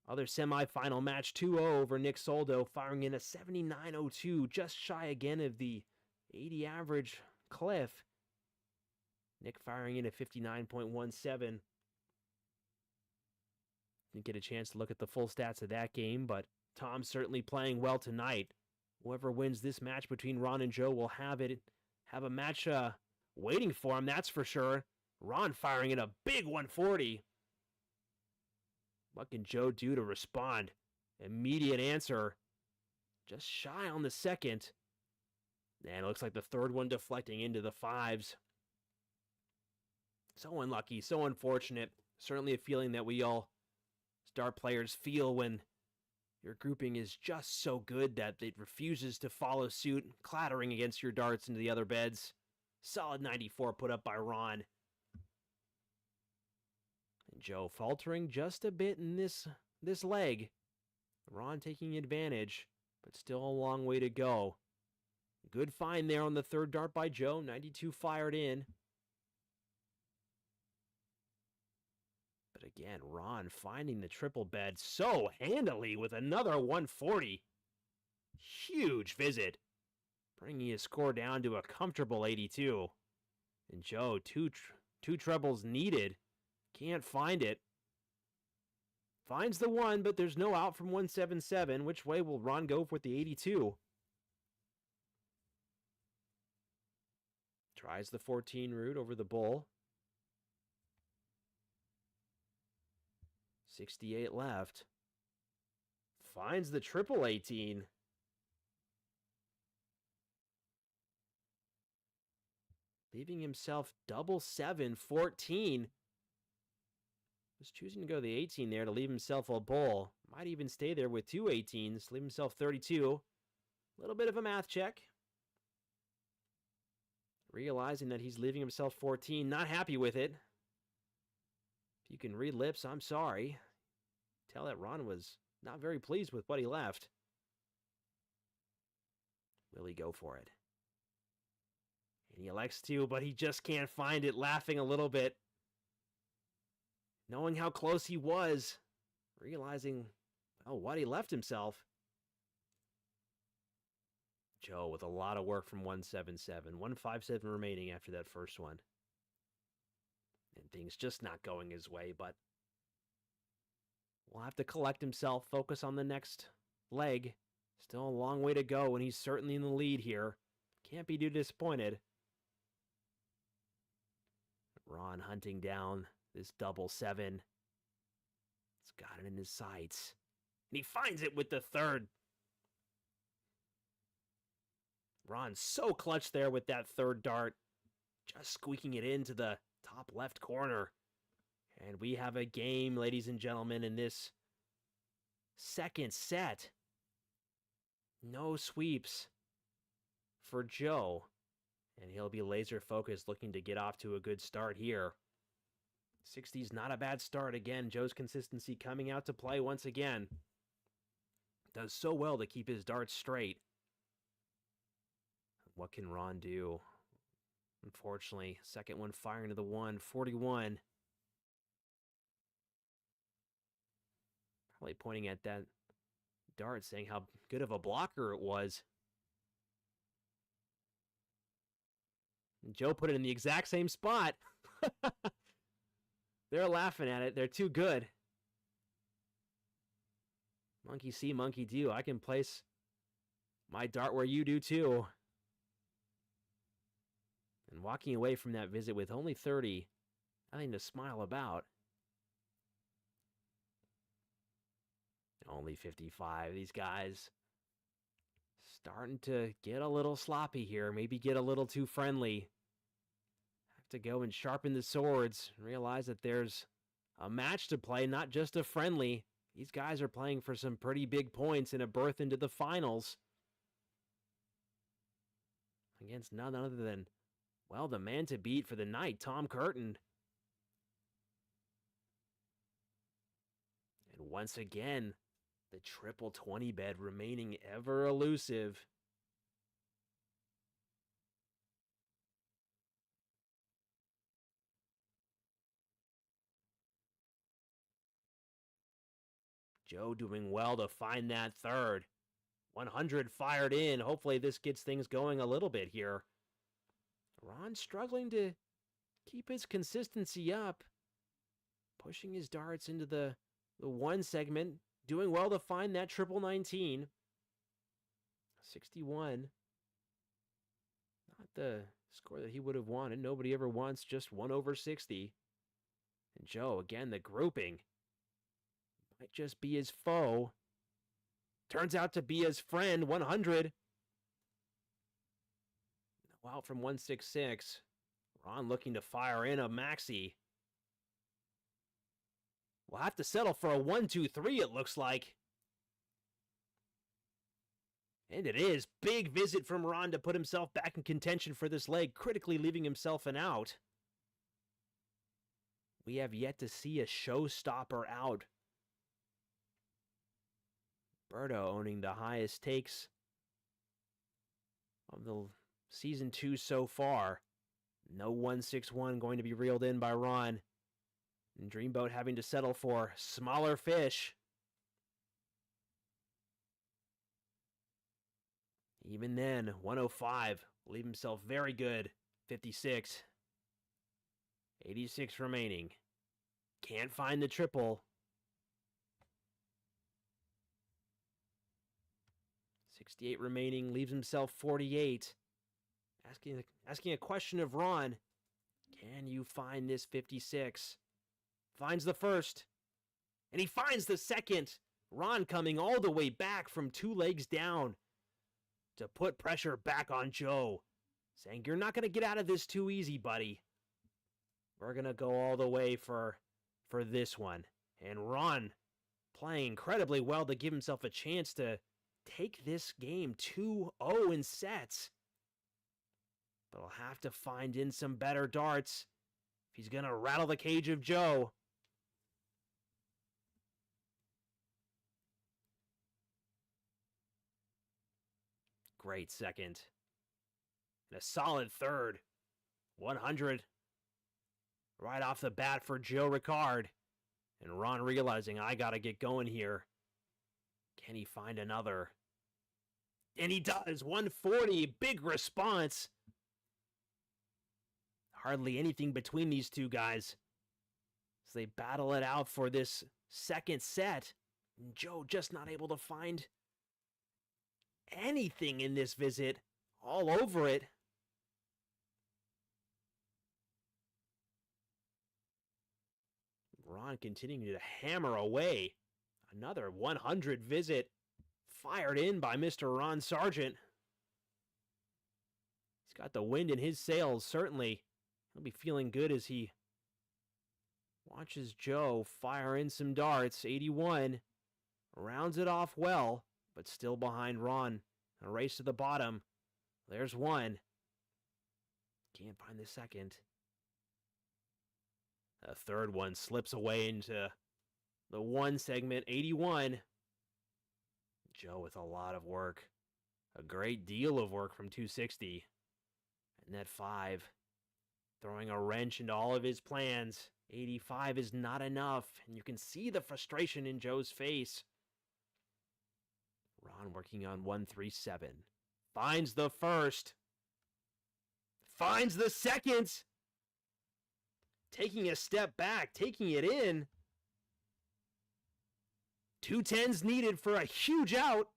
A: other semifinal match 2-0 over Nick Soldo, firing in a 79.02, just shy again of the 80 average Cliff. Nick firing in a 59.17. Didn't get a chance to look at the full stats of that game, but Tom certainly playing well tonight. Whoever wins this match between Ron and Joe will have a match waiting for him, that's for sure. Ron firing in a big 140. What can Joe do to respond? Immediate answer. Just shy on the second. And it looks like the third one deflecting into the 5s. So unlucky, so unfortunate. Certainly a feeling that we all star players feel when your grouping is just so good that it refuses to follow suit, clattering against your darts into the other beds. Solid 94 put up by Ron. And Joe faltering just a bit in this leg. Ron taking advantage, but still a long way to go. Good find there on the third dart by Joe. 92 fired in. But again, Ron finding the triple bed so handily with another 140. Huge visit, bringing his score down to a comfortable 82. And Joe, two trebles needed. Can't find it. Finds the 1, but there's no out from 177. Which way will Ron go with the 82? Tries the 14 route over the bull. 68 left. Finds the triple 18. Leaving himself double 7, 14. Was choosing to go the 18 there to leave himself a bull. Might even stay there with 2 18s, leave himself 32. A little bit of a math check. Realizing that he's leaving himself 14, not happy with it. If you can read lips, I'm sorry. Tell that Ron was not very pleased with what he left. Will he go for it? And he elects to, but he just can't find it, laughing a little bit. Knowing how close he was. Realizing, well, what he left himself. Joe with a lot of work from 177. 157 remaining after that first one. And things just not going his way, but will have to collect himself, focus on the next leg. Still a long way to go, and he's certainly in the lead here. Can't be too disappointed. Ron hunting down this double 7. He's got it in his sights. And he finds it with the third. Ron so clutch there with that third dart. Just squeaking it into the top left corner. And we have a game, ladies and gentlemen, in this second set. No sweeps for Joe. And he'll be laser focused, looking to get off to a good start here. 60's not a bad start. Again, Joe's consistency coming out to play once again. Does so well to keep his darts straight. What can Ron do? Unfortunately, second one firing to the 141. Probably pointing at that dart, saying how good of a blocker it was. And Joe put it in the exact same spot. They're laughing at it. They're too good. Monkey see, monkey do. I can place my dart where you do too. And walking away from that visit with only 30, nothing to smile about. Only 55. These guys starting to get a little sloppy here. Maybe get a little too friendly. Have to go and sharpen the swords. Realize that there's a match to play, not just a friendly. These guys are playing for some pretty big points in a berth into the finals. Against none other than, well, the man to beat for the night, Tom Curtin. And once again, the triple 20 bed remaining ever elusive. Joe doing well to find that third. 100 fired in. Hopefully this gets things going a little bit here. Ron struggling to keep his consistency up. Pushing his darts into the one segment. Doing well to find that triple 19. 61. Not the score that he would have wanted. Nobody ever wants just 1 over 60. And Joe, again, the grouping. Might just be his foe. Turns out to be his friend, 100. No out from 166. Ron looking to fire in a maxi. We'll have to settle for a 1-2-3, it looks like. And it is. Big visit from Ron to put himself back in contention for this leg, critically leaving himself an out. We have yet to see a showstopper out. Roberto owning the highest takes of the season 2 so far. No 161 going to be reeled in by Ron. And Dreamboat having to settle for smaller fish. Even then, 105 will leave himself very good. 56. 86 remaining. Can't find the triple. 68 remaining, leaves himself 48. Asking a question of Ron. Can you find this 56? Finds the first. And he finds the second. Ron coming all the way back from 2 legs down to put pressure back on Joe. Saying, you're not going to get out of this too easy, buddy. We're going to go all the way for this one. And Ron playing incredibly well to give himself a chance to take this game 2-0 in sets. But he'll have to find in some better darts if he's going to rattle the cage of Joe. Great second. And a solid third. 100 right off the bat for Joe Ricard. And Ron realizing, I got to get going here. Can he find another? And he does. 140. Big response. Hardly anything between these two guys as they battle it out for this second set. And Joe just not able to find anything in this visit. All over it. Ron continuing to hammer away. Another 100 visit fired in by Mr. Ron Sargent. He's got the wind in his sails, certainly. He'll be feeling good as he watches Joe fire in some darts. 81. Rounds it off well, but still behind Ron. A race to the bottom. There's one. Can't find the second. A third one slips away into the one segment, 81. Joe with a lot of work. A great deal of work from 260. And that 5, throwing a wrench into all of his plans. 85 is not enough, and you can see the frustration in Joe's face. Ron working on 137. Finds the first. Finds the second. Taking a step back, taking it in. 2 10s needed for a huge out.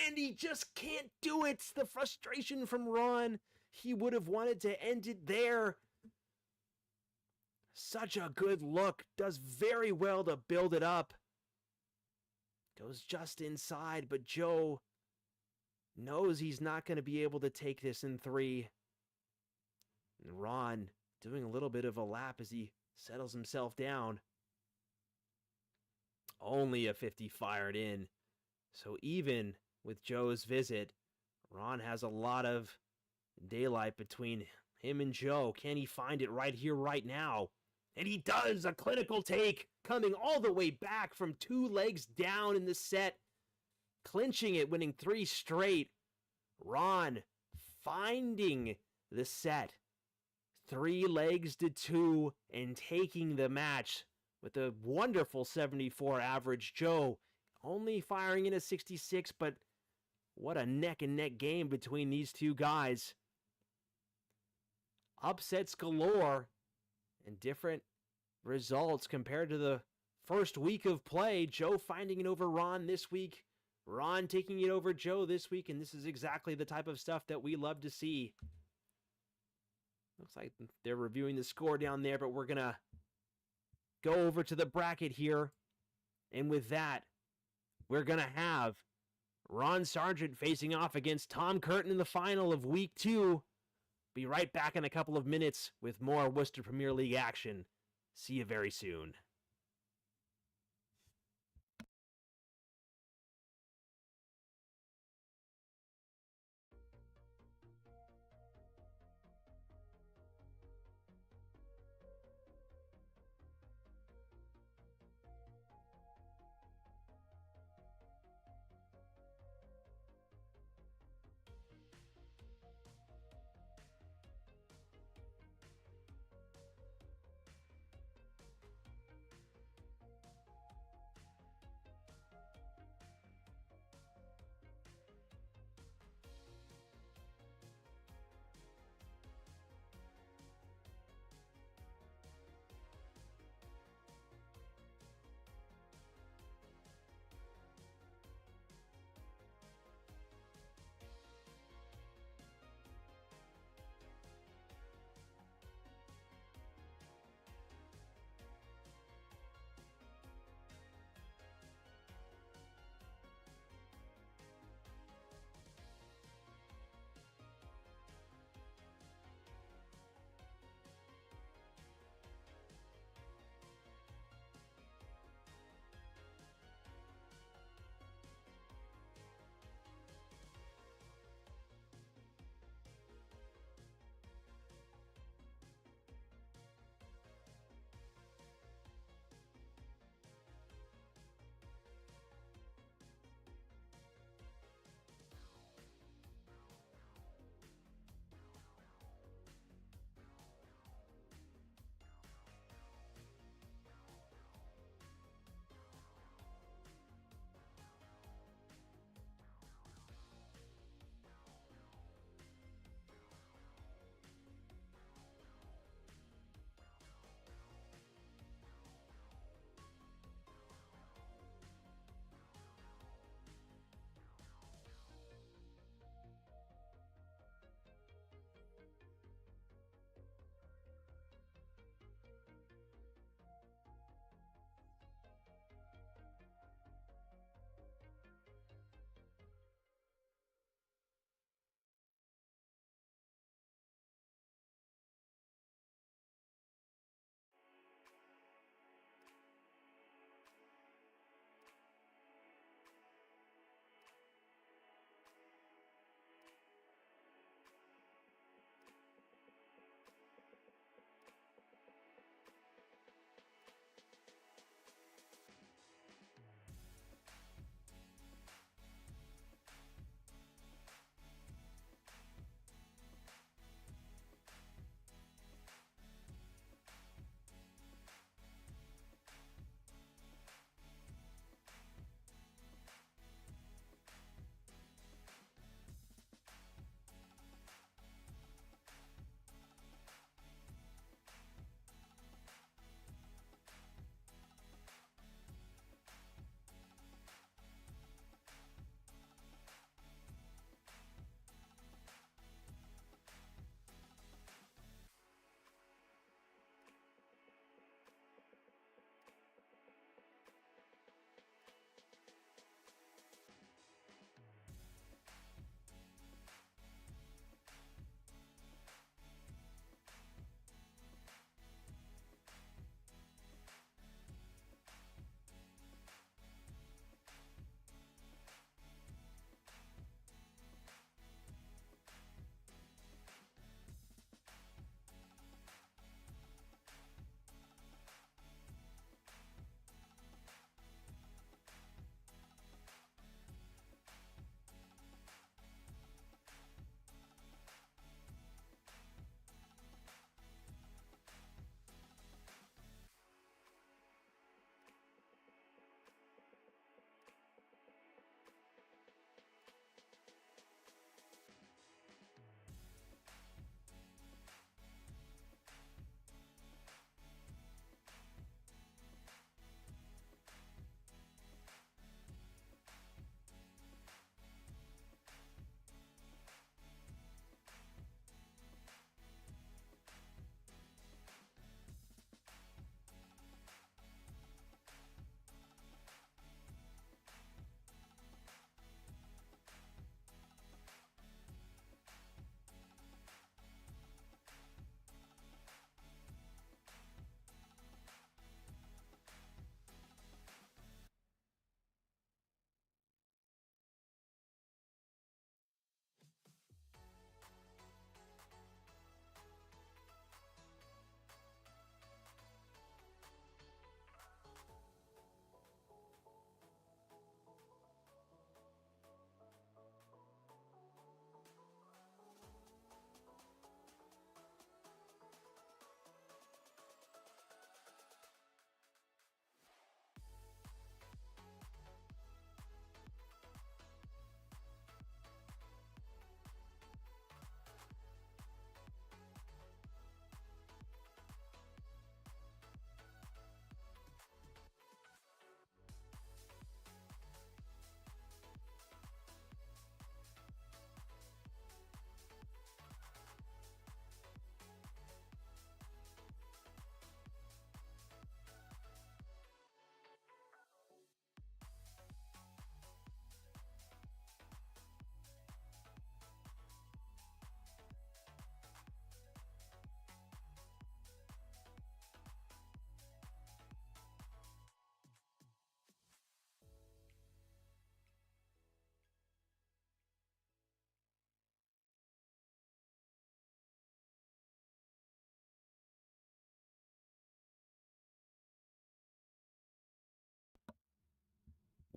A: And he just can't do it. The frustration from Ron. He would have wanted to end it there. Such a good look. Does very well to build it up. Goes just inside, but Joe knows he's not going to be able to take this in 3. And Ron doing a little bit of a lap as he settles himself down. Only a 50 fired in. So even with Joe's visit, Ron has a lot of daylight between him and Joe. Can he find it right here, right now? And he does! A clinical take, coming all the way back from 2 legs down in the set. Clinching it, winning 3 straight. Ron finding the set. 3 legs to 2 and taking the match with a wonderful 74 average. Joe only firing in a 66, but what a neck and neck game between these 2 guys. Upsets galore and different results compared to the first week of play. Joe finding it over Ron this week. Ron taking it over Joe this week, and this is exactly the type of stuff that we love to see. Looks like they're reviewing the score down there, but we're going to go over to the bracket here. And with that, we're going to have Ron Sargent facing off against Tom Curtin in the final of Week 2. Be right back in a couple of minutes with more Worcester Premier League action. See you very soon.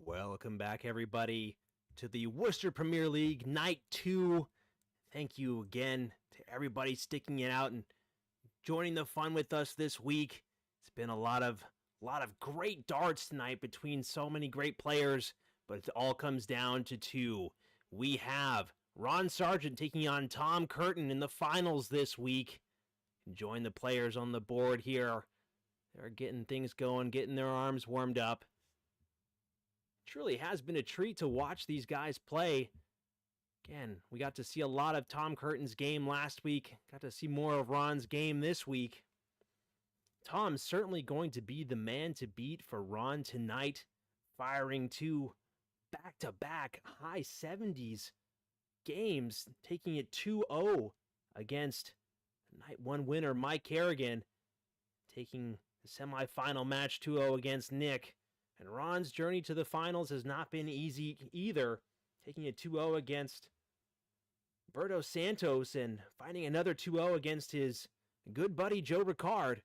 A: Welcome back, everybody, to the Worcester Premier League Night 2. Thank you again to everybody sticking it out and joining the fun with us this week. It's been a lot of great darts tonight between so many great players, but it all comes down to two. We have Ron Sargent taking on Tom Curtin in the finals this week. Join the players on the board here. They're getting things going, getting their arms warmed up. Truly has been a treat to watch these guys play. Again, we got to see a lot of Tom Curtin's game last week. Got to see more of Ron's game this week. Tom's certainly going to be the man to beat for Ron tonight, firing two back-to-back high 70s games, taking it 2-0 against Night 1 winner Mike Carignan, taking the semifinal match 2-0 against Nick. And Ron's journey to the finals has not been easy either, taking a 2-0 against Roberto Santos and finding another 2-0 against his good buddy Joe Ricard.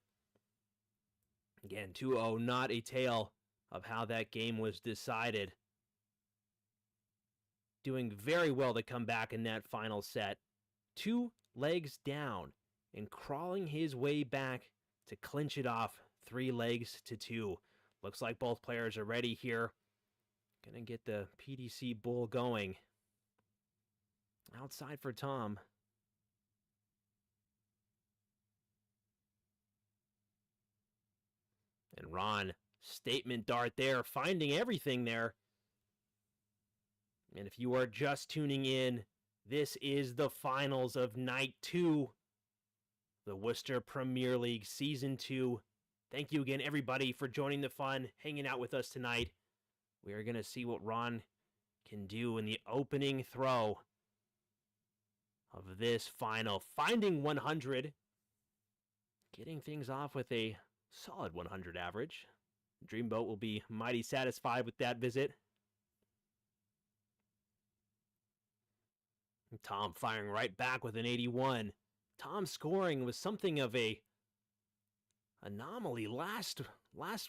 A: Again, 2-0, not a tale of how that game was decided. Doing very well to come back in that final set. 2 legs down and crawling his way back to clinch it off 3 legs to 2. Looks like both players are ready here. Gonna get the PDC bull going. Outside for Tom. And Ron, statement dart there, finding everything there. And if you are just tuning in, this is the finals of Night 2, the Worcester Premier League Season 2. Thank you again, everybody, for joining the fun, hanging out with us tonight. We are going to see what Ron can do in the opening throw of this final. Finding 100. Getting things off with a solid 100 average. Dreamboat will be mighty satisfied with that visit. Tom firing right back with an 81. Tom's scoring was something of a anomaly last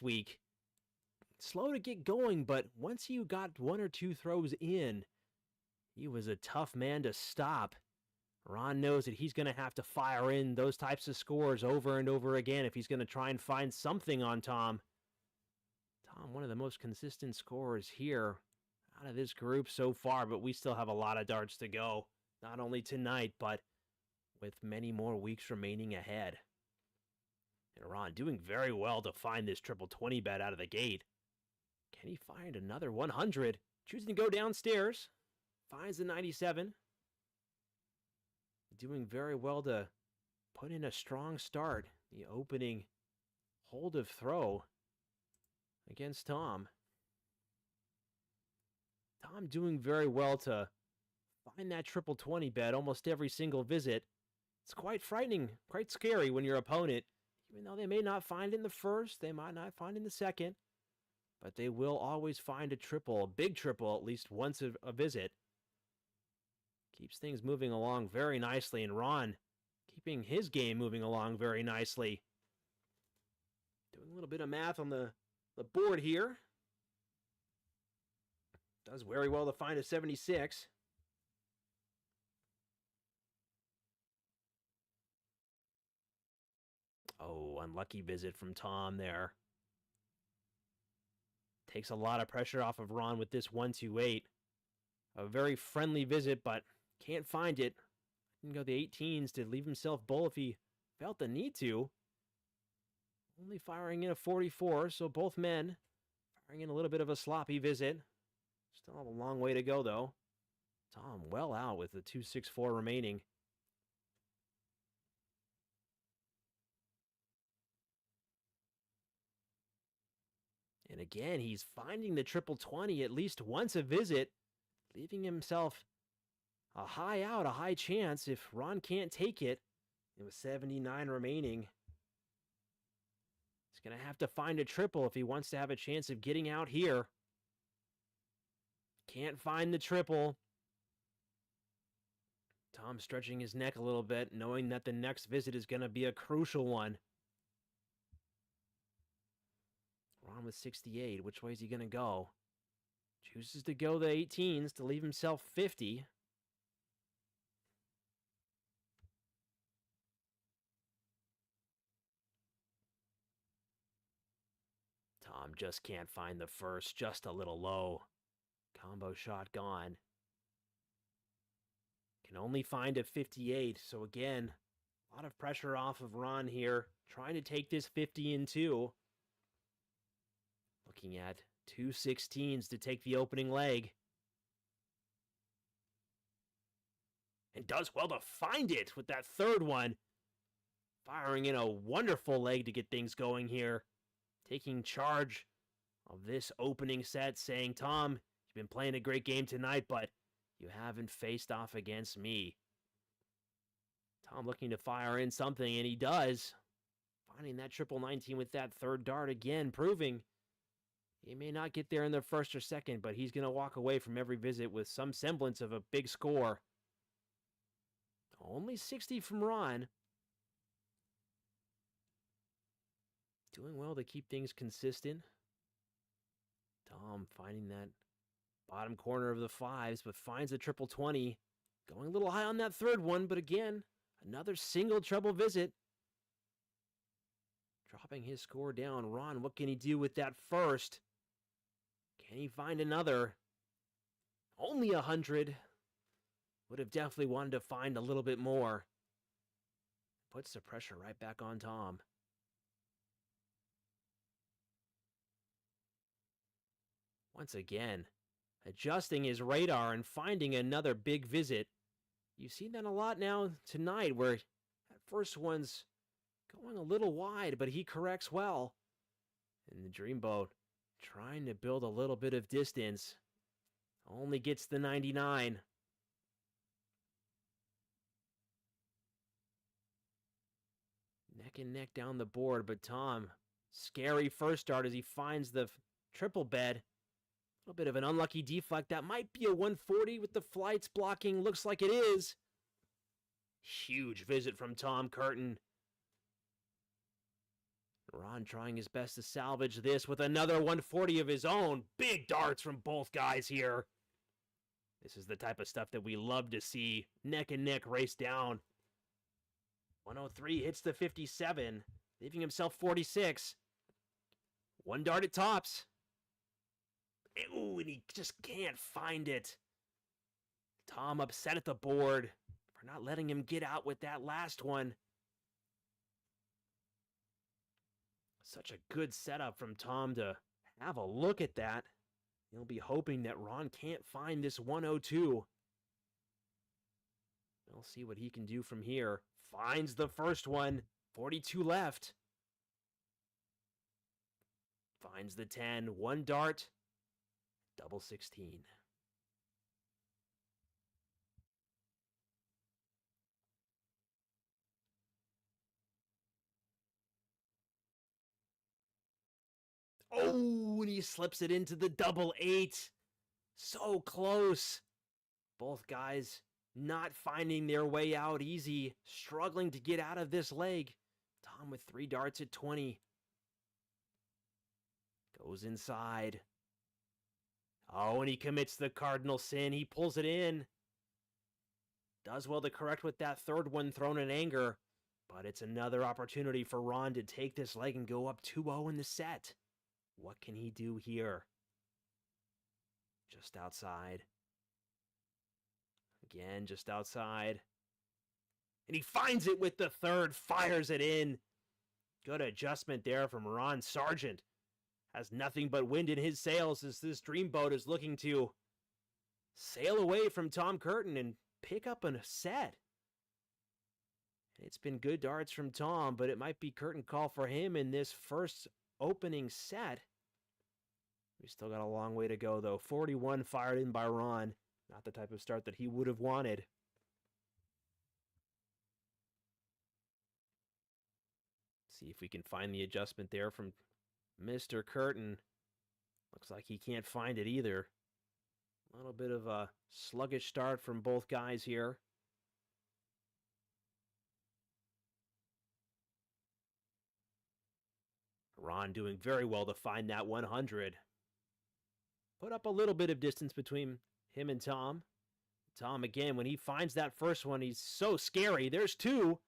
A: week. Slow to get going, but once you got 1 or 2 throws in, he was a tough man to stop. Ron knows that he's going to have to fire in those types of scores over and over again if he's going to try and find something on Tom. Tom, one of the most consistent scorers here out of this group so far, but we still have a lot of darts to go. Not only tonight, but with many more weeks remaining ahead. And Ron doing very well to find this triple 20 bet out of the gate. Can he find another 100? Choosing to go downstairs. Finds the 97. Doing very well to put in a strong start. The opening hold of throw against Tom. Tom doing very well to find that triple 20 bet almost every single visit. It's quite frightening, quite scary when your opponent, even though they may not find in the first, they might not find in the second, but they will always find a triple, a big triple, at least once a visit. Keeps things moving along very nicely, and Ron keeping his game moving along very nicely. Doing a little bit of math on the board here. Does very well to find a 76. Oh, unlucky visit from Tom there. Takes a lot of pressure off of Ron with this 128. A very friendly visit, but can't find it. Can go the 18s to leave himself bull if he felt the need to. Only firing in a 44, so both men firing in a little bit of a sloppy visit. Still have a long way to go, though. Tom well out with the 264 remaining. And again, he's finding the triple 20 at least once a visit, leaving himself a high out, a high chance if Ron can't take it. It was 79 remaining. He's going to have to find a triple if he wants to have a chance of getting out here. Can't find the triple. Tom stretching his neck a little bit, knowing that the next visit is going to be a crucial one. Ron with 68. Which way is he going to go? Chooses to go the 18s to leave himself 50. Tom just can't find the first, just a little low. Combo shot gone. Can only find a 58, so again, a lot of pressure off of Ron here, trying to take this 50 in two. Looking at 2 16s to take the opening leg. And does well to find it with that third one. Firing in a wonderful leg to get things going here. Taking charge of this opening set, saying, Tom, you've been playing a great game tonight, but you haven't faced off against me. Tom looking to fire in something, and he does. Finding that triple 19 with that third dart again, proving he may not get there in the first or second, but he's going to walk away from every visit with some semblance of a big score. Only 60 from Ron. Doing well to keep things consistent. Tom finding that bottom corner of the fives, but finds a triple 20. Going a little high on that third one, but again, another single treble visit. Dropping his score down. Ron, what can he do with that first? Can he find another? Only 100. Would have definitely wanted to find a little bit more. Puts the pressure right back on Tom. Once again, adjusting his radar and finding another big visit. You've seen that a lot now tonight, where that first one's going a little wide, but he corrects well. And the Dreamboat trying to build a little bit of distance. Only gets the 99. Neck and neck down the board, but Tom, scary first start as he finds the triple bed. A little bit of an unlucky deflect. That might be a 140 with the flights blocking. Looks like it is. Huge visit from Tom Curtin. Ron trying his best to salvage this with another 140 of his own. Big darts from both guys here. This is the type of stuff that we love to see. Neck and neck race down. 103 hits the 57, leaving himself 46. One dart at tops. Ooh, and he just can't find it. Tom upset at the board for not letting him get out with that last one. Such a good setup from Tom to have a look at that. He'll be hoping that Ron can't find this 102. We'll see what he can do from here. Finds the first one. 42 left. Finds the 10. One dart. Double 16. Oh, and he slips it into the double 8. So close. Both guys not finding their way out easy, struggling to get out of this leg. Tom with 3 darts at 20. Goes inside. Oh, and he commits the cardinal sin. He pulls it in. Does well to correct with that third one thrown in anger. But it's another opportunity for Ron to take this leg and go up 2-0 in the set. What can he do here? Just outside. Again, just outside. And he finds it with the third, fires it in. Good adjustment there from Ron. Sargent has nothing but wind in his sails as this Dreamboat is looking to sail away from Tom Curtin and pick up a set. It's been good darts from Tom, but it might be curtain call for him in this first opening set. We still got a long way to go, though. 41 fired in by Ron. Not the type of start that he would have wanted. See if we can find the adjustment there from Mr. Curtin. Looks like he can't find it either. A little bit of a sluggish start from both guys here. Ron doing very well to find that 100. put up a little bit of distance between him and Tom. Tom, again, when he finds that first one, he's so scary. There's two.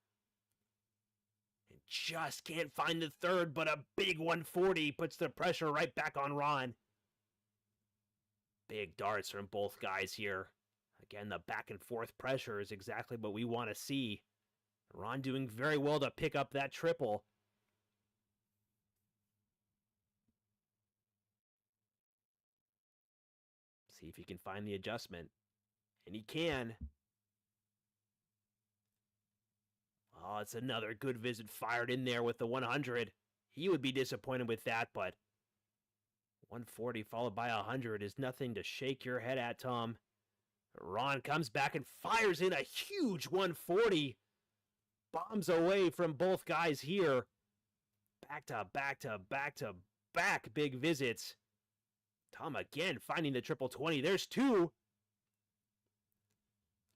A: And just can't find the third, but a big 140 puts the pressure right back on Ron. Big darts from both guys here. Again, the back and forth pressure is exactly what we want to see. Ron doing very well to pick up that triple. See if he can find the adjustment. And he can. Oh, it's another good visit fired in there with the 100. He would be disappointed with that, but 140 followed by 100 is nothing to shake your head at, Tom. Ron comes back and fires in a huge 140. Bombs away from both guys here. Back to back to back to back big visits. Tom again finding the triple 20. There's two.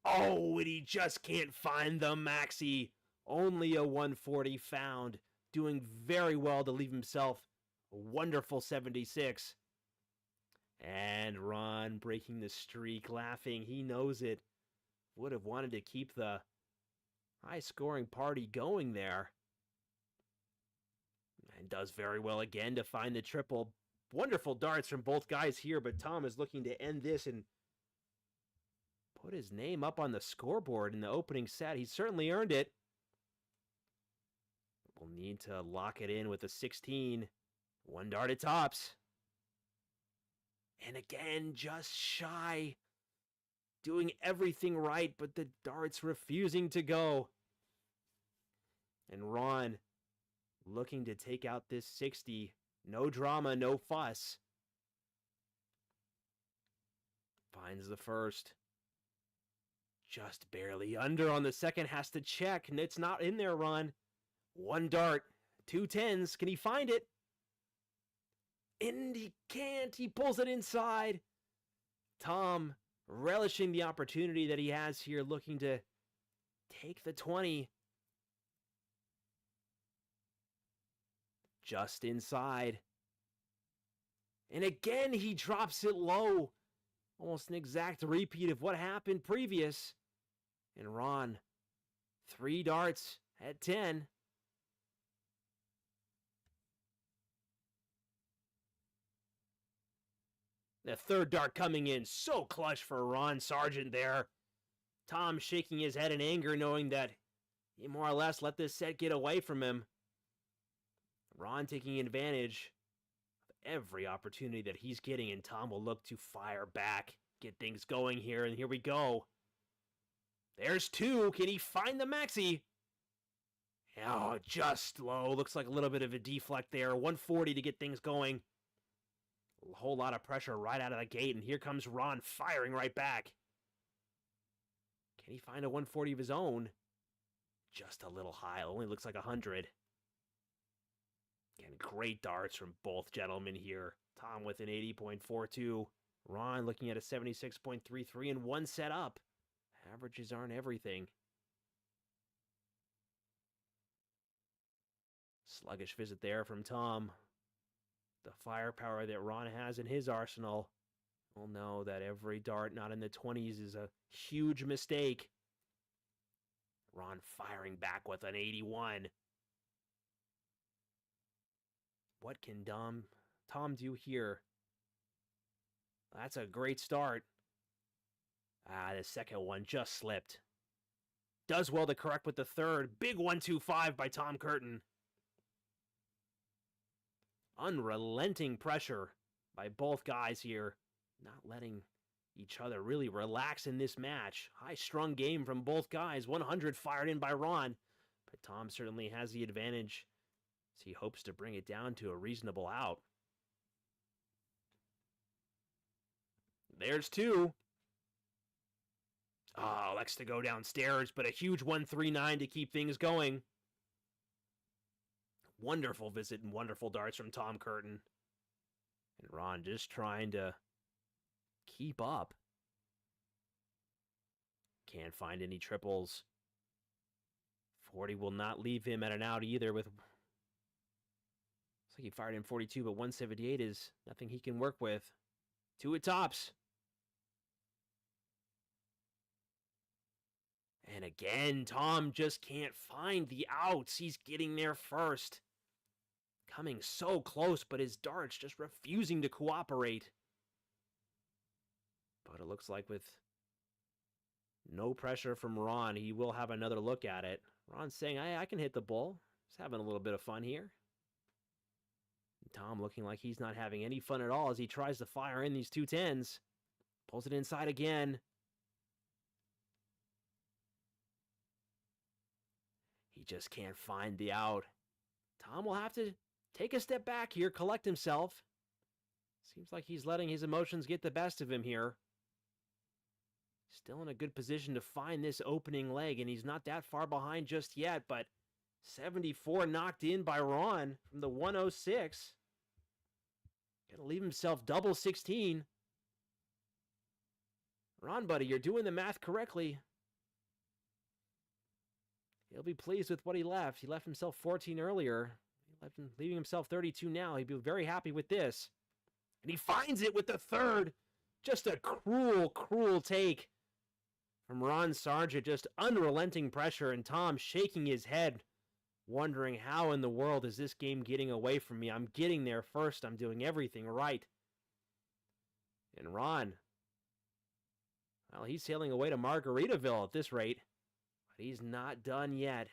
A: Oh, and he just can't find the maxi. Only a 140 found. Doing very well to leave himself a wonderful 76. And Ron breaking the streak, laughing. He knows it. Would have wanted to keep the high-scoring party going there. And does very well again to find the triple. Wonderful darts from both guys here, but Tom is looking to end this and put his name up on the scoreboard in the opening set. He certainly earned it. We'll need to lock it in with a 16. One dart at tops. And again, just shy. Doing everything right, but the darts refusing to go. And Ron looking to take out this 60. No drama, no fuss. Finds the first. Just barely under on the second, has to check, and it's not in there, Ron. One dart, two tens. Can he find it? And he can't. He pulls it inside. Tom relishing the opportunity that he has here, looking to take the 20. Just inside. And again, he drops it low. Almost an exact repeat of what happened previous. And Ron, 3 darts at 10. The third dart coming in, so clutch for Ron Sargent there. Tom shaking his head in anger, knowing that he more or less let this set get away from him. Ron taking advantage of every opportunity that he's getting, and Tom will look to fire back, get things going here, and here we go. There's two. Can he find the maxi? Oh, just low. Looks like a little bit of a deflect there. 140 to get things going. A whole lot of pressure right out of the gate, and here comes Ron firing right back. Can he find a 140 of his own? Just a little high. Only looks like 100. Again, great darts from both gentlemen here. Tom with an 80.42. Ron looking at a 76.33 and one set up. Averages aren't everything. Sluggish visit there from Tom. The firepower that Ron has in his arsenal will know that every dart not in the 20s is a huge mistake. Ron firing back with an 81. What can Tom do here? That's a great start. The second one just slipped. Does well to correct with the third. Big 1-2-5 by Tom Curtin. Unrelenting pressure by both guys here. Not letting each other really relax in this match. High-strung game from both guys. 100 fired in by Ron. But Tom certainly has the advantage as he hopes to bring it down to a reasonable out. There's two. Oh, likes to go downstairs, but a huge 139 to keep things going. Wonderful visit and wonderful darts from Tom Curtin. And Ron just trying to keep up. Can't find any triples. 40 will not leave him at an out either with... Looks like he fired in 42, but 178 is nothing he can work with. Two at tops. And again, Tom just can't find the outs. He's getting there first. Coming so close, but his darts just refusing to cooperate. But it looks like with no pressure from Ron, he will have another look at it. Ron's saying, I can hit the ball. He's having a little bit of fun here. Tom looking like he's not having any fun at all as he tries to fire in these 210s. Pulls it inside again. He just can't find the out. Tom will have to take a step back here, collect himself. Seems like he's letting his emotions get the best of him here. Still in a good position to find this opening leg, and he's not that far behind just yet, but 74 knocked in by Ron from the 106. Gonna leave himself double 16. Ron, buddy, you're doing the math correctly. He'll be pleased with what he left. He left himself 14 earlier. Leaving himself 32 now. He'd be very happy with this. And he finds it with the third. Just a cruel, cruel take from Ron Sargent. Just unrelenting pressure, and Tom shaking his head, wondering how in the world is this game getting away from me? I'm getting there first. I'm doing everything right. And Ron, well, he's sailing away to Margaritaville at this rate. But he's not done yet.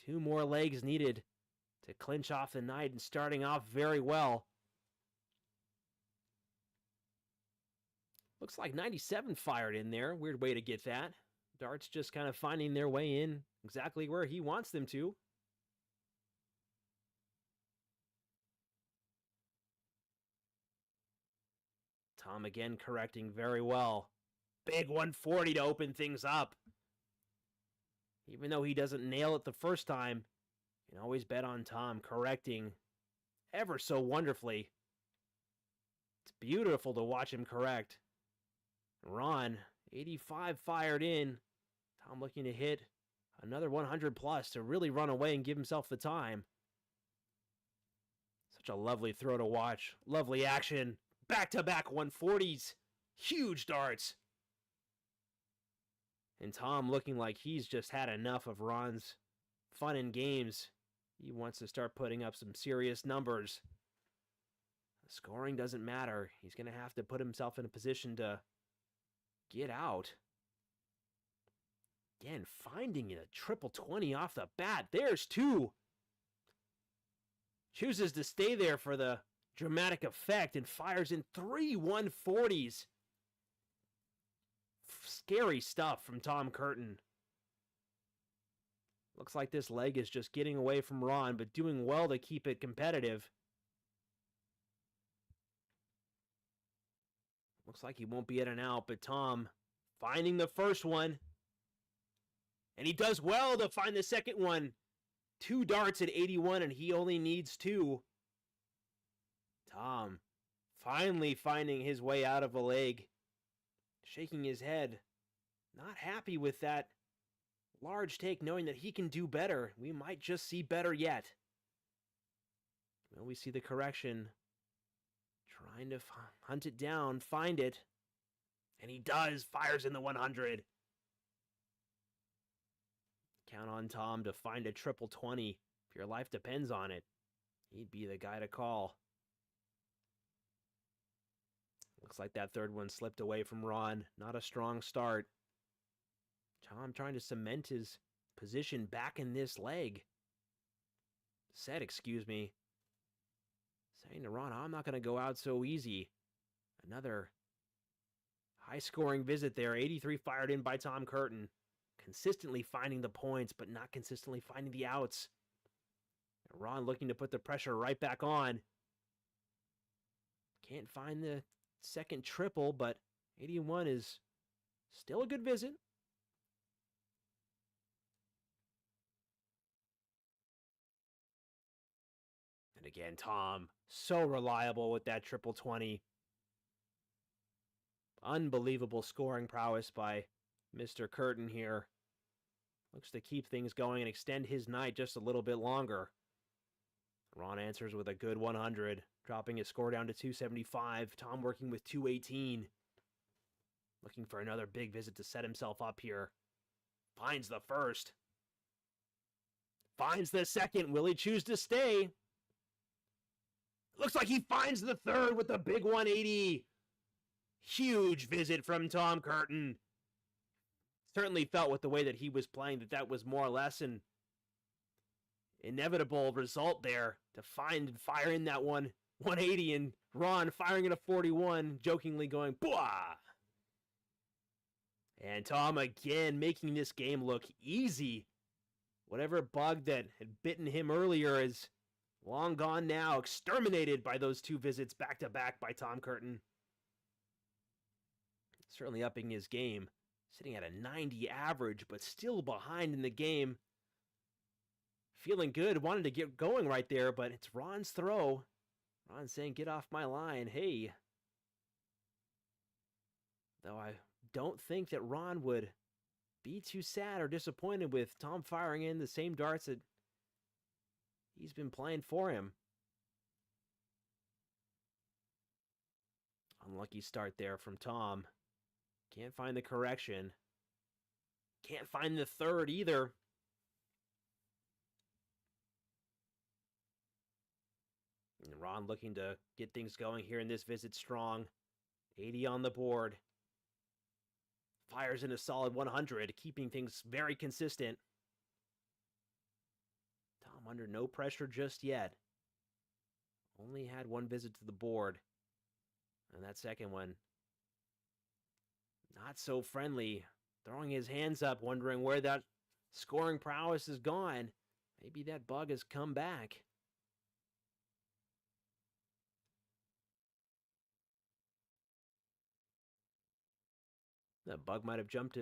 A: 2 more legs needed to clinch off the night, and starting off very well. Looks like 97 fired in there. Weird way to get that. Darts just kind of finding their way in exactly where he wants them to. Tom again correcting very well. Big 140 to open things up. Even though he doesn't nail it the first time, you can always bet on Tom correcting ever so wonderfully. It's beautiful to watch him correct. Ron, 85 fired in. Tom looking to hit another 100 plus to really run away and give himself the time. Such a lovely throw to watch. Lovely action. Back-to-back 140s. Huge darts. And Tom looking like he's just had enough of Ron's fun and games. He wants to start putting up some serious numbers. The scoring doesn't matter. He's going to have to put himself in a position to get out. Again, finding a triple 20 off the bat. There's 2. Chooses to stay there for the dramatic effect and fires in 3 140s. Scary stuff from Tom Curtin. Looks like this leg is just getting away from Ron, but doing well to keep it competitive. Looks like he won't be in and out, but Tom finding the first one. And he does well to find the second one. 2 darts at 81, and he only needs 2. Tom finally finding his way out of a leg. Shaking his head. Not happy with that large take, knowing that he can do better. We might just see better yet. Well, we see the correction. Trying to hunt it down, find it. And he does. Fires in the 100. Count on Tom to find a triple 20. If your life depends on it, he'd be the guy to call. Looks like that third one slipped away from Ron. Not a strong start. Tom trying to cement his position back in this leg. Excuse me. Saying to Ron, I'm not going to go out so easy. Another high-scoring visit there. 83 fired in by Tom Curtin. Consistently finding the points, but not consistently finding the outs. And Ron looking to put the pressure right back on. Can't find the second triple, but 81 is still a good visit. And again, Tom, so reliable with that triple 20. Unbelievable scoring prowess by Mr. Curtin here. Looks to keep things going and extend his night just a little bit longer. Ron answers with a good 100, dropping his score down to 275. Tom working with 218. Looking for another big visit to set himself up here. Finds the first. Finds the second. Will he choose to stay? Looks like he finds the third with the big 180. Huge visit from Tom Curtin. Certainly felt with the way that he was playing that was more or less an inevitable result there to find and fire in that 180, and Ron firing in a 41, jokingly going, "Bwah!" And Tom again making this game look easy. Whatever bug that had bitten him earlier is long gone now, exterminated by those two visits back-to-back by Tom Curtin. Certainly upping his game, sitting at a 90 average, but still behind in the game. Feeling good, wanted to get going right there, but it's Ron's throw. Ron saying, "Get off my line, hey." Though I don't think that Ron would be too sad or disappointed with Tom firing in the same darts that he's been playing for him. Unlucky start there from Tom. Can't find the correction. Can't find the third either. And Ron looking to get things going here in this visit strong. 80 on the board. Fires in a solid 100, keeping things very consistent. Tom under no pressure just yet. Only had one visit to the board. And that second one, not so friendly. Throwing his hands up, wondering where that scoring prowess is gone. Maybe that bug has come back. That bug might have jumped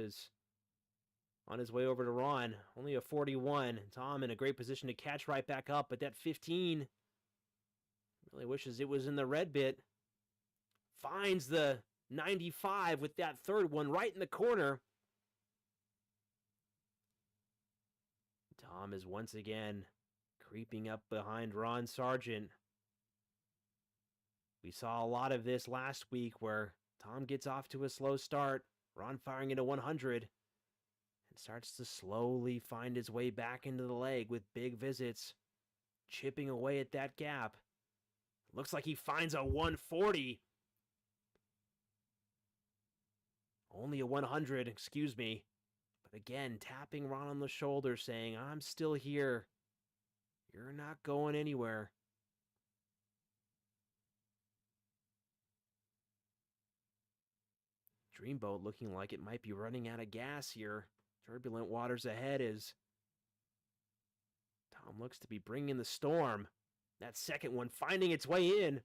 A: on his way over to Ron. Only a 41. Tom in a great position to catch right back up, but that 15 really wishes it was in the red bit. Finds the 95 with that third one right in the corner. Tom is once again creeping up behind Ron Sargent. We saw a lot of this last week where Tom gets off to a slow start. Ron firing into 100 and starts to slowly find his way back into the leg with big visits, chipping away at that gap. Looks like he finds a 140. Only a 100, excuse me. But again, tapping Ron on the shoulder, saying, "I'm still here. You're not going anywhere." Dreamboat looking like it might be running out of gas here. Turbulent waters ahead as Tom looks to be bringing the storm. That second one finding its way in.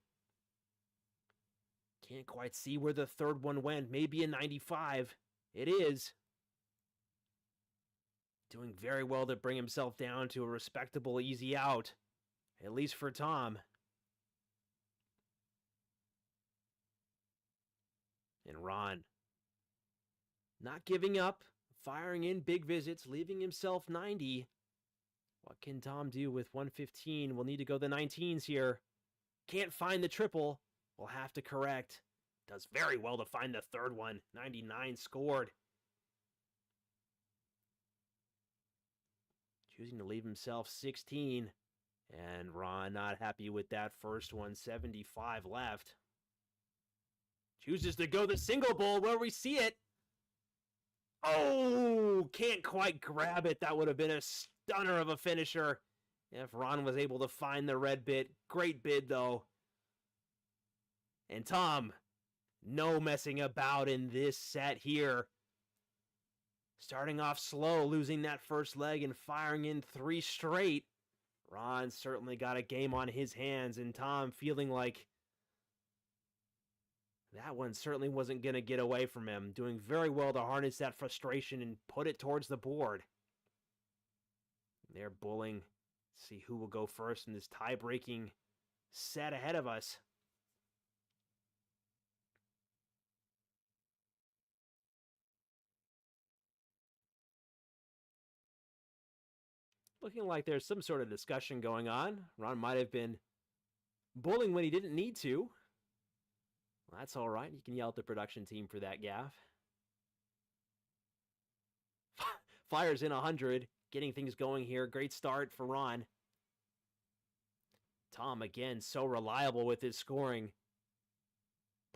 A: Can't quite see where the third one went. Maybe a 95. It is. Doing very well to bring himself down to a respectable easy out. At least for Tom. And Ron, not giving up, firing in big visits, leaving himself 90. What can Tom do with 115? We'll need to go the 19s here. Can't find the triple. We'll have to correct. Does very well to find the third one. 99 scored. Choosing to leave himself 16. And Ron not happy with that first one. 75 left. Chooses to go the single bowl where we see it. Oh, can't quite grab it. That would have been a stunner of a finisher if Ron was able to find the red bit. Great bid, though. And Tom, no messing about in this set here. Starting off slow, losing that first leg and firing in 3 straight. Ron certainly got a game on his hands, and Tom feeling like that one certainly wasn't going to get away from him. Doing very well to harness that frustration and put it towards the board. They're bulling. See who will go first in this tie-breaking set ahead of us. Looking like there's some sort of discussion going on. Ron might have been bowling when he didn't need to. Well, that's all right. You can yell at the production team for that gaff. Fires in 100, getting things going here. Great start for Ron. Tom, again, so reliable with his scoring.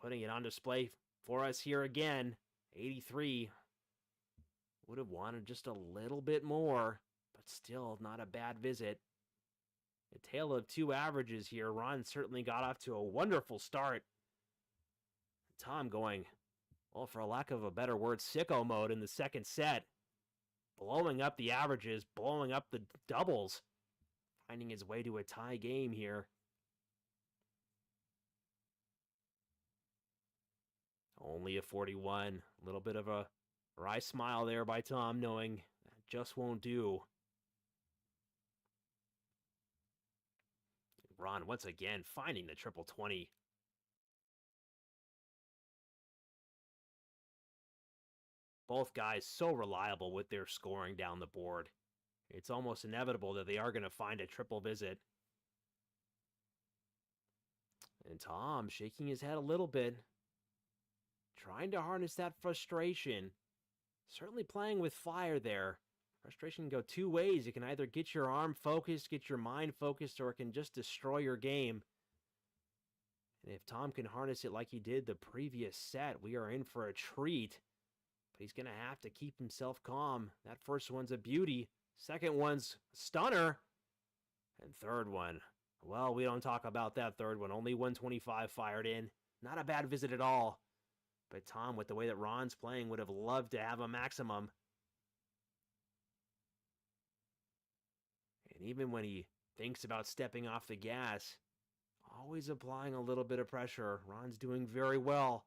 A: Putting it on display for us here again. 83. Would have wanted just a little bit more, but still not a bad visit. A tale of two averages here. Ron certainly got off to a wonderful start. Tom going, well, for a lack of a better word, sicko mode in the second set. Blowing up the averages, blowing up the doubles. Finding his way to a tie game here. Only a 41. A little bit of a wry smile there by Tom, knowing that just won't do. Ron once again finding the triple 20. Both guys so reliable with their scoring down the board. It's almost inevitable that they are going to find a triple visit. And Tom shaking his head a little bit. Trying to harness that frustration. Certainly playing with fire there. Frustration can go two ways. It can either get your arm focused, get your mind focused, or it can just destroy your game. And if Tom can harness it like he did the previous set, we are in for a treat. But he's going to have to keep himself calm. That first one's a beauty. Second one's a stunner. And third one, well, we don't talk about that third one. Only 125 fired in. Not a bad visit at all. But Tom, with the way that Ron's playing, would have loved to have a maximum. And even when he thinks about stepping off the gas, always applying a little bit of pressure. Ron's doing very well.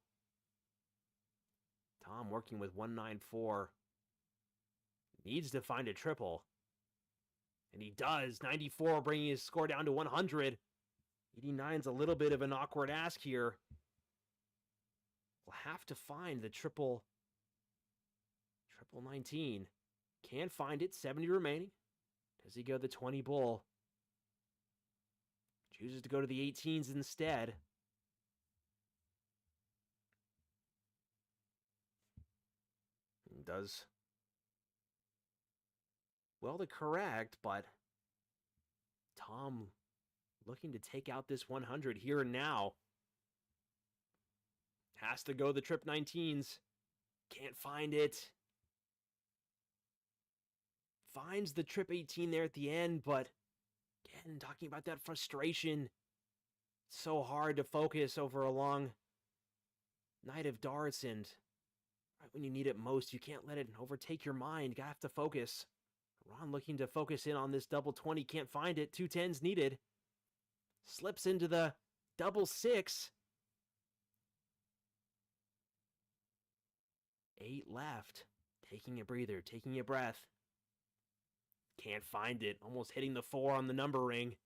A: Tom working with 194. Needs to find a triple. And he does. 94 bringing his score down to 100. 89's a little bit of an awkward ask here. We'll have to find the triple 19. Can't find it. 70 remaining. Does he go the 20 bull? Chooses to go to the 18s instead. And does well to correct, but Tom looking to take out this 100 here and now. Has to go the trip 19s. Can't find it. Finds the trip 18 there at the end, but again, talking about that frustration. It's so hard to focus over a long night of darts, and right when you need it most, you can't let it overtake your mind. You have to focus. Ron looking to focus in on this double 20. Can't find it. 2 10s needed. Slips into the double 6. 8 left. Taking a breather, taking a breath. Can't find it. Almost hitting the 4 on the number ring.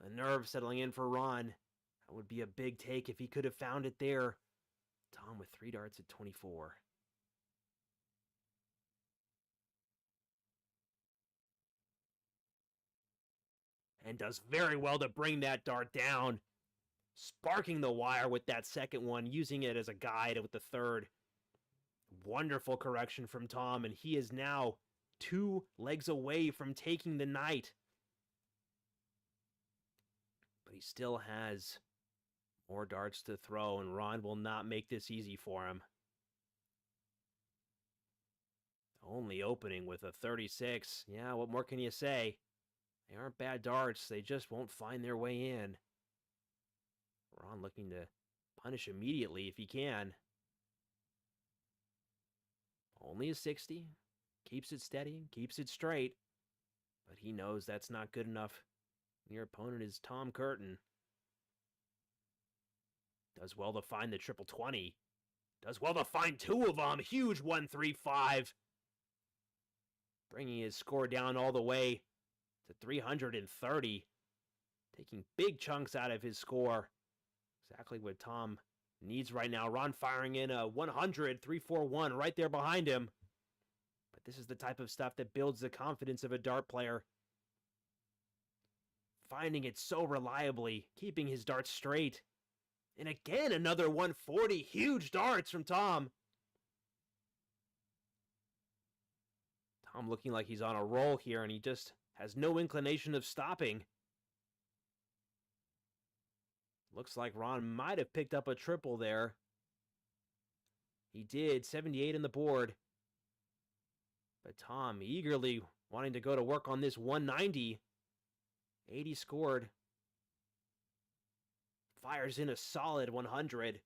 A: A nerve settling in for Ron. That would be a big take if he could have found it there. Tom with 3 darts at 24. And does very well to bring that dart down. Sparking the wire with that second one, using it as a guide with the third. Wonderful correction from Tom, and he is now 2 legs away from taking the night. But he still has more darts to throw, and Ron will not make this easy for him. Only opening with a 36. Yeah, what more can you say? They aren't bad darts. They just won't find their way in. Ron looking to punish immediately if he can. Only a 60. Keeps it steady, keeps it straight. But he knows that's not good enough. Your opponent is Tom Curtin. Does well to find the triple 20. Does well to find 2 of them. Huge 135. Bringing his score down all the way to 330. Taking big chunks out of his score. Exactly what Tom needs right now. Ron firing in a 100, 341 right there behind him. But this is the type of stuff that builds the confidence of a dart player. finding it so reliably, keeping his darts straight. And again, another 140. Huge darts from Tom. Tom looking like he's on a roll here, and he just has no inclination of stopping. Looks like Ron might have picked up a triple there. He did, 78 on the board. But Tom eagerly wanting to go to work on this 190. 80 scored. Fires in a solid 100.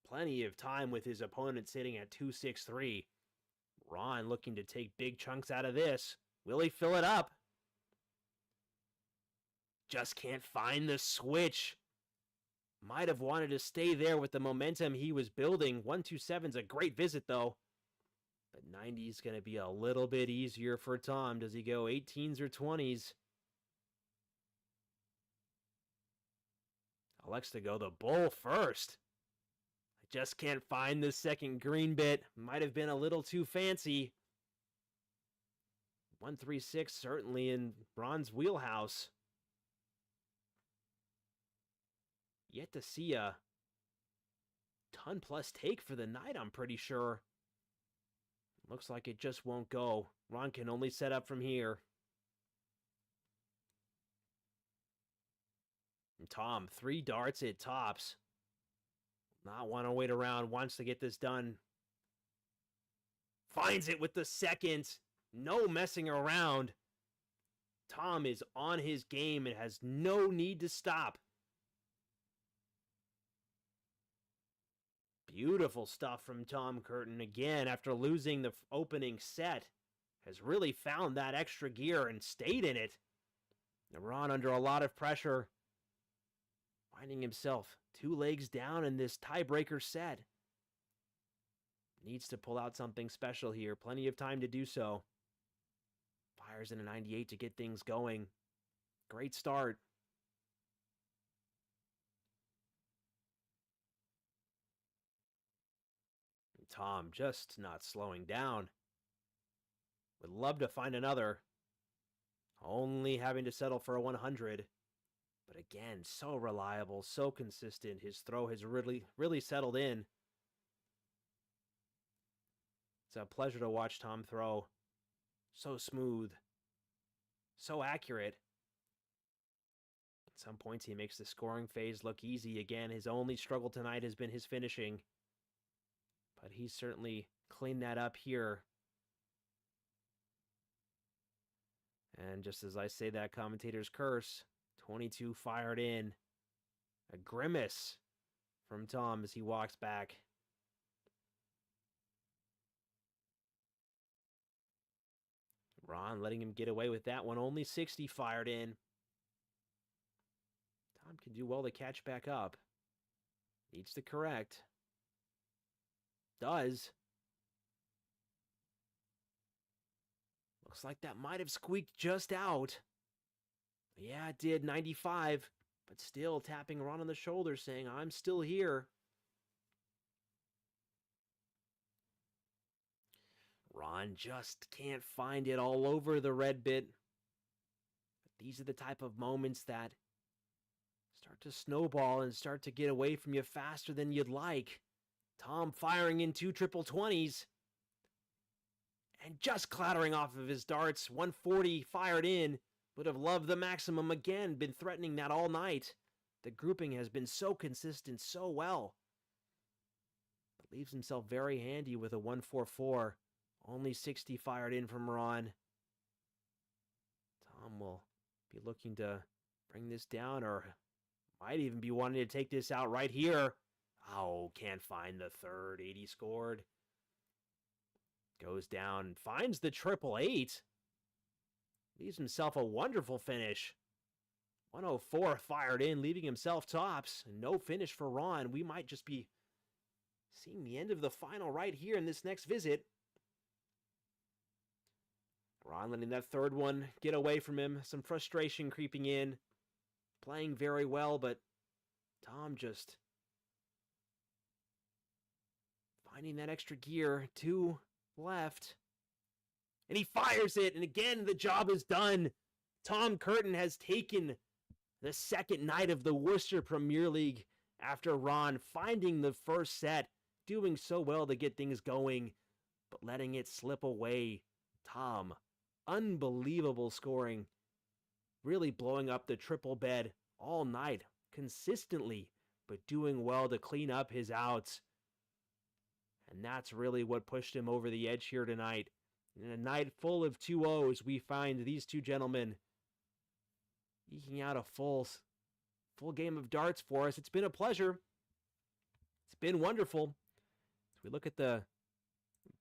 A: Plenty of time with his opponent sitting at 263. Ron looking to take big chunks out of this. Will he fill it up? Just can't find the switch. Might have wanted to stay there with the momentum he was building. 127's a great visit, though. But 90's going to be a little bit easier for Tom. Does he go 18s or 20s? Elects to go the bull first. I just can't find the second green bit. Might have been a little too fancy. 136 certainly in Ron's wheelhouse. Yet to see a ton plus take for the night, I'm pretty sure. Looks like it just won't go. Ron can only set up from here. And Tom, 3 darts at tops. Not want to wait around, wants to get this done. Finds it with the second. No messing around. Tom is on his game and has no need to stop. Beautiful stuff from Tom Curtin. Again, after losing the opening set, has really found that extra gear and stayed in it. Ron under a lot of pressure, finding himself 2 legs down in this tiebreaker set. Needs to pull out something special here. Plenty of time to do so. Fires in a 98 to get things going. Great start. Tom just not slowing down. Would love to find another. Only having to settle for a 100. But again, so reliable, so consistent. His throw has really settled in. It's a pleasure to watch Tom throw. So smooth. So accurate. At some points he makes the scoring phase look easy. Again, his only struggle tonight has been his finishing. But he's certainly cleaned that up here. And just as I say that, commentator's curse. 22 fired in. A grimace from Tom as he walks back. Ron letting him get away with that one. Only 60 fired in. Tom can do well to catch back up. Needs to correct. Does. Looks like that might have squeaked just out. Yeah, it did. 95. But still tapping Ron on the shoulder saying, I'm still here. Ron just can't find it all over the red bit. But these are the type of moments that start to snowball and start to get away from you faster than you'd like. Tom firing in 2 triple 20s. And just clattering off of his darts. 140 fired in. Would have loved the maximum again. Been threatening that all night. The grouping has been so consistent so well. But leaves himself very handy with a 144. Only 60 fired in from Ron. Tom will be looking to bring this down, or might even be wanting to take this out right here. Oh, can't find the third. 80 scored. Goes down, finds the 888. Leaves himself a wonderful finish. 104 fired in, leaving himself tops. No finish for Ron. We might just be seeing the end of the final right here in this next visit. Ron letting that third one get away from him. Some frustration creeping in. Playing very well, but Tom just finding that extra gear. 2 left. And he fires it, and again, the job is done. Tom Curtin has taken the second night of the Worcester Premier League after Ron finding the first set, doing so well to get things going, but letting it slip away. Tom, unbelievable scoring, really blowing up the triple bed all night, consistently, but doing well to clean up his outs. And that's really what pushed him over the edge here tonight. In a night full of 2-0s, we find these two gentlemen eking out a full game of darts for us. It's been a pleasure. It's been wonderful. As we look at the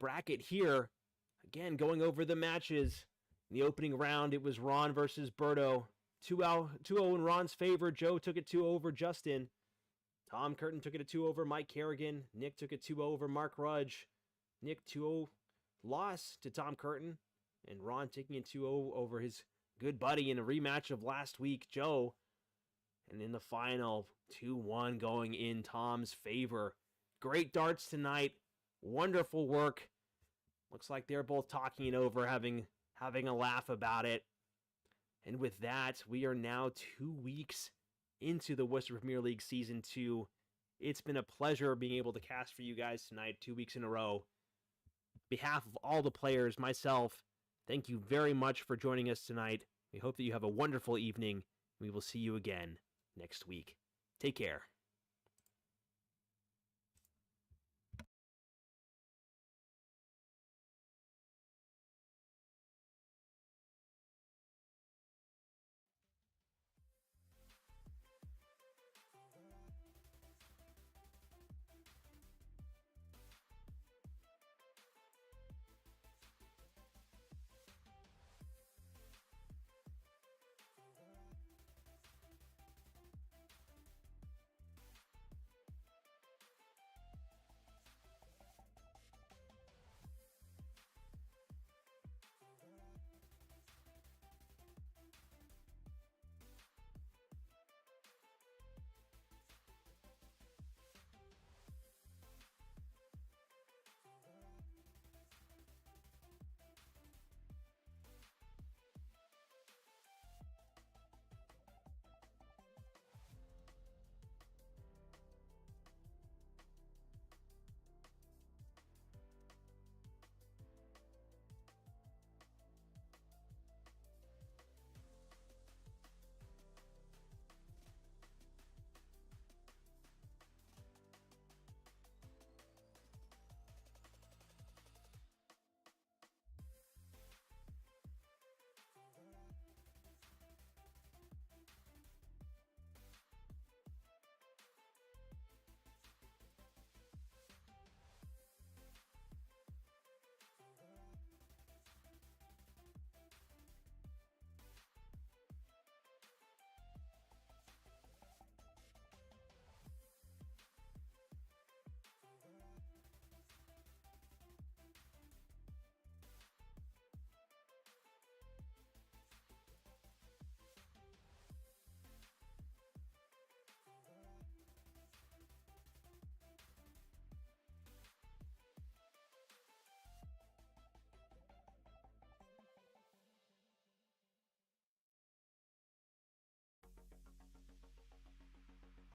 A: bracket here, again, going over the matches. In the opening round, it was Ron versus Berto. 2-0 in Ron's favor. Joe took it 2 over Justin. Tom Curtin took it a 2 over Mike Carignan. Nick took it 2 over Mark Rudge. Nick 2-0 loss to Tom Curtin. And Ron taking it 2-0 over his good buddy in a rematch of last week, Joe. And in the final, 2-1 going in Tom's favor. Great darts tonight. Wonderful work. Looks like they're both talking it over, having a laugh about it. And with that, we are now 2 weeks into the Worcester Premier League Season 2. It's been a pleasure being able to cast for you guys tonight, 2 weeks in a row. On behalf of all the players, myself, thank you very much for joining us tonight. We hope that you have a wonderful evening. We will see you again next week. Take care.